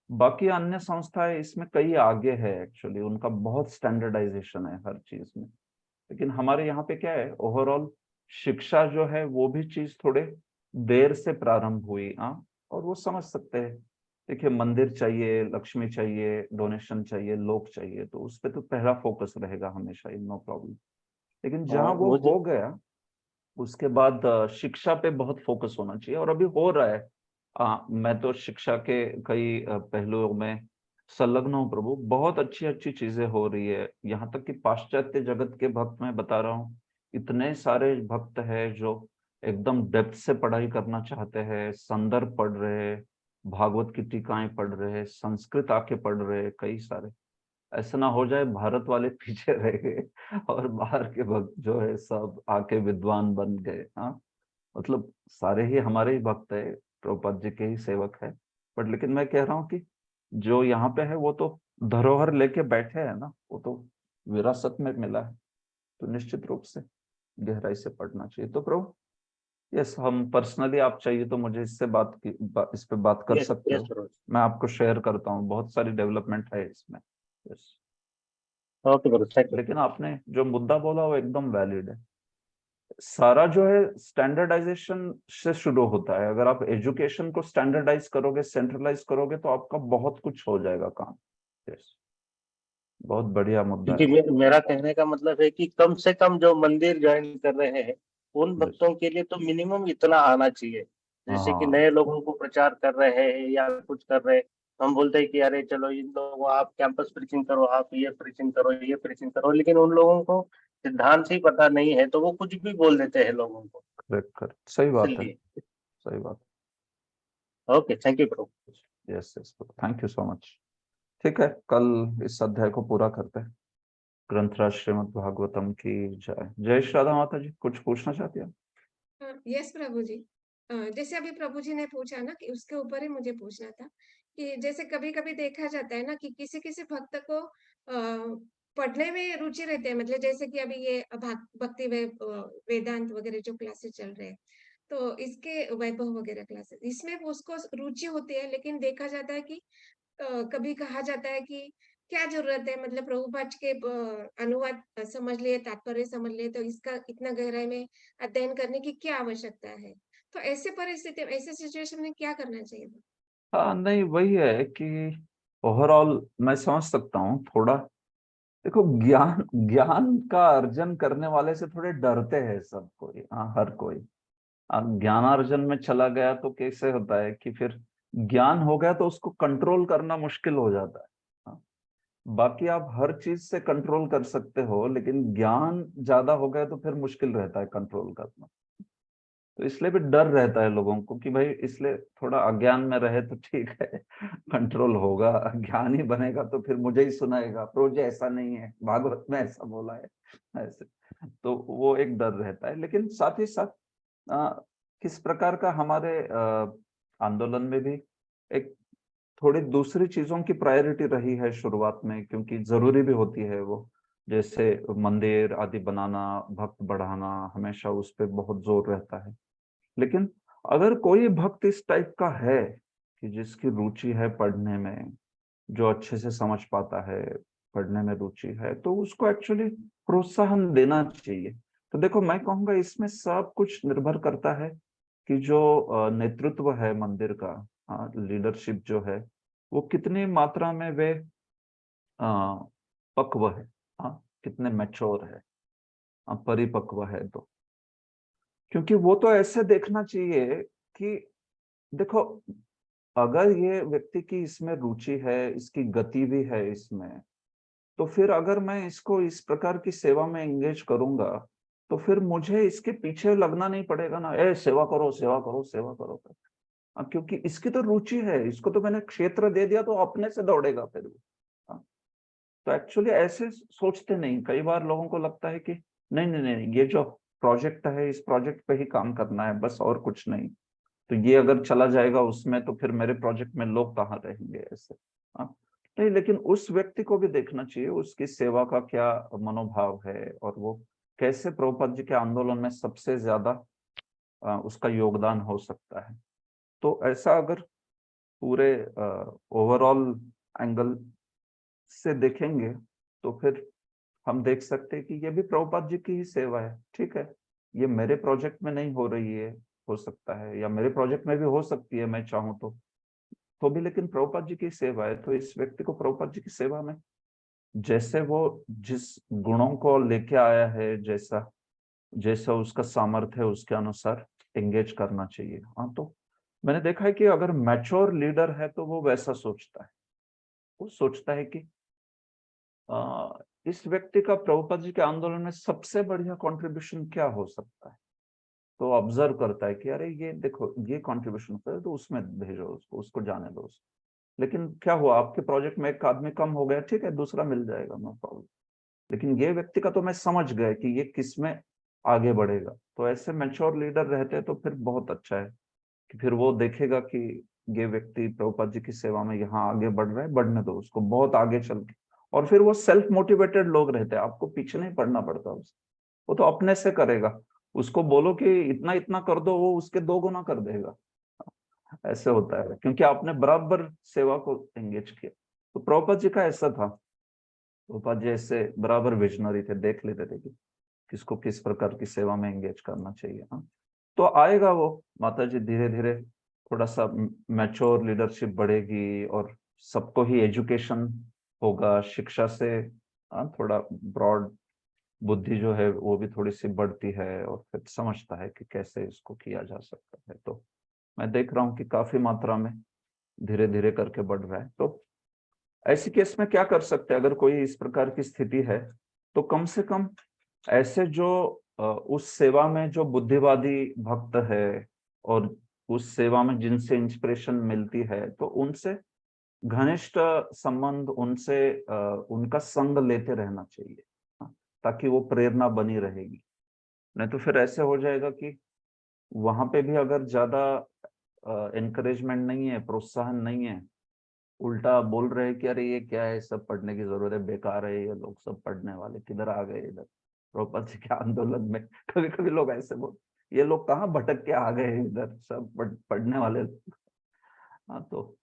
बाकी अन्य संस्थाएं इसमें कई आगे है, एक्चुअली उनका बहुत स्टैंडर्डाइजेशन है हर चीज में। लेकिन हमारे यहाँ पे क्या है, ओवरऑल शिक्षा जो है वो भी चीज थोड़े देर से प्रारंभ हुई। हाँ, और वो समझ सकते हैं। देखिए, मंदिर चाहिए, लक्ष्मी चाहिए, डोनेशन चाहिए, लोग चाहिए, तो उस पे तो पहला फोकस रहेगा हमेशा ही, नो प्रॉब्लम। लेकिन जहाँ वो मुझे हो गया, उसके बाद शिक्षा पे बहुत फोकस होना चाहिए, और अभी हो रहा है। मैं तो शिक्षा के कई पहलुओं में संलग्न हूँ प्रभु, बहुत अच्छी अच्छी चीजें हो रही है। यहाँ तक कि पाश्चात्य जगत के भक्त, मैं बता रहा हूँ, इतने सारे भक्त हैं जो एकदम डेप्थ से पढ़ाई करना चाहते हैं, संदर्भ पढ़ रहे हैं, भागवत की टीकाएं पढ़ रहे हैं, संस्कृत आके पढ़ रहे हैं, कई सारे। ऐसा ना हो जाए भारत वाले पीछे रह गए और बाहर के भक्त जो है सब आके विद्वान बन गए। हाँ, मतलब सारे ही हमारे ही भक्त है, प्रभुपाद जी के ही सेवक है। बट लेकिन मैं कह रहा हूँ कि जो यहाँ पे है वो तो धरोहर लेके बैठे हैं ना, वो तो विरासत में मिला है, तो निश्चित रूप से गहराई से पढ़ना चाहिए। तो प्रभु, यस, हम पर्सनली, आप चाहिए तो मुझे इस पे बात कर यस सकते यस हो। रोज। मैं आपको शेयर करता हूँ, बहुत सारी डेवलपमेंट है इसमें। Yes. Okay bro, thank you. लेकिन आपने जो मुद्दा बोला वो एकदम वैलिड है। सारा जो है स्टैंडर्डाइजेशन से शुरू होता है। अगर आप एजुकेशन को स्टैंडर्डाइज करोगे, सेंट्रलाइज करोगे, तो आपका बहुत कुछ हो जाएगा काम। यस, बहुत बढ़िया मुद्दा क्योंकि है। मेरा कहने का मतलब है कि कम से कम जो मंदिर ज्वाइन कर रहे हैं उन यस। भक्तों के लिए तो मिनिमम इतना आना चाहिए। जैसे कि हाँ, नए लोगों को प्रचार कर रहे हैं या कुछ कर रहे हैं, हम बोलते हैं कि अरे चलो इन लोगों आप कैंपस प्रीचिंग करो, आप ये प्रीचिंग करो, ये प्रीचिंग करो, लेकिन उन लोगों को सिद्धांत ही पता नहीं है तो वो कुछ भी बोल देते हैं लोगों को। करेक्ट करेक्ट, सही बात है, इसलिए सही बात। Okay, thank you bro. Yes yes, thank you so much. ठीक है, कल इस अध्याय को पूरा करते हैं। ग्रंथराज श्रीमद् भागवतम की जय। जय श्री राधा माता जी, कुछ पूछना चाहती हैं? हाँ, यस प्रभु जी। जैसे अभी प्रभु जी ने पूछा ना कि उसके ऊपर ही मुझे पूछना था कि जैसे कभी-कभी देखा जाता है ना कि किसी-किसी भक्त को पढ़ने में रुचि रहती है, मतलब जैसे कि अभी ये भक्ति वेदांत वगैरह जो क्लासेस चल रहे हैं, तो इसके वैभव वगैरह क्लासेस, इसमें उसको रुचि होती है, लेकिन देखा जाता है कि कभी कहा जाता है कि क्या ज़रूरत है, मतलब प्रभुपाद के अनुवाद समझ लिए, तात्पर्य समझ लिए, तो इसका इतना गहराई में अध्ययन करने की क्या आवश्यकता है? तो ऐसे परिस्थिति में, ऐसे सिचुएशन में क्या करना चाहिए? हाँ, नहीं, वही है कि ओवरऑल मैं समझ सकता हूँ थोड़ा। देखो, ज्ञान ज्ञान का अर्जन करने वाले से थोड़े डरते हैं सब कोई। हाँ, हर कोई। ज्ञानार्जन में चला गया तो कैसे होता है कि फिर ज्ञान हो गया तो उसको कंट्रोल करना मुश्किल हो जाता है। हाँ, बाकी आप हर चीज से कंट्रोल कर सकते हो, लेकिन ज्ञान ज्यादा हो गया तो फिर मुश्किल रहता है कंट्रोल करना। तो इसलिए भी डर रहता है लोगों को कि भाई, इसलिए थोड़ा अज्ञान में रहे तो ठीक है, कंट्रोल होगा। ज्ञान ही बनेगा तो फिर मुझे ही सुनाएगा, प्रोजे ऐसा नहीं है, भागवत में ऐसा बोला है, ऐसे। तो वो एक डर रहता है। लेकिन साथ ही साथ किस प्रकार का हमारे आंदोलन में भी एक थोड़ी दूसरी चीजों की प्रायोरिटी रही है शुरुआत में, क्योंकि जरूरी भी होती है वो, जैसे मंदिर आदि बनाना, भक्त बढ़ाना, हमेशा उस पर बहुत जोर रहता है। लेकिन अगर कोई भक्त इस टाइप का है कि जिसकी रुचि है पढ़ने में, जो अच्छे से समझ पाता है, पढ़ने में रुचि है, तो उसको एक्चुअली प्रोत्साहन देना चाहिए। तो देखो, मैं कहूंगा इसमें सब कुछ निर्भर करता है कि जो नेतृत्व है मंदिर का, लीडरशिप जो है, वो कितनी मात्रा में वे पक्व है, कितने मैच्योर है, परिपक्व है। तो क्योंकि वो तो ऐसे देखना चाहिए कि देखो, अगर ये व्यक्ति की इसमें रुचि है, इसकी गति भी है इसमें, तो फिर अगर मैं इसको इस प्रकार की सेवा में एंगेज करूंगा, तो फिर मुझे इसके पीछे लगना नहीं पड़ेगा ना, ए सेवा करो सेवा करो सेवा करो। क्योंकि इसकी तो रुचि है, इसको तो मैंने क्षेत्र दे दिया, तो अपने से दौड़ेगा फिर वो। हाँ, तो एक्चुअली ऐसे सोचते नहीं। कई बार लोगों को लगता है कि नहीं नहीं नहीं, ये जो प्रोजेक्ट है, इस प्रोजेक्ट पे ही काम करना है बस, और कुछ नहीं। तो ये अगर चला जाएगा उसमें, तो फिर मेरे प्रोजेक्ट में लोग कहाँ रहेंगे, ऐसे। हाँ, नहीं, लेकिन उस व्यक्ति को भी देखना चाहिए, उसकी सेवा का क्या मनोभाव है, और वो कैसे प्रभुपाद जी के आंदोलन में सबसे ज्यादा उसका योगदान हो सकता है। तो ऐसा अगर पूरे ओवरऑल एंगल से देखेंगे, तो फिर हम देख सकते हैं कि ये भी प्रभुपाद जी की ही सेवा है। ठीक है, ये मेरे प्रोजेक्ट में नहीं हो रही है, हो सकता है, या मेरे प्रोजेक्ट में भी हो सकती है मैं चाहूँ तो भी, लेकिन प्रभुपाद जी की सेवा है। तो इस व्यक्ति को प्रभुपाद जी की सेवा में जैसे वो जिस गुणों को लेके आया है, जैसा जैसा उसका सामर्थ्य है, उसके अनुसार एंगेज करना चाहिए। हाँ, तो मैंने देखा है कि अगर मैच्योर लीडर है तो वो वैसा सोचता है। वो सोचता है कि इस व्यक्ति का प्रभुपाद जी के आंदोलन में सबसे बढ़िया कंट्रीब्यूशन क्या हो सकता है। तो ऑब्जर्व करता है कि अरे ये देखो, ये कंट्रीब्यूशन करे तो उसमें भेजो उसको, उसको जाने दो उसको। लेकिन क्या हुआ, आपके प्रोजेक्ट में एक आदमी कम हो गया, ठीक है, दूसरा मिल जाएगा, नो प्रॉब्लम। लेकिन ये व्यक्ति का तो मैं समझ गया कि ये किस में आगे बढ़ेगा। तो ऐसे मैच्योर लीडर रहते हैं तो फिर बहुत अच्छा है कि फिर वो देखेगा कि ये व्यक्ति प्रभुपाद जी की सेवा में यहाँ आगे बढ़ रहा है, बढ़ने दो उसको बहुत आगे चल के। और फिर वो सेल्फ मोटिवेटेड लोग रहते हैं, आपको पीछे नहीं पड़ना पड़ता उसको, वो तो अपने से करेगा। उसको बोलो कि इतना इतना कर दो, वो उसके 2 गुना कर देगा। ऐसे होता है, क्योंकि आपने बराबर सेवा को एंगेज किया। तो प्रभुपाद जी का ऐसा था, प्रभुपाद जी ऐसे बराबर विजनरी थे, देख लेते थे कि किसको किस प्रकार की सेवा में एंगेज करना चाहिए। हाँ, तो आएगा वो माता जी, धीरे धीरे थोड़ा सा मैच्योर लीडरशिप बढ़ेगी, और सबको ही एजुकेशन होगा, शिक्षा से थोड़ा ब्रॉड बुद्धि जो है वो भी थोड़ी सी बढ़ती है, और फिर समझता है कि कैसे इसको किया जा सकता है। तो मैं देख रहा हूँ कि काफी मात्रा में धीरे धीरे करके बढ़ रहा है। तो ऐसी केस में क्या कर सकते हैं, अगर कोई इस प्रकार की स्थिति है, तो कम से कम ऐसे जो उस सेवा में जो बुद्धिवादी भक्त है, और उस सेवा में जिनसे इंस्पिरेशन मिलती है, तो उनसे घनिष्ठ संबंध, उनसे उनका संग लेते रहना चाहिए। हाँ, ताकि वो प्रेरणा बनी रहेगी। नहीं तो फिर ऐसे हो जाएगा कि वहां पे भी अगर ज्यादा एनकरेजमेंट नहीं है, प्रोत्साहन नहीं है, उल्टा बोल रहे हैं कि अरे ये क्या है, सब पढ़ने की जरूरत है, बेकार है ये लोग, सब पढ़ने वाले किधर आ गए इधर प्रभुपाद जी के आंदोलन में। कभी कभी लोग ऐसे बोल, ये लोग कहाँ भटक के आ गए इधर, सब पढ़ने वाले। हाँ, तो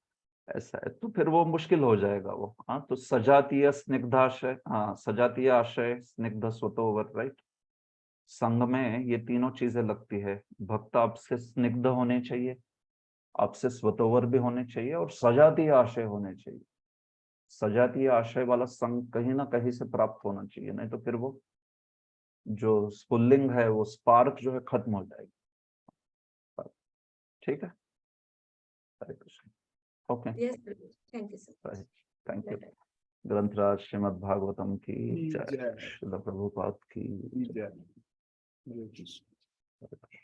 ऐसा है, तो फिर वो मुश्किल हो जाएगा वो। हाँ, तो सजातीय स्निग्धाशय, हाँ, सजातीय आशय, स्निग्ध स्वतोवर, राइट। संघ में ये तीनों चीजें लगती है। भक्त आपसे स्निग्ध होने चाहिए, आपसे स्वतोवर भी होने चाहिए, और सजातीय आशय होने चाहिए। सजातीय आशय वाला संघ कहीं ना कहीं से प्राप्त होना चाहिए, नहीं तो फिर वो जो स्पुल्लिंग है, वो स्पार्क जो है खत्म हो जाएगी। ठीक है, Hare Krishna. Okay, yes Prabhu, thank you so much. Thank you. ग्रंथराज श्रीमद् भागवतम की जय। जय, श्रील प्रभुपाद की जय। जय। हरे कृष्ण।